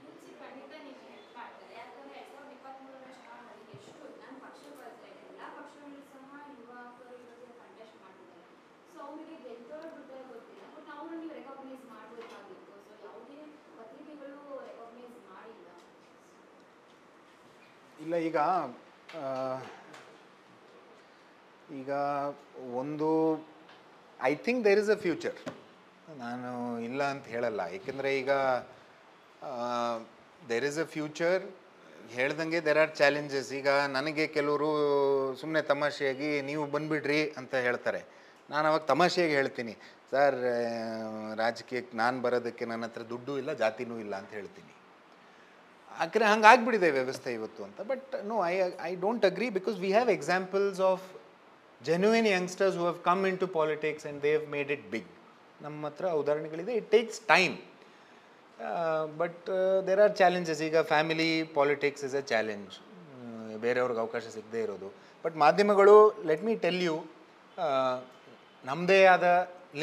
ಯೂತ್ಸಿಗೆ ಖಂಡಿತ ನೀವು ಹೆಲ್ಪ್ ಮಾಡ್ತಾರೆ. ಯಾಕಂದರೆ 2023 ಚುನಾವಣೆಯಲ್ಲಿ ಎಷ್ಟು ನನ್ನ ಪಕ್ಷ ಬರ್ತಾ ಇದೆ, ಎಲ್ಲ ಪಕ್ಷಗಳು ಸಹ ಯುವಕರು ಕಂಟೆಸ್ಟ್ ಮಾಡ್ತಿದ್ದಾರೆ. ಸೊ ಅವರಿಗೆ ಗೆದ್ದೋರು ಬಿಟ್ಟರೆ ಗೊತ್ತಿಲ್ಲ, ಬಟ್ ಅವ್ರನ್ನ ನೀವು ರೆಕಗ್ನೈಸ್ ಮಾಡಬೇಕಾಗಿತ್ತು. ಸೊ ಯಾವುದೇ ಪತ್ರಿಕೆಗಳು ರೆಕಗ್ನೈಸ್ ಮಾಡಿಲ್ಲ. ಇಲ್ಲ, ಈಗ ಒಂದು I think there is a future. ನಾನು ಇಲ್ಲ ಅಂತ ಹೇಳಲ್ಲ, ಏಕೆಂದರೆ ಈಗ ದೇರ್ ಇಸ್ ಅ ಫ್ಯೂಚರ್. ಹೇಳ್ದಂಗೆ ದೇರ್ ಆರ್ ಚಾಲೆಂಜಸ್. ಈಗ ನನಗೆ ಕೆಲವರು ಸುಮ್ಮನೆ ತಮಾಷೆಯಾಗಿ ನೀವು ಬಂದುಬಿಡ್ರಿ ಅಂತ ಹೇಳ್ತಾರೆ. ನಾನು ಅವಾಗ ತಮಾಷೆಯಾಗಿ ಹೇಳ್ತೀನಿ, ಸರ್ ರಾಜಕೀಯಕ್ಕೆ ನಾನು ಬರೋದಕ್ಕೆ ನನ್ನ ಹತ್ರ ದುಡ್ಡು ಇಲ್ಲ, ಜಾತಿನೂ ಇಲ್ಲ ಅಂತ ಹೇಳ್ತೀನಿ. ಯಾಕಂದರೆ ಹಂಗಾಗ್ಬಿಟ್ಟಿದೆ ವ್ಯವಸ್ಥೆ ಇವತ್ತು ಅಂತ. But no, I don't agree, because we have examples of genuine youngsters who have come into politics and they have made it big. ನಮ್ಮ ಹತ್ರ ಉದಾಹರಣೆಗಳಿದೆ. It takes time, but there are challenges. ಈಗ family politics is a challenge, ಬೇರೆಯವ್ರಿಗೆ ಅವಕಾಶ ಸಿಗದೇ ಇರೋದು. But ಮಾಧ್ಯಮಗಳು, let me tell you, ನಮ್ಮದೇ ಆದ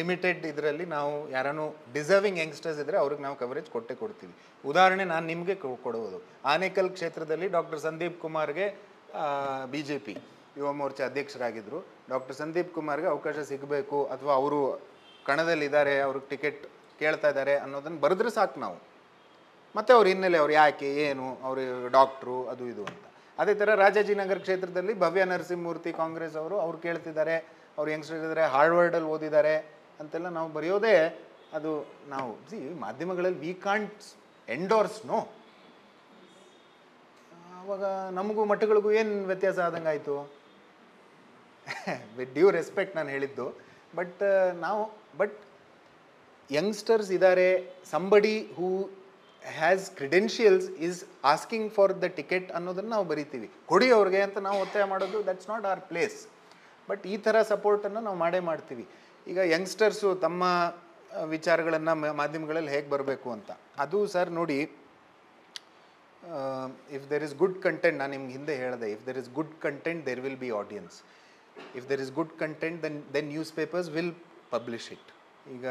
ಲಿಮಿಟೆಡ್ ಇದರಲ್ಲಿ ನಾವು ಯಾರನ್ನು ಡಿಸರ್ವಿಂಗ್ ಯಂಗ್ಸ್ಟರ್ಸ್ ಇದ್ದರೆ ಅವ್ರಿಗೆ ನಾವು ಕವರೇಜ್ ಕೊಡ್ತೀವಿ. ಉದಾಹರಣೆ ನಾನು ನಿಮಗೆ ಕೊಡುವುದು, ಆನೇಕಲ್ ಕ್ಷೇತ್ರದಲ್ಲಿ doctor Sandeep ಕುಮಾರ್ಗೆ BJP Yuva Morcha ಅಧ್ಯಕ್ಷರಾಗಿದ್ದರು. Doctor Sandeep ಕುಮಾರ್ಗೆ ಅವಕಾಶ ಸಿಗಬೇಕು, ಅಥವಾ ಅವರು ಕಣದಲ್ಲಿದ್ದಾರೆ, ಅವ್ರಿಗೆ ಟಿಕೆಟ್ ಕೇಳ್ತಾ ಇದ್ದಾರೆ ಅನ್ನೋದನ್ನು ಬರೆದ್ರೆ ಸಾಕು ನಾವು. ಮತ್ತು ಅವ್ರ ಹಿನ್ನೆಲೆ, ಅವ್ರು ಯಾಕೆ, ಏನು, ಅವರು ಡಾಕ್ಟ್ರು, ಅದು ಇದು ಅಂತ. ಅದೇ ಥರ ರಾಜಾಜಿನಗರ ಕ್ಷೇತ್ರದಲ್ಲಿ ಭವ್ಯ ನರಸಿಂಹಮೂರ್ತಿ ಕಾಂಗ್ರೆಸ್ ಅವ್ರು ಕೇಳ್ತಿದ್ದಾರೆ, ಅವ್ರು ಯಂಗ್ಸ್ಟರ್ ಇದ್ದಾರೆ, ಹಾರ್ವರ್ಡಲ್ಲಿ ಓದಿದ್ದಾರೆ ಅಂತೆಲ್ಲ ನಾವು ಬರೆಯೋದೇ ಅದು. ನಾವು ಮಾಧ್ಯಮಗಳಲ್ಲಿ ವಿ ಕಾಂಟ್ ಎಂಡೋರ್ಸ್, ನೋ. ಆವಾಗ ನಮಗೂ ಮಠಗಳಿಗೂ ಏನು ವ್ಯತ್ಯಾಸ ಆದಂಗೆ ಆಯಿತು? ವಿತ್ ಡ್ಯೂ ರೆಸ್ಪೆಕ್ಟ್ ನಾನು ಹೇಳಿದ್ದು. ಬಟ್ ಯಂಗ್ಸ್ಟರ್ಸ್ ಇದ್ದಾರೆ, somebody who has credentials is asking for the ticket ಅನ್ನೋದನ್ನು ನಾವು ಬರಿತೀವಿ. ಕೊಡಿ ಅವ್ರಿಗೆ ಅಂತ ನಾವು ಒತ್ತಾಯ ಮಾಡೋದು, that's not our place. But ಈ ಥರ ಸಪೋರ್ಟನ್ನು ನಾವು ಮಾಡೇ ಮಾಡ್ತೀವಿ. ಈಗ ಯಂಗ್ಸ್ಟರ್ಸು ತಮ್ಮ ವಿಚಾರಗಳನ್ನು ಮಾಧ್ಯಮಗಳಲ್ಲಿ ಹೇಗೆ ಬರಬೇಕು ಅಂತ, ಅದು ಸರ್ ನೋಡಿ, if there is good content, ನಾನು ನಿಮ್ಗೆ ಹಿಂದೆ ಹೇಳಿದೆ, if there is good content there will be audience. If there is good content then newspapers will publish it. ಈಗ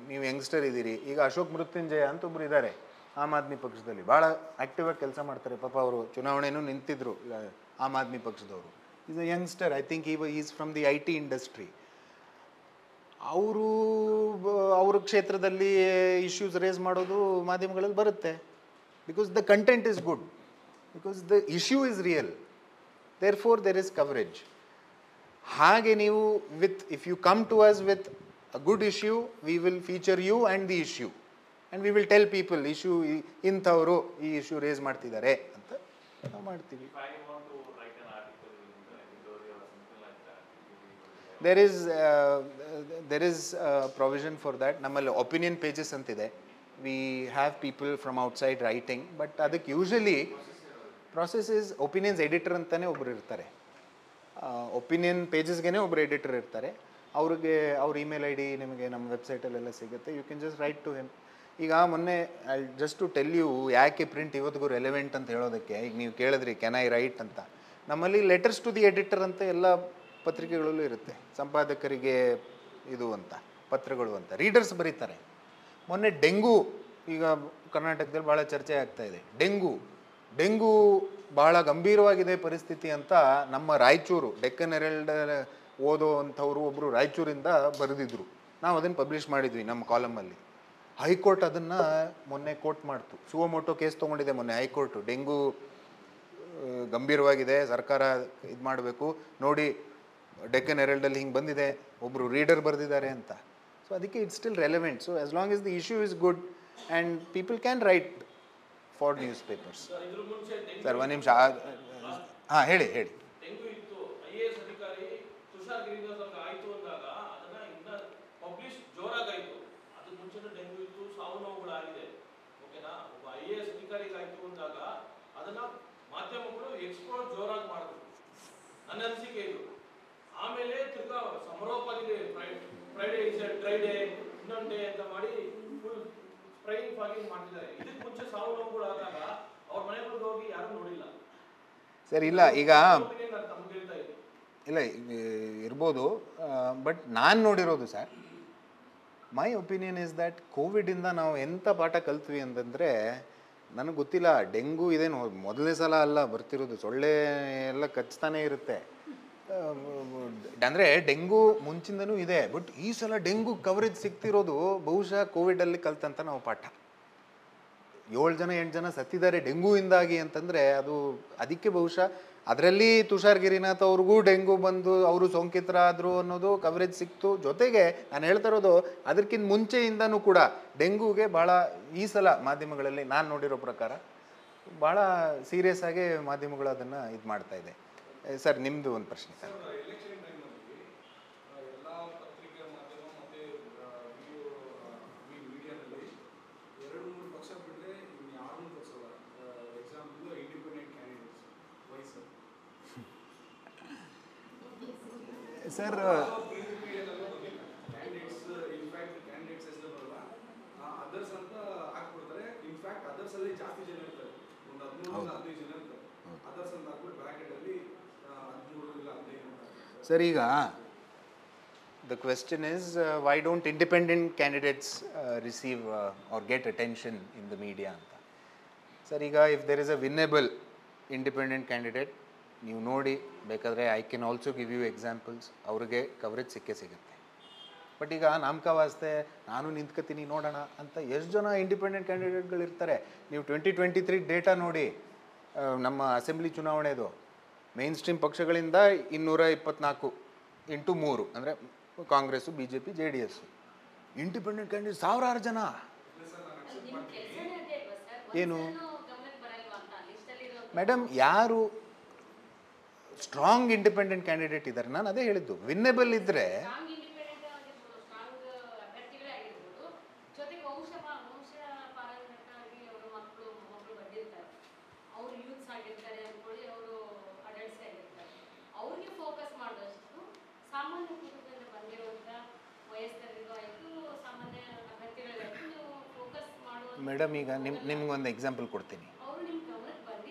ನೀವು ಯಂಗ್ಸ್ಟರ್ ಇದ್ದೀರಿ, ಈಗ ಅಶೋಕ್ ಮೃತ್ಯುಂಜಯ ಅಂತ ಒಬ್ರು ಇದ್ದಾರೆ ಆಮ್ ಆದ್ಮಿ ಪಕ್ಷದಲ್ಲಿ, ಭಾಳ ಆ್ಯಕ್ಟಿವಾಗಿ ಕೆಲಸ ಮಾಡ್ತಾರೆ. ಪಾಪ ಅವರು ಚುನಾವಣೆನೂ ನಿಂತಿದ್ರು ಆಮ್ ಆದ್ಮಿ ಪಕ್ಷದವರು. Is a youngster, I think is from the IT industry. ಅವ್ರ ಕ್ಷೇತ್ರದಲ್ಲಿ ಇಶ್ಯೂಸ್ ರೇಸ್ ಮಾಡೋದು ಮಾಧ್ಯಮಗಳಲ್ಲಿ ಬರುತ್ತೆ. Because the content is good, because the issue is real, therefore there is coverage. ಹಾಗೆ ನೀವು if you come to us with a good issue, we will feature you and the issue, and we will tell people issue ಇಂಥವರು ಈ issue race ಮಾಡ್ತಿದ್ದಾರೆ ಅಂತ ನಾವು ಮಾಡ್ತೀವಿ. If I want to write an article in the editorial or something like that, there is provision for that. ನಮ್ಮಲ್ಲಿ opinion pages ಅಂತಿದೆ. We have people from outside writing, but ಅದಕ್ಕೆ usually process is opinions editor ಅಂತಲೇ ಒಬ್ಬರು ಇರ್ತಾರೆ. Opinion ಪೇಜಸ್ಗೆ ಒಬ್ಬರು editor ಇರ್ತಾರೆ. ಅವ್ರಿಗೆ ಅವ್ರ ಇಮೇಲ್ ID ನಿಮಗೆ ನಮ್ಮ ವೆಬ್ಸೈಟಲ್ಲೆಲ್ಲ ಸಿಗುತ್ತೆ. You can just write to him. ಈಗ ಮೊನ್ನೆ ಜಸ್ಟ್ ಟು ಟೆಲ್ ಯು ಯಾಕೆ ಪ್ರಿಂಟ್ ಇವತ್ತಿಗೂ ರೆಲೆವೆಂಟ್ ಅಂತ ಹೇಳೋದಕ್ಕೆ, ಈಗ ನೀವು ಕೇಳಿದ್ರಿ ಕ್ಯಾನ್ ಐ ರೈಟ್ ಅಂತ. ನಮ್ಮಲ್ಲಿ ಲೆಟರ್ಸ್ ಟು ದಿ ಎಡಿಟರ್ ಅಂತ ಎಲ್ಲ ಪತ್ರಿಕೆಗಳಲ್ಲೂ ಇರುತ್ತೆ, ಸಂಪಾದಕರಿಗೆ ಇದು ಅಂತ, ಪತ್ರಗಳು ಅಂತ, ರೀಡರ್ಸ್ ಬರೀತಾರೆ. ಮೊನ್ನೆ ಡೆಂಗು ಈಗ ಕರ್ನಾಟಕದಲ್ಲಿ ಭಾಳ ಚರ್ಚೆ ಆಗ್ತಾ ಇದೆ. ಡೆಂಗು ಭಾಳ ಗಂಭೀರವಾಗಿದೆ ಪರಿಸ್ಥಿತಿ ಅಂತ ನಮ್ಮ ರಾಯಚೂರು ಡೆಕ್ಕನ್ ಹೆರಾಲ್ಡ್ ಓದೋ ಅಂಥವ್ರು ಒಬ್ಬರು ರಾಯಚೂರಿಂದ ಬರೆದಿದ್ರು. ನಾವು ಅದನ್ನು ಪಬ್ಲಿಷ್ ಮಾಡಿದ್ವಿ ನಮ್ಮ ಕಾಲಮಲ್ಲಿ. ಹೈಕೋರ್ಟ್ ಅದನ್ನು ಮೊನ್ನೆ ಕೋರ್ಟ್ ಮಾಡ್ತು. ಸುವಮೋಟೋ ಕೇಸ್ ತೊಗೊಂಡಿದೆ ಮೊನ್ನೆ ಹೈಕೋರ್ಟು. ಡೆಂಗು ಗಂಭೀರವಾಗಿದೆ, ಸರ್ಕಾರ ಇದು ಮಾಡಬೇಕು ನೋಡಿ, ಡೆಕ್ಕನ್ ಹೆರಾಲ್ಡಲ್ಲಿ ಹಿಂಗೆ ಬಂದಿದೆ, ಒಬ್ಬರು ರೀಡರ್ ಬರೆದಿದ್ದಾರೆ ಅಂತ. ಸೊ ಅದಕ್ಕೆ it's still relevant. So as long as the issue is good and people can write for news papers. Sir ಒಂದು ನಿಮಿಷ. ಹಾಂ ಹೇಳಿ. ಡೆಂಗು ಇತ್ತು, IAS ಅಧಿಕಾರಿ ತುಷಾರ್ ಗಿರಿದಾಸ್ ಅವ್ರಿಗೆ ಆಯಿತು ಅಂದಾಗ ಅದನ್ನ ಇನ್ನ ಪಬ್ಲಿಷ್ ಜೋರಾಗಾಯಿತು. ಅದಕ್ಕೆ ಮುಂಚೆನೂ ಡೆಂಗು ಇತ್ತು, ಸಾವು ನೋವುಗಳಾಗಿದೆ, ಓಕೆನಾ. ಒಬ್ಬ IAS ಅಧಿಕಾರಿಗೆ ಆಯಿತು ಅಂದಾಗ ಅದನ್ನ ಮಾಧ್ಯಮಗಳು ಎಕ್ಸ್ಪೋರ್ಟ್ ಜೋರಾಗಿ ಮಾಡಿದ್ರು, ನನ್ನ ಅನಿಸಿಕೆ ಇದು. ಆಮೇಲೆ ತಿರ್ಗಾ ಸಮರೋಪಾದಿದೆ, Friday is a dry day, ಇನ್ನೊಂದು ಡೇ ಅಂತ ಮಾಡಿ ಫುಲ್ ಸ್ಪ್ರೈಯಿಂಗ್ ಫಾಗಿಂಗ್ ಮಾಡ್ತಿದ್ದಾರೆ. ಇದಕ್ಕೆ ಮುಂಚೆ ಸಾವು ನೋವುಗಳಾದಾಗ ಅವ್ರ ಮನೆಗಳಿಗೆ ಹೋಗಿ ಯಾರು ನೋಡಿಲ್ಲ. ಸರ್ ಇಲ್ಲ, ಈಗ ಇಲ್ಲ ಇರ್ಬೋದು, ಬಟ್ ನಾನು ನೋಡಿರೋದು sir, my opinion is that ಕೋವಿಡಿಂದ ನಾವು ಎಂಥ ಪಾಠ ಕಲ್ತ್ವಿ ಅಂತಂದರೆ, ನನಗೆ ಗೊತ್ತಿಲ್ಲ, ಡೆಂಗು ಇದೇನು ಮೊದಲನೇ ಸಲ ಅಲ್ಲ ಬರ್ತಿರೋದು, ಸೊಳ್ಳೆ ಎಲ್ಲ ಕಚ್ತಾನೇ ಇರುತ್ತೆ. ಅಂದರೆ ಡೆಂಗು ಮುಂಚಿಂದನೂ ಇದೆ, ಬಟ್ ಈ ಸಲ ಡೆಂಗು ಕವರೇಜ್ ಸಿಗ್ತಿರೋದು ಬಹುಶಃ ಕೋವಿಡಲ್ಲಿ ಕಲ್ತಂತ ನಾವು ಪಾಠ. 7 ಜನ 8 ಜನ ಸತ್ತಿದ್ದಾರೆ ಡೆಂಗೂಯಿಂದಾಗಿ ಅಂತಂದರೆ ಅದು ಅದಕ್ಕೆ ಬಹುಶಃ ಅದರಲ್ಲಿ ತುಷಾರ್ ಗಿರಿನಾಥ್ ಅವ್ರಿಗೂ ಡೆಂಗು ಬಂದು ಅವರು ಸೋಂಕಿತರಾದರು ಅನ್ನೋದು ಕವರೇಜ್ ಸಿಕ್ತು. ಜೊತೆಗೆ ನಾನು ಹೇಳ್ತಾ ಇರೋದು ಅದಕ್ಕಿಂತ ಮುಂಚೆಯಿಂದನೂ ಕೂಡ ಡೆಂಗೂಗೆ ಭಾಳ ಈ ಸಲ ಮಾಧ್ಯಮಗಳಲ್ಲಿ ನಾನು ನೋಡಿರೋ ಪ್ರಕಾರ ಭಾಳ ಸೀರಿಯಸ್ ಆಗಿ ಮಾಧ್ಯಮಗಳು ಅದನ್ನು ಇದು ಮಾಡ್ತಾ ಇದೆ. ಸರ್ ನಿಮ್ಮದು ಒಂದು ಪ್ರಶ್ನೆ ಸರ್. ಎಲೆಕ್ಷನ್ ಟೈಮಲ್ಲಿ ಎಲ್ಲ ಪತ್ರಿಕೆ ಮಾಧ್ಯಮ ಮತ್ತು ಮೀಡಿಯಾದಲ್ಲಿ 2-3 ಪಕ್ಷ ಬಿಟ್ಟರೆ ಇನ್ನು ಯಾರನ್ನೂ ತೋರಿಸಲ್ಲ. Example independent candidates wise sir candidates in fact candidates ಹೆಸರು ಬರಲ್ಲ, ಅದರ್ಸ್ ಅಂತ ಹಾಕ್ಬಿಡ್ತಾರೆ. ಇನ್ಫ್ಯಾಕ್ಟ್ ಅದರ್ಸಲ್ಲಿ ಜಾಸ್ತಿ ಜನ ಇರ್ತಾರೆ, ಒಂದು 13-15 ಜನ ಇರ್ತಾರೆ. ಅದರ್ಸ್ ಅಂತ ಹಾಕ್ಬಿಟ್ಟು ಬ್ರ್ಯಾಕೆಟಲ್ಲಿ 13 ಇಲ್ಲ 15. ಸರ್ ಈಗ the question is why don't independent candidates receive or get attention in the media ಅಂತ. ಸರ್ ಈಗ if there is a winnable independent candidate, ನೀವು ನೋಡಿ ಬೇಕಾದರೆ I can also give you examples, ಅವ್ರಿಗೆ ಕವರೇಜ್ ಸಿಗುತ್ತೆ. ಬಟ್ ಈಗ ನಾಮಕಾವಾಸ್ತೆ ನಾನು ನಿಂತ್ಕೋತೀನಿ ನೋಡೋಣ ಅಂತ ಎಷ್ಟು ಜನ ಇಂಡಿಪೆಂಡೆಂಟ್ ಕ್ಯಾಂಡಿಡೇಟ್ಗಳಿರ್ತಾರೆ. ನೀವು 2023 ಡೇಟಾ ನೋಡಿ, ನಮ್ಮ ಅಸೆಂಬ್ಲಿ ಚುನಾವಣೆದು ಮೇನ್ ಸ್ಟ್ರೀಮ್ ಪಕ್ಷಗಳಿಂದ 224 ಇಂಟು 3 ಅಂದರೆ Congress, BJP, JDS. Independent candidate 1000 ಜನ. ಏನು ಮೇಡಮ್, ಯಾರು ಸ್ಟ್ರಾಂಗ್ ಇಂಡಿಪೆಂಡೆಂಟ್ ಕ್ಯಾಂಡಿಡೇಟ್ ಇದ್ದಾರೆ? ನಾನು ಅದೇ ಹೇಳಿದ್ದು, ವಿನ್ನೆಬಲ್ ಇದ್ದರೆ ಮೇಡಮ್ ಈಗ ನಿಮ್ಗೊಂದು ಎಕ್ಸಾಂಪಲ್ ಕೊಡ್ತೀನಿ.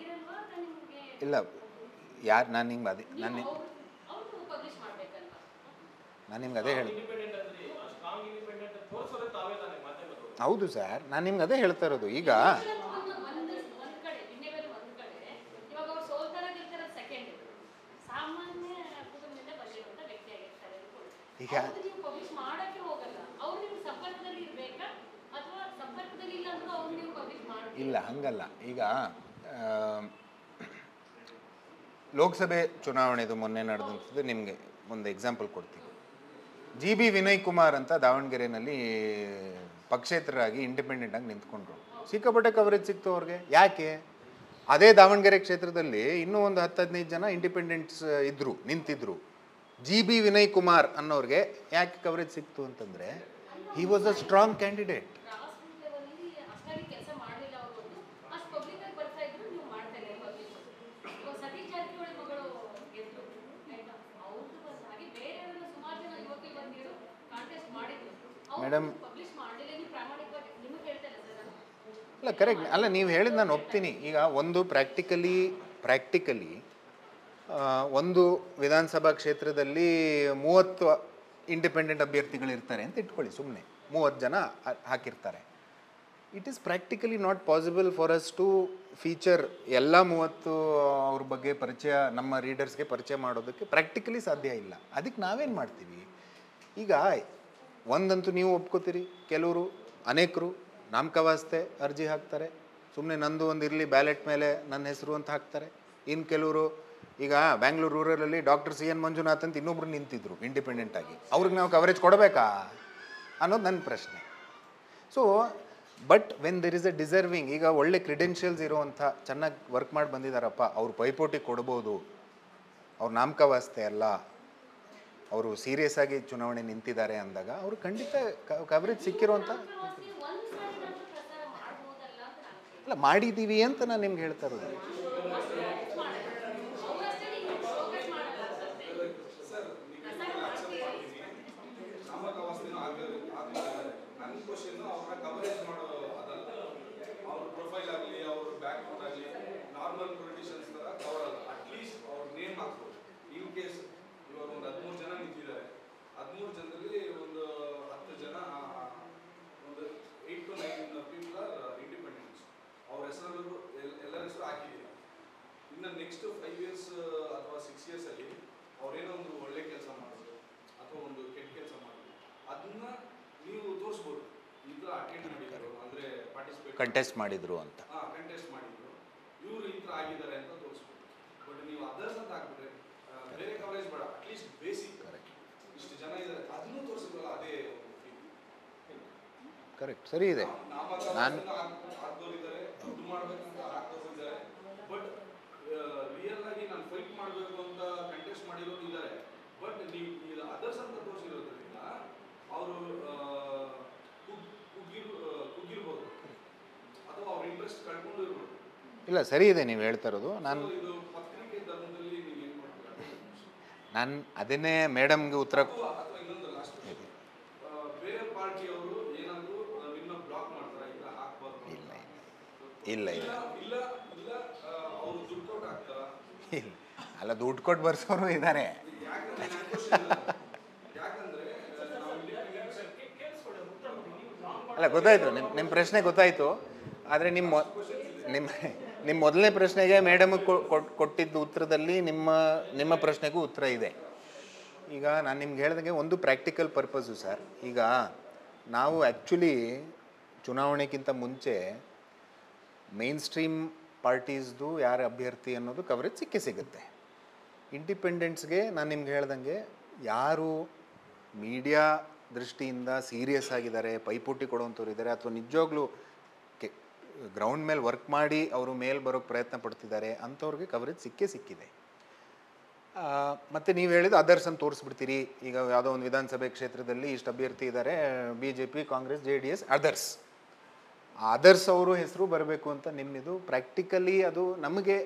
ಇಲ್ಲ ಯಾರು ನಾನು ನಿಮ್ಗೆ ಅದೇ ಹೇಳಿ ಹೌದು ಸರ್, ನಾನು ನಿಮ್ಗೆ ಅದೇ ಹೇಳ್ತಾ ಇರೋದು. ಈಗ ಈಗ ಇಲ್ಲ ಹಂಗಲ್ಲ. ಈಗ ಲೋಕಸಭೆ ಚುನಾವಣೆದು ಮೊನ್ನೆ ನಡೆದಂಥದ್ದು ನಿಮಗೆ ಒಂದು ಎಕ್ಸಾಂಪಲ್ ಕೊಡ್ತೀನಿ. GB ವಿನಯ್ ಕುಮಾರ್ ಅಂತ ದಾವಣಗೆರೆಯಲ್ಲಿ ಪಕ್ಷೇತರರಾಗಿ ಇಂಡಿಪೆಂಡೆಂಟಾಗಿ ನಿಂತ್ಕೊಂಡ್ರು. ಸಿಕ್ಕಾಪಟ್ಟೆ ಕವರೇಜ್ ಸಿಕ್ತು ಅವ್ರಿಗೆ. ಯಾಕೆ? ಅದೇ ದಾವಣಗೆರೆ ಕ್ಷೇತ್ರದಲ್ಲಿ ಇನ್ನೂ ಒಂದು 10-15 ಜನ ಇಂಡಿಪೆಂಡೆಂಟ್ಸ್ ನಿಂತಿದ್ರು. GB ವಿನಯ್ ಕುಮಾರ್ ಅನ್ನೋರಿಗೆ ಯಾಕೆ ಕವರೇಜ್ ಸಿಕ್ತು ಅಂತಂದರೆ he was a strong candidate. Madam ಅಲ್ಲ ಕರೆಕ್ಟ್ ಅಲ್ಲ, ನೀವು ಹೇಳಿದ ನಾನು ಒಪ್ತೀನಿ. ಈಗ ಒಂದು ಪ್ರಾಕ್ಟಿಕಲಿ ಒಂದು ವಿಧಾನಸಭಾ ಕ್ಷೇತ್ರದಲ್ಲಿ 30 ಇಂಡಿಪೆಂಡೆಂಟ್ ಅಭ್ಯರ್ಥಿಗಳಿರ್ತಾರೆ ಅಂತ ಇಟ್ಕೊಳ್ಳಿ, ಸುಮ್ಮನೆ 30 ಜನ ಹಾಕಿರ್ತಾರೆ. It is practically not possible for us to feature ಎಲ್ಲ 30 ಅವ್ರ ಬಗ್ಗೆ ಪರಿಚಯ ನಮ್ಮ ರೀಡರ್ಸ್ಗೆ ಪರಿಚಯ ಮಾಡೋದಕ್ಕೆ ಪ್ರಾಕ್ಟಿಕಲಿ ಸಾಧ್ಯ ಇಲ್ಲ. ಅದಕ್ಕೆ ನಾವೇನು ಮಾಡ್ತೀವಿ, ಈಗ ಒಂದಂತೂ ನೀವು ಒಪ್ಕೋತೀರಿ, ಕೆಲವರು ಅನೇಕರು ನಾಮಕವಾಸ್ತೆ ಅರ್ಜಿ ಹಾಕ್ತಾರೆ, ಸುಮ್ಮನೆ ನಂದು ಒಂದು ಇರಲಿ ಬ್ಯಾಲೆಟ್ ಮೇಲೆ ನನ್ನ ಹೆಸರು ಅಂತ ಹಾಕ್ತಾರೆ. ಇನ್ನು ಕೆಲವರು ಈಗ ಬ್ಯಾಂಗ್ಳೂರು ರೂರಲಲ್ಲಿ ಡಾಕ್ಟರ್ ಸಿ ಎನ್ ಮಂಜುನಾಥ್ ಅಂತ ಇನ್ನೊಬ್ರು ನಿಂತಿದ್ರು ಇಂಡಿಪೆಂಡೆಂಟಾಗಿ, ಅವ್ರಿಗೆ ನಾವು ಕವರೇಜ್ ಕೊಡಬೇಕಾ ಅನ್ನೋದು ನನ್ನ ಪ್ರಶ್ನೆ. So but when there is a deserving, ಈಗ ಒಳ್ಳೆ ಕ್ರಿಡೆನ್ಷಿಯಲ್ಸ್ ಇರೋವಂಥ ಚೆನ್ನಾಗಿ ವರ್ಕ್ ಮಾಡಿ ಬಂದಿದ್ದಾರಪ್ಪ, ಅವ್ರು ಪೈಪೋಟಿ ಕೊಡ್ಬೋದು, ಅವ್ರು ನಾಮಕವಾಸ್ತೆ ಅಲ್ಲ, ಅವರು ಸೀರಿಯಸ್ ಆಗಿ ಚುನಾವಣೆ ನಿಂತಿದ್ದಾರೆ ಅಂದಾಗ ಅವರು ಖಂಡಿತ ಕವರೇಜ್ ಸಿಕ್ಕಿರೋಂಥ ಅಲ್ಲ ಮಾಡಿದ್ದೀವಿ ಅಂತ ನಾನು ನಿಮ್ಗೆ ಹೇಳ್ತಾ ಇರೋದು. ನೆಕ್ಸ್ಟ್ 5 years ಅಥವಾ 6 years ಅಲ್ಲಿ ಅವ್ರೇನೋ ಒಂದು ಒಳ್ಳೆ ಕೆಲಸ ಮಾಡಿದ್ರು ಅಥವಾ ಒಂದು ಕೆಟ್ಟ ಕೆಲಸ ಮಾಡಿದ್ರು, ಅದನ್ನ ನೀವು ತೋರಿಸ್ಬೋದು. ಈ ಥರ ಅಟೆಂಡ್ ಮಾಡಿದ್ರು ಅಂದರೆ ಕಂಟೆಸ್ಟ್ ಮಾಡಿದ್ರು ಅಂತ, ಕಂಟೆಸ್ಟ್ ಮಾಡಿದ್ರು, ಇವರು ಈ ಥರ ಆಗಿದ್ದಾರೆ ಅಂತ ತೋರಿಸ್ಬೋದು. ಬಟ್ ನೀವು ಅದರ್ಸ್ ಅಂತ ಹಾಕ್ಬಿಟ್ರೆ ಬೇರೆ ಕವರೇಜ್ ಬೇಡ, ಅಟ್ಲೀಸ್ಟ್ ಬೇಸಿಕ್ ಇಷ್ಟು ಜನ ಇದ್ದಾರೆ ಅದನ್ನು ತೋರಿಸಿದ್ರಲ್ಲ, ಅದೇ ಕರೆಕ್ಟ್ ಸರಿ ಇದೆ. ನಾನು ಹಾಕೋರಿದ್ದಾರೆ, ದುಡ್ಡು ಮಾಡಬೇಕಂತ ಹಾಕೋರಿದ್ದಾರೆ, ಬಟ್ ರಿಯಲ್ ಆಗಿ ನಾನು ಫೈಟ್ ಮಾಡಬೇಕು ಅಂತ ಕಂಟೆಸ್ಟ್ ಮಾಡಿರೋರು ಇದ್ದಾರೆ. ಬಟ್ ನೀವು ಅದರ್ಸ್ ಅಂತ ತೋರಿಸಿರೋದ್ರಿಂದ ಅವರು ಕುಗ್ಗಿರ್ಬೋದು ಅಥವಾ ಅವ್ರ ಇಂಟ್ರೆಸ್ಟ್ ಕಳ್ಕೊಂಡು ಇರ್ಬೋದು. ಇಲ್ಲ ಸರಿ ಇದೆ ನೀವು ಹೇಳ್ತಾ ಇರೋದು. ಇದು ಪತ್ರಿಕೆ ಧರ್ಮದಲ್ಲಿ ನೀವು ಏನು ಮಾಡ್ತೀರಾ? ನಾನು ಅದನ್ನೇ ಮೇಡಮ್ಗೆ ಉತ್ತರ ಅಥವಾ ಇನ್ನೊಂದು ಲಾಸ್ಟ್ ಬೇರೆ ಪಾರ್ಟಿಯವರು ಏನಾದರೂ ನಿನ್ನ ಬ್ಲಾಕ್ ಮಾಡ್ತಾರೆ, ಇಲ್ಲ ಹಾಕ್ಬಾರ್ದು, ಇಲ್ಲ ಇಲ್ಲ ಇಲ್ಲ ಇಲ್ಲ ಇಲ್ಲ ಅವರು ದುಡ್ಡು ಕೊಟ್ಟು ಹಾಕ್ತಾರ, ಇಲ್ಲ ಅಲ್ಲ ದುಡ್ಡು ಕೊಟ್ಟು ಬರ್ಸೋರು ಇದ್ದಾರೆ. ಅಲ್ಲ ಗೊತ್ತಾಯ್ತು, ನಿಮ್ಮ ಪ್ರಶ್ನೆ ಗೊತ್ತಾಯಿತು. ಆದರೆ ನಿಮ್ಮ ಮೊದಲನೇ ಪ್ರಶ್ನೆಗೆ ಮೇಡಮ್ಗೆ ಕೊಟ್ಟಿದ್ದ ಉತ್ತರದಲ್ಲಿ ನಿಮ್ಮ ಪ್ರಶ್ನೆಗೂ ಉತ್ತರ ಇದೆ. ಈಗ ನಾನು ನಿಮ್ಗೆ ಹೇಳ್ದಂಗೆ ಒಂದು ಪ್ರಾಕ್ಟಿಕಲ್ ಪರ್ಪಸ್ಸು ಸರ್. ಈಗ ನಾವು ಆ್ಯಕ್ಚುಲಿ ಚುನಾವಣೆಗಿಂತ ಮುಂಚೆ ಮೇನ್ ಸ್ಟ್ರೀಮ್ ಪಾರ್ಟೀಸ್ದು ಯಾರು ಅಭ್ಯರ್ಥಿ ಅನ್ನೋದು ಕವರೇಜ್ ಸಿಗುತ್ತೆ. ಇಂಡಿಪೆಂಡೆಂಟ್ಸ್ಗೆ ನಾನು ನಿಮ್ಗೆ ಹೇಳ್ದಂಗೆ ಯಾರು ಮೀಡಿಯಾ ದೃಷ್ಟಿಯಿಂದ ಸೀರಿಯಸ್ ಆಗಿದ್ದಾರೆ, ಪೈಪೋಟಿ ಕೊಡುವಂಥವ್ರು ಇದ್ದಾರೆ, ಅಥವಾ ನಿಜವಾಗ್ಲೂ ಗ್ರೌಂಡ್ ಮೇಲೆ ವರ್ಕ್ ಮಾಡಿ ಅವರು ಮೇಲೆ ಬರೋಕ್ಕೆ ಪ್ರಯತ್ನ ಪಡ್ತಿದ್ದಾರೆ ಅಂಥವ್ರಿಗೆ ಕವರೇಜ್ ಸಿಕ್ಕಿದೆ. ಮತ್ತು ನೀವು ಹೇಳಿದ್ದು ಅದರ್ಸ್ ಅಂತ ತೋರಿಸ್ಬಿಡ್ತೀರಿ. ಈಗ ಯಾವುದೋ ಒಂದು ವಿಧಾನಸಭೆ ಕ್ಷೇತ್ರದಲ್ಲಿ ಇಷ್ಟು ಅಭ್ಯರ್ಥಿ ಇದ್ದಾರೆ, BJP, ಕಾಂಗ್ರೆಸ್, JDS, ಅದರ್ಸ್ ಅವರು ಹೆಸರು ಬರಬೇಕು ಅಂತ ನಿಮ್ಮಿದು ಪ್ರಾಕ್ಟಿಕಲಿ ಅದು ನಮಗೆ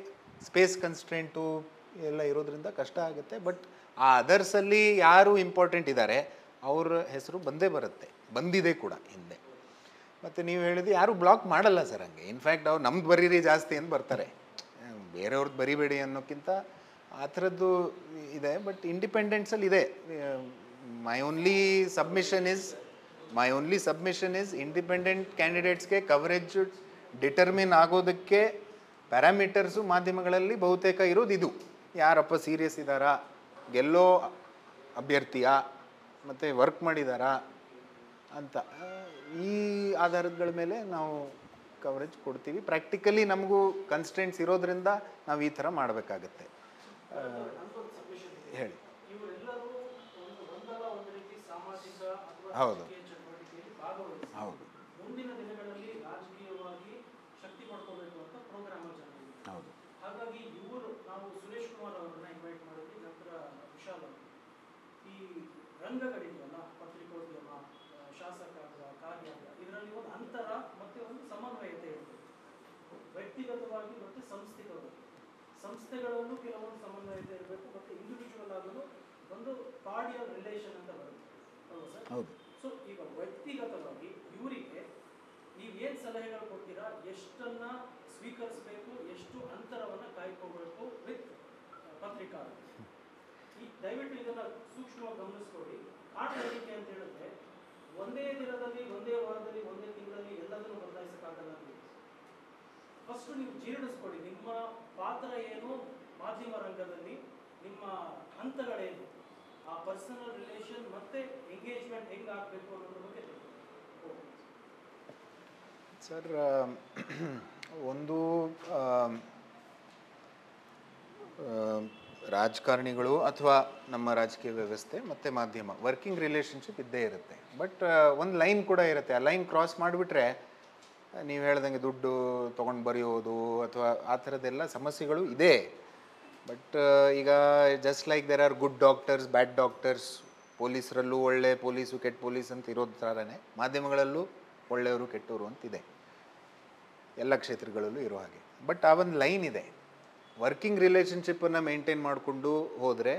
ಸ್ಪೇಸ್ ಕನ್ಸ್ಟ್ರೆಂಟು ಎಲ್ಲ ಇರೋದ್ರಿಂದ ಕಷ್ಟ ಆಗುತ್ತೆ. ಬಟ್ ಆ ಅದರ್ಸಲ್ಲಿ ಯಾರು ಇಂಪಾರ್ಟೆಂಟ್ ಇದ್ದಾರೆ ಅವ್ರ ಹೆಸರು ಬಂದಿದೆ ಕೂಡ ಹಿಂದೆ. ಮತ್ತು ನೀವು ಹೇಳಿದ್ದು ಯಾರು ಬ್ಲಾಕ್ ಮಾಡಲ್ಲ ಸರ್ ಹಂಗೆ. ಇನ್ಫ್ಯಾಕ್ಟ್ ಅವ್ರು ನಮ್ದು ಬರೀರಿ ಜಾಸ್ತಿ ಅಂತ ಬರ್ತಾರೆ, ಬೇರೆಯವ್ರದ್ದು ಬರಿಬೇಡಿ ಅನ್ನೋಕ್ಕಿಂತ ಆ ಥರದ್ದು ಇದೆ. ಬಟ್ ಇಂಡಿಪೆಂಡೆನ್ಸಲ್ಲಿ ಇದೆ. My only submission is independent ಕ್ಯಾಂಡಿಡೇಟ್ಸ್ಗೆ ಕವರೇಜ್ ಡಿಟರ್ಮಿನ್ ಆಗೋದಕ್ಕೆ ಪ್ಯಾರಾಮೀಟರ್ಸು ಮಾಧ್ಯಮಗಳಲ್ಲಿ ಬಹುತೇಕ ಇರೋದು ಇದು. ಯಾರಪ್ಪ ಸೀರಿಯಸ್ ಇದ್ದಾರಾ, ಗೆಲ್ಲೋ ಅಭ್ಯರ್ಥಿಯಾ, ಮತ್ತು ವರ್ಕ್ ಮಾಡಿದಾರಾ ಅಂತ ಈ ಆಧಾರಗಳ ಮೇಲೆ ನಾವು ಕವರೇಜ್ ಕೊಡ್ತೀವಿ. ಪ್ರಾಕ್ಟಿಕಲಿ ನಮಗೂ ಕನ್ಸ್ಟೆಂಟ್ಸ್ ಇರೋದ್ರಿಂದ ನಾವು ಈ ಥರ ಮಾಡಬೇಕಾಗತ್ತೆ. ಹೇಳಿ. ಹೌದು ಹೌದು ಮುಂದಿನ ದಿನಗಳಲ್ಲಿ ರಾಜಕೀಯವಾಗಿ ಶಕ್ತಿ ಪಡ್ಕೋಬೇಕು ಅಂತ ಪ್ರೋಗ್ರಾಮ್ ಹೌದು. ಹಾಗಾಗಿ ಇವರು ನಾವು ಸುರೇಶ್ ಕುಮಾರ್ ಅವರನ್ನ ಇನ್ವೈಟ್ ಮಾಡಿದ್ವಿ, ನಂತರ ವಿಶಾಲ್ ಅವರು. ಈ ರಂಗಗಳಿದೆಯಲ್ಲ, ಪತ್ರಿಕೋದ್ಯಮ, ಶಾಸಕಾಂಗ, ಕಾರ್ಯಾಂಗ, ಇದರಲ್ಲಿ ಒಂದು ಅಂತರ ಮತ್ತೆ ಒಂದು ಸಮನ್ವಯತೆ ಇರ್ತದೆ. ವ್ಯಕ್ತಿಗತವಾಗಿ ಮತ್ತು ಸಂಸ್ಥೆಗಳಲ್ಲೂ ಕೆಲವೊಂದು ಸಮನ್ವಯತೆ ಇರಬೇಕು, ಮತ್ತು ಇಂಡಿವಿಜುವಲ್ ಆಗಲು ಒಂದು ಕಾರ್ಡಿಯಲ್ ರಿಲೇಷನ್ ಅಂತ ಬರುತ್ತೆ. ಹೌದು ಸರ್. ಹೌದು. ಸೊ ಈಗ ವ್ಯಕ್ತಿಗತವಾಗಿ ಇವರಿಗೆ ನೀವೇನು ಸಲಹೆಗಳು ಕೊಡ್ತೀರಾ, ಎಷ್ಟನ್ನ ಸ್ವೀಕರಿಸಬೇಕು, ಎಷ್ಟು ಅಂತರವನ್ನು ಕಾಯ್ಕೋಬೇಕು ವಿತ್ ಪತ್ರಿಕಾ ದಯವಿಟ್ಟು ಇದನ್ನು ಸೂಕ್ಷ್ಮವಾಗಿ ಗಮನಿಸ್ಕೊಳ್ಳಿ. ಕಾರಣ ಏನಕ್ಕೆ ಅಂತ ಹೇಳಿದ್ರೆ ಒಂದೇ ದಿನದಲ್ಲಿ, ಒಂದೇ ವಾರದಲ್ಲಿ, ಒಂದೇ ತಿಂಗಳಲ್ಲಿ ಎಲ್ಲದನ್ನು ಬದಲಾಯಿಸಕ್ಕಾಗಲ್ಲ. ಫಸ್ಟ್ ನೀವು ಜೀರ್ಣಿಸ್ಕೊಳ್ಳಿ, ನಿಮ್ಮ ಪಾತ್ರ ಏನು, ಮಾಧ್ಯಮ ರಂಗದಲ್ಲಿ ನಿಮ್ಮ ಹಂತಗಳೇನು, ಆ ಪರ್ಸನಲ್ ರಿಲೇಷನ್ ಮತ್ತೆ ಎಂಗೇಜ್ಮೆಂಟ್ ಹೆಂಗೆ ಆಗಬೇಕು ಅನ್ನೋದ್ರ ಬಗ್ಗೆ ಸರ್. ಒಂದು ರಾಜಕಾರಣಿಗಳು ಅಥವಾ ನಮ್ಮ ರಾಜಕೀಯ ವ್ಯವಸ್ಥೆ ಮತ್ತು ಮಾಧ್ಯಮ ವರ್ಕಿಂಗ್ ರಿಲೇಷನ್ಶಿಪ್ ಇದ್ದೇ ಇರುತ್ತೆ. ಬಟ್ ಒಂದು ಲೈನ್ ಕೂಡ ಇರುತ್ತೆ. ಆ ಲೈನ್ ಕ್ರಾಸ್ ಮಾಡಿಬಿಟ್ರೆ ನೀವು ಹೇಳ್ದಂಗೆ ದುಡ್ಡು ತೊಗೊಂಡು ಬರೆಯೋದು ಅಥವಾ ಆ ಥರದ್ದೆಲ್ಲ ಸಮಸ್ಯೆಗಳು ಇದೆ. ಬಟ್ ಈಗ just like there are good doctors, bad doctors, ಪೊಲೀಸರಲ್ಲೂ ಒಳ್ಳೆ ಪೊಲೀಸು, ಕೆಟ್ಟ ಪೊಲೀಸ್ ಅಂತ ಇರೋದು ಥರನೇ ಮಾಧ್ಯಮಗಳಲ್ಲೂ ಒಳ್ಳೆಯವರು ಕೆಟ್ಟವರು ಅಂತಿದೆ, ಎಲ್ಲ ಕ್ಷೇತ್ರಗಳಲ್ಲೂ ಇರೋ ಹಾಗೆ. ಬಟ್ ಆ ಒಂದು ಲೈನ್ ಇದೆ. ವರ್ಕಿಂಗ್ ರಿಲೇಷನ್ಶಿಪ್ಪನ್ನು ಮೇಂಟೈನ್ ಮಾಡಿಕೊಂಡು ಹೋದರೆ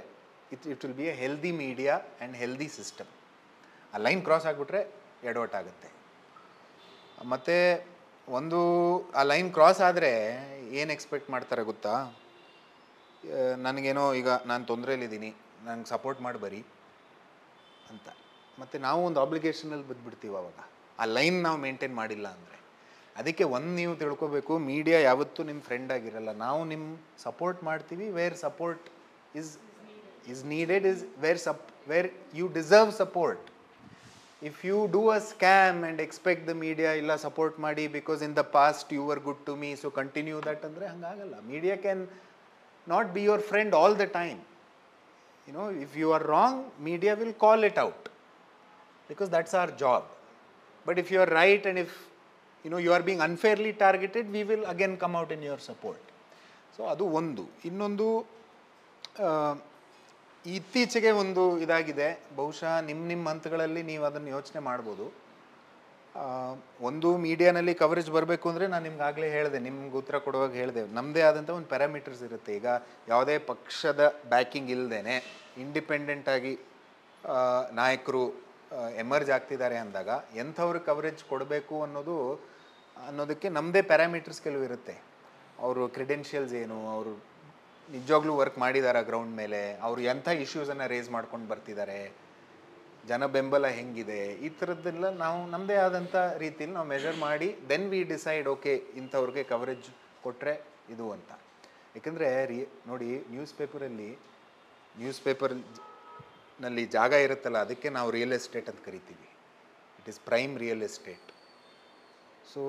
it will be A healthy media and healthy system. ಆ ಲೈನ್ ಕ್ರಾಸ್ ಆಗಿಬಿಟ್ರೆ ಎಡವಟ್ಟಾಗುತ್ತೆ. ಮತ್ತು ಒಂದು ಆ ಲೈನ್ ಕ್ರಾಸ್ ಆದರೆ ಏನು ಎಕ್ಸ್ಪೆಕ್ಟ್ ಮಾಡ್ತಾರೆ ಗೊತ್ತಾ? ನನಗೇನೋ ಈಗ ನಾನು ತೊಂದರೆಯಲ್ಲಿದ್ದೀನಿ, ನನಗೆ ಸಪೋರ್ಟ್ ಮಾಡಿ ಬರಿ ಅಂತ. ಮತ್ತು ನಾವು ಒಂದು ಆಬ್ಲಿಗೇಷನಲ್ಲಿ ಬಂದುಬಿಡ್ತೀವಿ ಅವಾಗ, ಆ ಲೈನ್ ನಾವು ಮೇಂಟೈನ್ ಮಾಡಿಲ್ಲ ಅಂದರೆ. ಅದಕ್ಕೆ ಒಂದು ನೀವು ತಿಳ್ಕೊಬೇಕು, ಮೀಡಿಯಾ ಯಾವತ್ತೂ ನಿಮ್ಮ ಫ್ರೆಂಡ್ ಆಗಿರಲ್ಲ. ನಾವು ನಿಮ್ಮ ಸಪೋರ್ಟ್ ಮಾಡ್ತೀವಿ where support is needed, is where you deserve support. If you do a scam and expect the media illa support ಮಾಡಿ because in the past you were good to me so continue that ಅಂದರೆ ಹಂಗಾಗಲ್ಲ. Media can not be your friend all the time. You know, if you are wrong, media will call it out because that's our job. But if you are right and if you are being unfairly targeted, we will again come out in your support. So ಅದು ಒಂದು. ಇನ್ನೊಂದು ಇತ್ತೀಚೆಗೆ ಒಂದು ಇದಾಗಿದೆ, ಬಹುಶಃ ನಿಮ್ಮ ಹಂತಗಳಲ್ಲಿ ನೀವು ಅದನ್ನು ಯೋಚನೆ ಮಾಡ್ಬೋದು. ಒಂದು ಮೀಡಿಯಾನಲ್ಲಿ ಕವರೇಜ್ ಬರಬೇಕು ಅಂದರೆ ನಾನು ನಿಮ್ಗೆ ಆಗಲೇ ಹೇಳಿದೆ, ನಿಮ್ಗೆ ಉತ್ತರ ಕೊಡುವಾಗ ಹೇಳಿದೆ, ನಮ್ಮದೇ ಆದಂಥ ಒಂದು ಪ್ಯಾರಾಮೀಟರ್ಸ್ ಇರುತ್ತೆ. ಈಗ ಯಾವುದೇ ಪಕ್ಷದ ಬ್ಯಾಕಿಂಗ್ ಇಲ್ಲದೇ ಇಂಡಿಪೆಂಡೆಂಟಾಗಿ ನಾಯಕರು ಎಮರ್ಜ್ ಆಗ್ತಿದ್ದಾರೆ ಅಂದಾಗ ಎಂಥವ್ರು ಕವರೇಜ್ ಕೊಡಬೇಕು ಅನ್ನೋದಕ್ಕೆ ನಮ್ಮದೇ ಪ್ಯಾರಾಮೀಟರ್ಸ್ ಕೆಲವು ಇರುತ್ತೆ. ಅವರು ಕ್ರೆಡೆನ್ಷಿಯಲ್ಸ್ ಏನು, ಅವರು ನಿಜವಾಗ್ಲೂ ವರ್ಕ್ ಮಾಡಿದ್ದಾರೆ ಗ್ರೌಂಡ್ ಮೇಲೆ, ಅವರು ಎಂಥ ಇಶ್ಯೂಸನ್ನು ರೇಸ್ ಮಾಡ್ಕೊಂಡು ಬರ್ತಿದ್ದಾರೆ, ಜನ ಬೆಂಬಲ ಹೆಂಗಿದೆ, ಈ ಥರದ್ದೆಲ್ಲ ನಾವು ನಮ್ಮದೇ ಆದಂಥ ರೀತಿಯಲ್ಲಿ ನಾವು ಮೆಷರ್ ಮಾಡಿ ದೆನ್ ವಿ ಡಿಸೈಡ್ ಓಕೆ ಇಂಥವ್ರಿಗೆ ಕವರೇಜ್ ಕೊಟ್ಟರೆ ಇದು ಅಂತ. ಏಕೆಂದರೆ ನೋಡಿ, ನ್ಯೂಸ್ ಪೇಪರ್ನಲ್ಲಿ ಜಾಗ ಇರುತ್ತಲ್ಲ, ಅದಕ್ಕೆ ನಾವು ರಿಯಲ್ ಎಸ್ಟೇಟ್ ಅಂತ ಕರಿತೀವಿ. It is prime real estate. So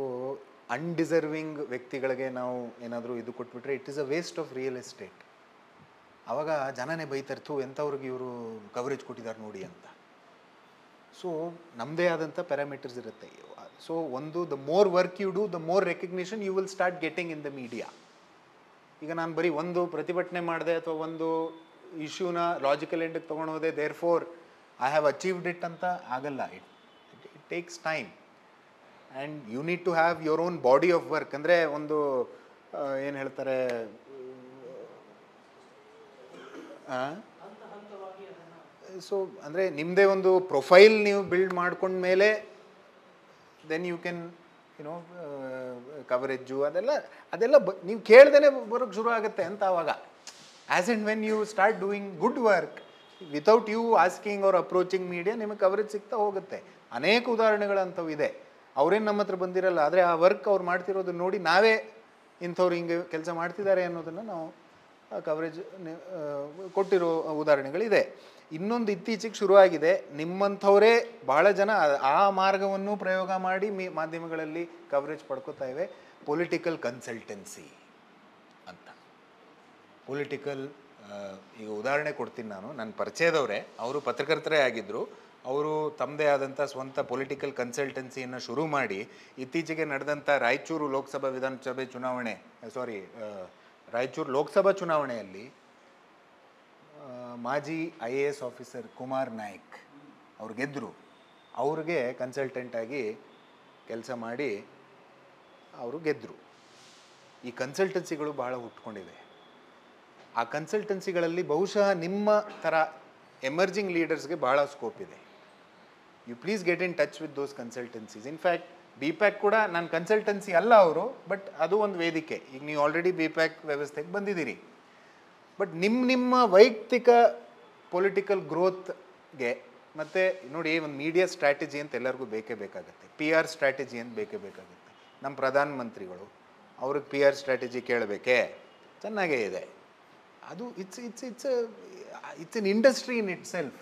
undeserving ವ್ಯಕ್ತಿಗಳಿಗೆ ನಾವು ಏನಾದರೂ ಇದು ಕೊಟ್ಬಿಟ್ರೆ it is a waste of real estate. ಆವಾಗ ಜನನೇ ಬೈತಾರೆ, ಎಂಥವ್ರಿಗೆ ಇವರು ಕವರೇಜ್ ಕೊಟ್ಟಿದ್ದಾರೆ ನೋಡಿ ಅಂತ. ಸೊ ನಮ್ಮದೇ ಆದಂಥ ಪ್ಯಾರಾಮೀಟರ್ಸ್ ಇರುತ್ತೆ. ಸೊ ಒಂದು, the more work you do, the more recognition you will start getting in the media. ಈಗ ನಾನು ಬರೀ ಒಂದು ಪ್ರತಿಭಟನೆ ಮಾಡಿದೆ ಅಥವಾ ಒಂದು ಇಶ್ಯೂನ ಲಾಜಿಕಲ್ ಎಂಡಿಗೆ ತೊಗೊಂಡು ಹೋದೆ, therefore I have achieved it ಅಂತ ಆಗಲ್ಲ. It takes time and you need to have your own body of work. ಅಂದರೆ ಒಂದು ಏನು ಹೇಳ್ತಾರೆ, ಸೊ ಅಂದರೆ ನಿಮ್ಮದೇ ಒಂದು ಪ್ರೊಫೈಲ್ ನೀವು ಬಿಲ್ಡ್ ಮಾಡ್ಕೊಂಡ ಮೇಲೆ ದೆನ್ ಯು ಕ್ಯಾನ್ ಕವರೇಜು ಅದೆಲ್ಲ ನೀವು ಕೇಳ್ದೇ ಬರೋಕ್ಕೆ ಶುರು ಆಗುತ್ತೆ ಅಂತ. ಆವಾಗ as and when you start doing good work without you asking or approaching media, ನಿಮಗೆ ಕವರೇಜ್ ಸಿಗ್ತಾ ಹೋಗುತ್ತೆ. ಅನೇಕ ಉದಾಹರಣೆಗಳಂಥವು ಇದೆ. ಅವರೇನು ನಮ್ಮ ಹತ್ರ ಬಂದಿರಲ್ಲ, ಆದರೆ ಆ ವರ್ಕ್ ಅವ್ರು ಮಾಡ್ತಿರೋದನ್ನ ನೋಡಿ ನಾವೇ ಇಂಥವ್ರು ಹಿಂಗೆ ಕೆಲಸ ಮಾಡ್ತಿದ್ದಾರೆ ಅನ್ನೋದನ್ನು ನಾವು ಕವರೇಜ್ ಕೊಟ್ಟಿರೋ ಉದಾಹರಣೆಗಳಿದೆ. ಇನ್ನೊಂದು ಇತ್ತೀಚೆಗೆ ಶುರುವಾಗಿದೆ, ನಿಮ್ಮಂಥವರೇ ಭಾಳ ಜನ ಆ ಮಾರ್ಗವನ್ನು ಪ್ರಯೋಗ ಮಾಡಿ ಮಾಧ್ಯಮಗಳಲ್ಲಿ ಕವರೇಜ್ ಪಡ್ಕೋತಾ ಇವೆ. ಪೊಲಿಟಿಕಲ್ ಕನ್ಸಲ್ಟೆನ್ಸಿ ಅಂತ. ಈಗ ಉದಾಹರಣೆ ಕೊಡ್ತೀನಿ ನಾನು. ನನ್ನ ಪರಿಚಯದವರೇ, ಅವರು ಪತ್ರಕರ್ತರೇ ಆಗಿದ್ದರು. ಅವರು ತಮ್ಮದೇ ಆದಂಥ ಸ್ವಂತ ಪೊಲಿಟಿಕಲ್ ಕನ್ಸಲ್ಟೆನ್ಸಿಯನ್ನು ಶುರು ಮಾಡಿ ಇತ್ತೀಚೆಗೆ ನಡೆದಂಥ ರಾಯಚೂರು ಲೋಕಸಭಾ ಚುನಾವಣೆಯಲ್ಲಿ ಮಾಜಿ IAS ಆಫೀಸರ್ ಕುಮಾರ್ ನಾಯ್ಕ್ ಅವ್ರು ಗೆದ್ದರು. ಅವ್ರಿಗೆ ಕನ್ಸಲ್ಟೆಂಟಾಗಿ ಕೆಲಸ ಮಾಡಿ ಅವರು ಗೆದ್ದರು. ಈ ಕನ್ಸಲ್ಟೆನ್ಸಿಗಳು ಬಹಳ ಹುಟ್ಕೊಂಡಿವೆ. ಆ ಕನ್ಸಲ್ಟೆನ್ಸಿಗಳಲ್ಲಿ ಬಹುಶಃ ನಿಮ್ಮ ಥರ ಎಮರ್ಜಿಂಗ್ ಲೀಡರ್ಸ್ಗೆ ಭಾಳ ಸ್ಕೋಪ್ ಇದೆ. You please get in touch with those consultancies. In fact BPAC ಕೂಡ ನಾನು ಕನ್ಸಲ್ಟೆನ್ಸಿ ಅಲ್ಲ ಅವರು, ಬಟ್ ಅದು ಒಂದು ವೇದಿಕೆ. ಈಗ ನೀವು ಆಲ್ರೆಡಿ BPAC ವ್ಯವಸ್ಥೆಗೆ ಬಂದಿದ್ದೀರಿ. ಬಟ್ ನಿಮ್ಮ ವೈಯಕ್ತಿಕ ಪೊಲಿಟಿಕಲ್ ಗ್ರೋತ್ಗೆ ಮತ್ತು ನೋಡಿ ಒಂದು ಮೀಡಿಯಾ ಸ್ಟ್ರಾಟಜಿ ಅಂತ ಎಲ್ಲರಿಗೂ ಬೇಕೇ ಬೇಕಾಗುತ್ತೆ, ಪಿ ಆರ್ ಸ್ಟ್ರಾಟಜಿ ಅಂತ ಬೇಕೇ ಬೇಕಾಗುತ್ತೆ. ನಮ್ಮ ಪ್ರಧಾನಮಂತ್ರಿಗಳು ಅವ್ರಿಗೆ ಪಿ ಆರ್ ಸ್ಟ್ರಾಟಜಿ ಕೇಳಬೇಕೇ? ಚೆನ್ನಾಗೇ ಇದೆ ಅದು. It's an industry in it self.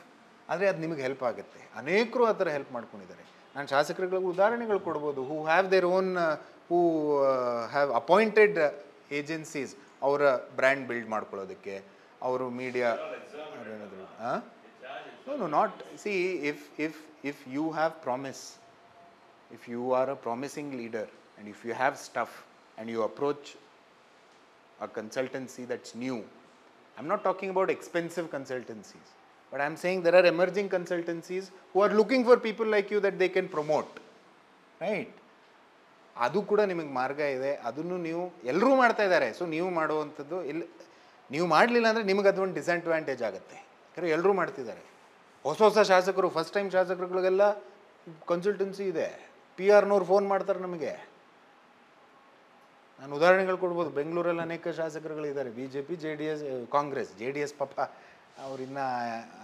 ಆದರೆ ಅದು ನಿಮಗೆ ಹೆಲ್ಪ್ ಆಗುತ್ತೆ. ಅನೇಕರು ಆ ಥರ ಹೆಲ್ಪ್ ಮಾಡ್ಕೊಂಡಿದ್ದಾರೆ. ನಾನು ಶಾಸಕರುಗಳಿಗೆ ಉದಾಹರಣೆಗಳು ಕೊಡ್ಬೋದು, who have their own, who have appointed agencies ಅವರ ಬ್ರ್ಯಾಂಡ್ ಬಿಲ್ಡ್ ಮಾಡ್ಕೊಳ್ಳೋದಕ್ಕೆ, ಅವರು ಮೀಡಿಯಾ ಏನಾದರೂ no, not, see, if you have promise, if you are a promising leader and if you have stuff and you approach a consultancy that's new, I'm not talking about expensive consultancies, but I'm saying there are emerging consultancies who are looking for people like you that they can promote, right? ಅದು ಕೂಡ ನಿಮಗೆ ಮಾರ್ಗ ಇದೆ, ಅದನ್ನು ನೀವು ಎಲ್ಲರೂ ಮಾಡ್ತಾ ಇದ್ದಾರೆ. ಸೊ ನೀವು ಮಾಡುವಂಥದ್ದು ನೀವು ಮಾಡಲಿಲ್ಲ ಅಂದರೆ ನಿಮಗೆ ಅದೊಂದು ಡಿಸ್ಅಡ್ವಾಂಟೇಜ್ ಆಗುತ್ತೆ. ಯಾಕಂದರೆ ಎಲ್ಲರೂ ಮಾಡ್ತಿದ್ದಾರೆ. ಹೊಸ ಶಾಸಕರು, ಫಸ್ಟ್ ಟೈಮ್ ಶಾಸಕರುಗಳಿಗೆಲ್ಲ ಕನ್ಸಲ್ಟೆನ್ಸಿ ಇದೆ, ಪಿ ಆರ್ನವ್ರು ಫೋನ್ ಮಾಡ್ತಾರೆ ನಮಗೆ. ನಾನು ಉದಾಹರಣೆಗಳು ಕೊಡ್ಬೋದು. ಬೆಂಗಳೂರಲ್ಲಿ ಅನೇಕ ಶಾಸಕರುಗಳಿದ್ದಾರೆ, B J P, JDS, Congress. JDS ಪಾಪ ಅವರಿನ್ನ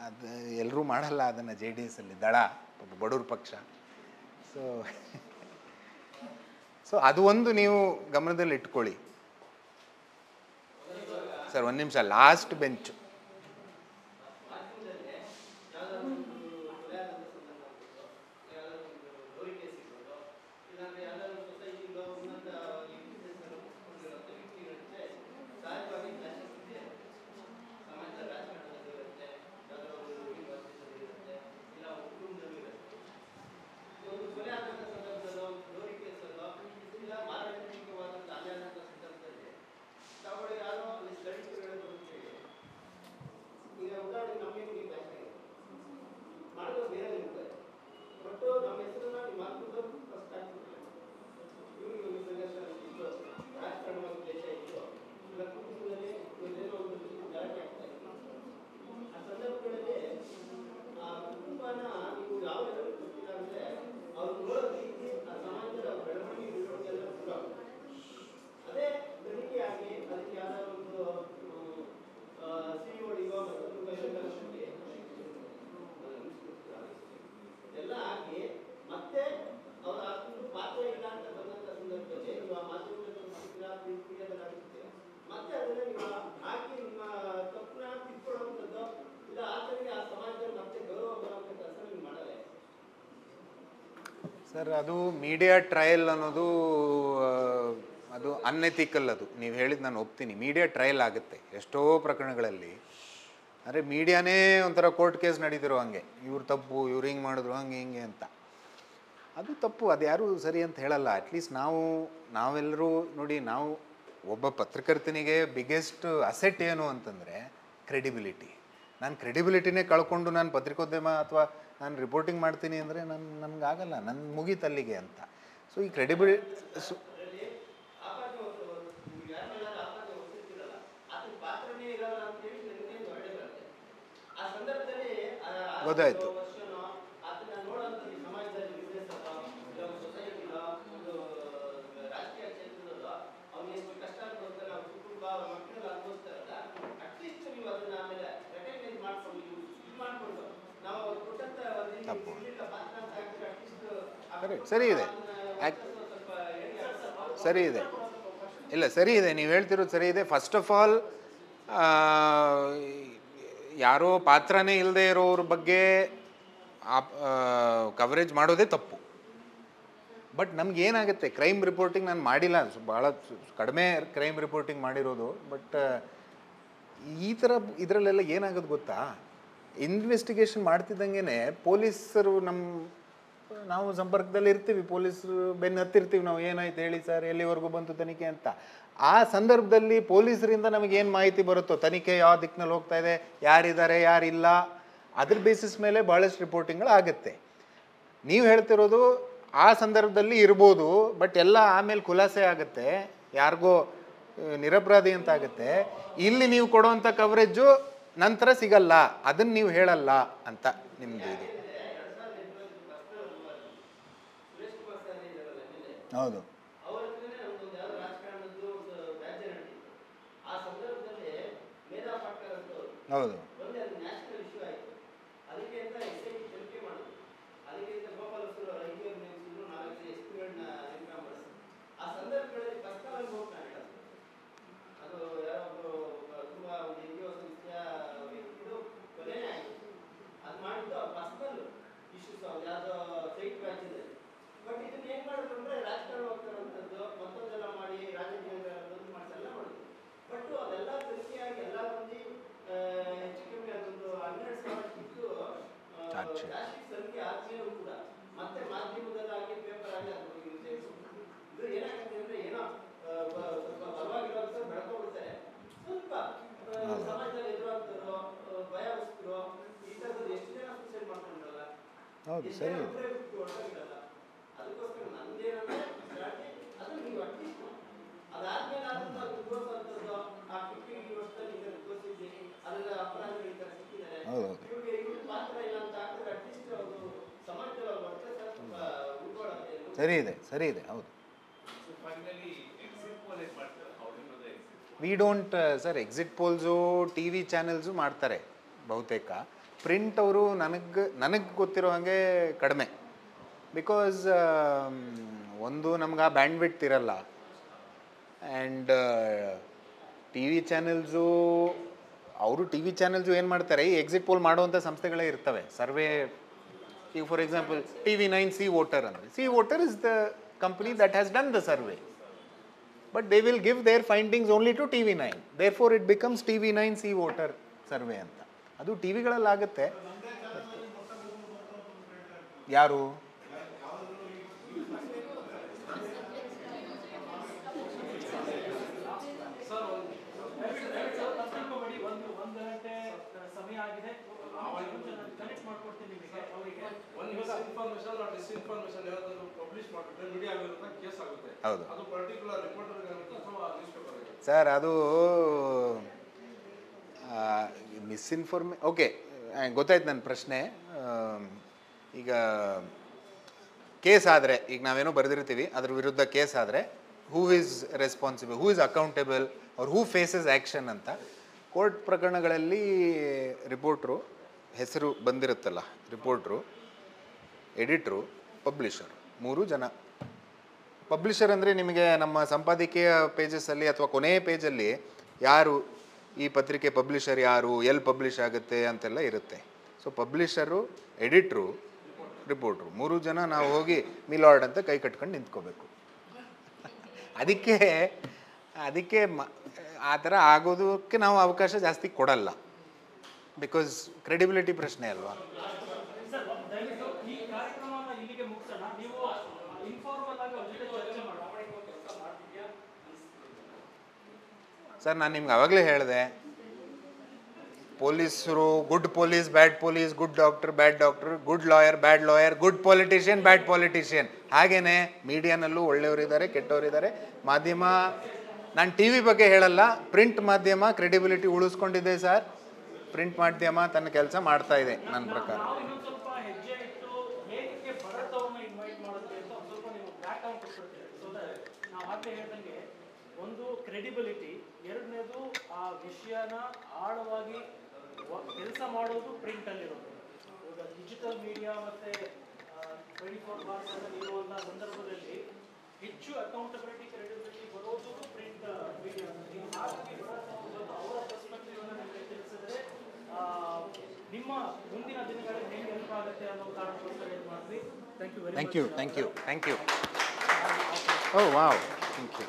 ಅದು ಎಲ್ಲರೂ ಮಾಡಲ್ಲ ಅದನ್ನು. JDSಲ್ಲಿ ದಳ, ಬಡವ್ರ ಪಕ್ಷ. ಸೊ ಅದು ಒಂದು ನೀವು ಗಮನದಲ್ಲಿ ಇಟ್ಕೊಳ್ಳಿ. ಸರ್ ಒಂದು ನಿಮಿಷ, ಲಾಸ್ಟ್ ಬೆಂಚ್. ಸರ್ ಅದು ಮೀಡಿಯಾ ಟ್ರಯಲ್ ಅನ್ನೋದು ಅದು ಅನ್ಎಥಿಕಲ್. ಅದು ನೀವು ಹೇಳಿದ್ದು ನಾನು ಒಪ್ತೀನಿ. ಮೀಡಿಯಾ ಟ್ರಯಲ್ ಆಗುತ್ತೆ ಎಷ್ಟೋ ಪ್ರಕರಣಗಳಲ್ಲಿ. ಅಂದರೆ ಮೀಡಿಯಾನೇ ಒಂಥರ ಕೋರ್ಟ್ ಕೇಸ್ ನಡೀತಿರೋ ಹಂಗೆ, ಇವ್ರು ತಪ್ಪು, ಇವ್ರು ಹಿಂಗೆ ಮಾಡಿದ್ರು, ಹಂಗೆ ಹಿಂಗೆ ಅಂತ. ಅದು ತಪ್ಪು, ಅದು ಯಾರೂ ಸರಿ ಅಂತ ಹೇಳಲ್ಲ. ಅಟ್ಲೀಸ್ಟ್ ನಾವೆಲ್ಲರೂ ನೋಡಿ, ನಾವು ಒಬ್ಬ ಪತ್ರಕರ್ತನಿಗೆ ಬಿಗ್ಗೆಸ್ಟ್ ಅಸೆಟ್ ಏನು ಅಂತಂದರೆ ಕ್ರೆಡಿಬಿಲಿಟಿ. ನಾನು ಕ್ರೆಡಿಬಿಲಿಟಿನೇ ಕಳ್ಕೊಂಡು ನಾನು ಪತ್ರಿಕೋದ್ಯಮ ಅಥವಾ ನಾನು ರಿಪೋರ್ಟಿಂಗ್ ಮಾಡ್ತೀನಿ ಅಂದರೆ ನನಗಾಗಲ್ಲ, ನನ್ನ ಮುಗೀತಲ್ಲಿಗೆ ಅಂತ. ಸೊ ಈ ಕ್ರೆಡಿಬಿಲಿಟಿ ಗೊತ್ತಾಯಿತು. ಸರಿ ಇದೆ, ಸರಿ ಇದೆ, ಇಲ್ಲ ಸರಿ ಇದೆ, ನೀವು ಹೇಳ್ತಿರೋದು ಸರಿ ಇದೆ. ಫಸ್ಟ್ ಆಫ್ ಆಲ್ ಯಾರೋ ಪಾತ್ರನೇ ಇಲ್ಲದೆ ಇರೋರ ಬಗ್ಗೆ ಕವರೇಜ್ ಮಾಡೋದೇ ತಪ್ಪು. ಬಟ್ ನಮಗೇನಾಗುತ್ತೆ, ಕ್ರೈಮ್ ರಿಪೋರ್ಟಿಂಗ್ ನಾನು ಮಾಡಿಲ್ಲ, ಭಾಳ ಕಡಿಮೆ ಕ್ರೈಮ್ ರಿಪೋರ್ಟಿಂಗ್ ಮಾಡಿರೋದು. ಬಟ್ ಈ ಥರ ಇದರಲ್ಲೆಲ್ಲ ಏನಾಗೋದು ಗೊತ್ತಾ, ಇನ್ವೆಸ್ಟಿಗೇಷನ್ ಮಾಡ್ತಿದ್ದಂಗೆ ಪೊಲೀಸರು ನಾವು ಸಂಪರ್ಕದಲ್ಲಿ ಇರ್ತೀವಿ, ಪೊಲೀಸರು ಬೆನ್ನು ಹತ್ತಿರ್ತೀವಿ ನಾವು, ಏನಾಯ್ತು ಹೇಳಿ ಸರ್, ಎಲ್ಲಿವರೆಗೂ ಬಂತು ತನಿಖೆ ಅಂತ. ಆ ಸಂದರ್ಭದಲ್ಲಿ ಪೊಲೀಸರಿಂದ ನಮಗೇನು ಮಾಹಿತಿ ಬರುತ್ತೋ, ತನಿಖೆ ಯಾವ ದಿಕ್ಕಿನಲ್ಲಿ ಹೋಗ್ತಾ ಇದೆ, ಯಾರಿದ್ದಾರೆ ಯಾರಿಲ್ಲ, ಅದ್ರ ಬೇಸಿಸ್ ಮೇಲೆ ಭಾಳಷ್ಟು ರಿಪೋರ್ಟಿಂಗ್ಗಳು ಆಗುತ್ತೆ. ನೀವು ಹೇಳ್ತಿರೋದು ಆ ಸಂದರ್ಭದಲ್ಲಿ ಇರ್ಬೋದು, ಬಟ್ ಎಲ್ಲ ಆಮೇಲೆ ಖುಲಾಸೆ ಆಗುತ್ತೆ, ಯಾರಿಗೋ ನಿರಪರಾಧಿ ಅಂತ ಆಗುತ್ತೆ. ಇಲ್ಲಿ ನೀವು ಕೊಡುವಂಥ ಕವರೇಜು ನಂತರ ಸಿಗಲ್ಲ, ಅದನ್ನು ನೀವು ಹೇಳಲ್ಲ ಅಂತ ನಿಮ್ಮದು ಇದು. ಹೌದು, ಹೌದು, ಶೇರ್. ಸರ್ಗೆ ಆದ್ಮೇಲೂ ಕೂಡ ಮತ್ತೆ ಮಾಧ್ಯಮದಲ್ಲಾಗಿ ಪೇಪರ್ ಆಗಿ ಅದು ಇದು ಏನಾಗುತ್ತೆ ಅಂದ್ರೆ ಏನೋ ಸ್ವಲ್ಪ ಬಲವಾಗಿರೋದು ಸರ್ ಬೆಳ್ಕೊಂಡ್ಬಿಡ್ತಾರೆ, ಸ್ವಲ್ಪ ಸಮಾಜದಲ್ಲಿ ಎದುರಾಗ್ತಾರೋ ಭಯವಿಸ್ತರೋ ಈ ಥರದ್ದು ಎಷ್ಟು ಜನ ಸೂಸೈಡ್ ಮಾಡ್ಕೊಂಡ್ರಲ್ಲ, ಹೌದು ಸರಿ ಇದೆ. ಹೊರಟಾಗಿರಲ್ಲ. ಅದಕ್ಕೋಸ್ಕರ ನಂದೇನಂದ್ರೆ ಅದು ನೀವು ಅಟ್ಲೀಸ್ಟ್ ಅದಾದ್ಮೇಲೆ ಅದನ್ನ ಉದ್ಯೋಗಿಸುವಂಥದ್ದು ಆ 50 ವರ್ಷದಲ್ಲಿ ಈಗ ಉದ್ಯೋಗಿಸಿದ್ದೀನಿ ಅದೆಲ್ಲ ಅಪರಾಧಗಳು ಈ ಥರ ಸಿಕ್ಕಿದ್ದಾರೆ, ಹೌದೌದು ಇವ್ರ ಪಾತ್ರ ಇಲ್ಲ ಅಂತ ಹಾಕಿದ್ರೆ ಅಟ್ಲೀಸ್ಟ್ ಅವರು ಸಮಾಜದಲ್ಲಿ ಅವ್ರು ಬರ್ತದೆ ಸರ್ ಸ್ವಲ್ಪ ಉಳ್ಕೊಳ್ಳೋದು. ಸರಿ ಇದೆ, ಸರಿ ಇದೆ, ಹೌದು. We don't sir, exit polls TV channels ಮಾಡ್ತಾರೆ ಬಹುತೇಕ. ಪ್ರಿಂಟ್ ಅವರು ನನಗೆ ಗೊತ್ತಿರೋ ಹಾಗೆ ಕಡಿಮೆ. ಬಿಕಾಸ್ ಒಂದು ನಮ್ಗೆ ಆ ಬ್ಯಾಂಡ್ ವಿಡ್ತ್ ಇರಲ್ಲ, ಆ್ಯಂಡ್ ಟಿ ವಿ ಚಾನೆಲ್ಸು ಅವರು ಟಿ ವಿ ಚಾನೆಲ್ಸು ಏನು ಮಾಡ್ತಾರೆ, ಈ ಎಕ್ಸಿಟ್ ಪೋಲ್ ಮಾಡುವಂಥ ಸಂಸ್ಥೆಗಳೇ ಇರ್ತವೆ. ಸರ್ವೆ, ಈಗ for example TV9 C voter ಅಂದರೆ, C voter is the company that has done the survey, but they will give their findings only to TV9. Therefore it becomes TV9 C voter survey ಅಂತ. ಅದು T ವಿಗಳಲ್ಲಿ ಆಗುತ್ತೆ. ಯಾರು ಒಂದು ಗಂಟೆ ಸಮಯ ಆಗಿದೆ, connect ಮಾಡ್ಕೊಡ್ತೀನಿ ನಿಮಗೆ. ಅವರಿಗೆ ಒಂದು ಇನ್ಫಾರ್ಮೇಶನ್ ಡಿಸ್ಇನ್ಫಾರ್ಮೇಶನ್ ಯಾವ್ದಾದ್ರು ಪಬ್ಲಿಷ್ ಮಾಡಿದ್ರೆ ಮೀಡಿಯಾ ವಿರುದ್ಧ ಕೇಸ್ ಆಗುತ್ತೆ. ಹೌದು ಅದು ಪರ್ಟಿಕ್ಯುಲರ್ ರಿಪೋರ್ಟರ್ಗೆ ಅಥವಾ ನ್ಯೂಸ್ ಪೇಪರ್ಗೆ. ಸರ್, ಅದು ಓಕೆ, ಗೊತ್ತಾಯ್ತು ನನ್ನ ಪ್ರಶ್ನೆ. ಈಗ ಕೇಸ್ ಆದರೆ, ಈಗ ನಾವೇನೋ ಬರೆದಿರ್ತೀವಿ, ಅದ್ರ ವಿರುದ್ಧ ಕೇಸ್ ಆದರೆ who is responsible, who is accountable ಅವ್ರು ಹೂ ಫೇಸಸ್ ಆ್ಯಕ್ಷನ್ ಅಂತ. ಕೋರ್ಟ್ ಪ್ರಕರಣಗಳಲ್ಲಿ ರಿಪೋರ್ಟ್ರು ಹೆಸರು ಬಂದಿರುತ್ತಲ್ಲ, ರಿಪೋರ್ಟ್ರು, ಎಡಿಟ್ರು, ಪಬ್ಲಿಷರ್, 3 ಜನ. ಪಬ್ಲಿಷರ್ ಅಂದರೆ ನಿಮಗೆ ನಮ್ಮ ಸಂಪಾದಕೀಯ ಪೇಜಸ್ಸಲ್ಲಿ ಅಥವಾ ಕೊನೆಯ ಪೇಜಲ್ಲಿ ಯಾರು ಈ ಪತ್ರಿಕೆ ಪಬ್ಲಿಷರ್, ಯಾರು, ಎಲ್ಲಿ ಪಬ್ಲಿಷ್ ಆಗುತ್ತೆ ಅಂತೆಲ್ಲ ಇರುತ್ತೆ. ಸೊ ಪಬ್ಲಿಷರು, ಎಡಿಟ್ರು, ರಿಪೋರ್ಟ್ರು, 3 ಜನ ನಾವು ಹೋಗಿ ಮಿಲಾರ್ಡ್ ಅಂತ ಕೈ ಕಟ್ಕೊಂಡು ನಿಂತ್ಕೋಬೇಕು. ಅದಕ್ಕೆ ಆ ಥರ ಆಗೋದಕ್ಕೆ ನಾವು ಅವಕಾಶ ಜಾಸ್ತಿ ಕೊಡಲ್ಲ. ಬಿಕಾಸ್ ಕ್ರೆಡಿಬಿಲಿಟಿ ಪ್ರಶ್ನೆ ಅಲ್ವಾ. ಸರ್, ದಯವಿಟ್ಟು ಈ ಕಾರ್ಯಕ್ರಮನ ಇಲ್ಲಿಗೆ ಮುಗಿಸೋಣ. ನೀವು ಇನ್ಫಾರ್ಮಲ್ ಆಗಿ ಅವ್ರ ಜೊತೆ ಚರ್ಚೆ ಮಾಡ್ತಿದ್ಯಾ? ಸರ್, ನಾನು ನಿಮ್ಗೆ ಆವಾಗಲೇ ಹೇಳಿದೆ, ಪೊಲೀಸರು ಗುಡ್ ಪೊಲೀಸ್, ಬ್ಯಾಡ್ ಪೊಲೀಸ್, ಗುಡ್ ಡಾಕ್ಟರ್, ಬ್ಯಾಡ್ ಡಾಕ್ಟರ್, ಗುಡ್ ಲಾಯರ್, ಬ್ಯಾಡ್ ಲಾಯರ್, ಗುಡ್ ಪೊಲಿಟಿಷಿಯನ್, ಬ್ಯಾಡ್ ಪೊಲಿಟಿಷಿಯನ್. ಹಾಗೇನೆ ಮೀಡಿಯಾನಲ್ಲೂ ಒಳ್ಳೆಯವರಿದ್ದಾರೆ, ಕೆಟ್ಟವರಿದ್ದಾರೆ. ಮಾಧ್ಯಮ, ನಾನು ಟಿ ವಿ ಬಗ್ಗೆ ಹೇಳಲ್ಲ, ಪ್ರಿಂಟ್ ಮಾಧ್ಯಮ ಕ್ರೆಡಿಬಿಲಿಟಿ ಉಳಿಸ್ಕೊಂಡಿದೆ ಸರ್. ಪ್ರಿಂಟ್ ಮಾಧ್ಯಮ ತನ್ನ ಕೆಲಸ ಮಾಡ್ತಾ ಇದೆ ನನ್ನ ಪ್ರಕಾರ. ನಾವು ಇನ್ನೊಂದು ಸ್ವಲ್ಪ ಹೆಜ್ಜೆ ಇಟ್ಟು ಹೇಗೆ ಭರತ್ ಅವ್ರನ್ನ ಇನ್ವೈಟ್ ಮಾಡೋದು ಅಂತ ಒಂದು ಸ್ವಲ್ಪ ನೀವು ಬ್ಯಾಕ್ ಡೌನ್ ಕೊಟ್ಬಿಡ್ತೀವಿ. ಸೊ ನಾವು ಆಗಲೇ ಹೇಳ್ದಂಗೆ, ಒಂದು ಕ್ರೆಡಿಬಿಲಿಟಿ, ಎರಡನೇದು ಆ ವಿಷಯನ ಆಳವಾಗಿ ಕೆಲಸ ಮಾಡೋದು ಪ್ರಿಂಟಲ್ಲಿರೋದು. ಇವಾಗ ಡಿಜಿಟಲ್ ಮೀಡಿಯಾ ಮತ್ತು 24 hours ಇರುವಂಥ ಸಂದರ್ಭದಲ್ಲಿ ಹೆಚ್ಚು ಅಕೌಂಟಬಿಲಿಟಿ, ಕ್ರೆಡಿಬಿಲಿಟಿ ಬರೋದು ಪ್ರಿಂಟ್ ಮೀಡಿಯಾ. ಹಾಗಾಗಿ ಅವರ ಪರ್ಸ್ಪೆಕ್ಟಿವ್ನ ನಿಮಗೆ ತಿಳಿಸಿದ್ರೆ ನಿಮ್ಮ ಮುಂದಿನ ದಿನಗಳಲ್ಲಿ ಹೇಗೆ ಹೆಲ್ಪ್ ಆಗುತ್ತೆ ಅನ್ನೋ ಕಾರಣಕ್ಕೋಸ್ಕರ ಇದು ಮಾಡಿದ್ವಿ. Thank you very much. Thank you. Oh wow, thank you.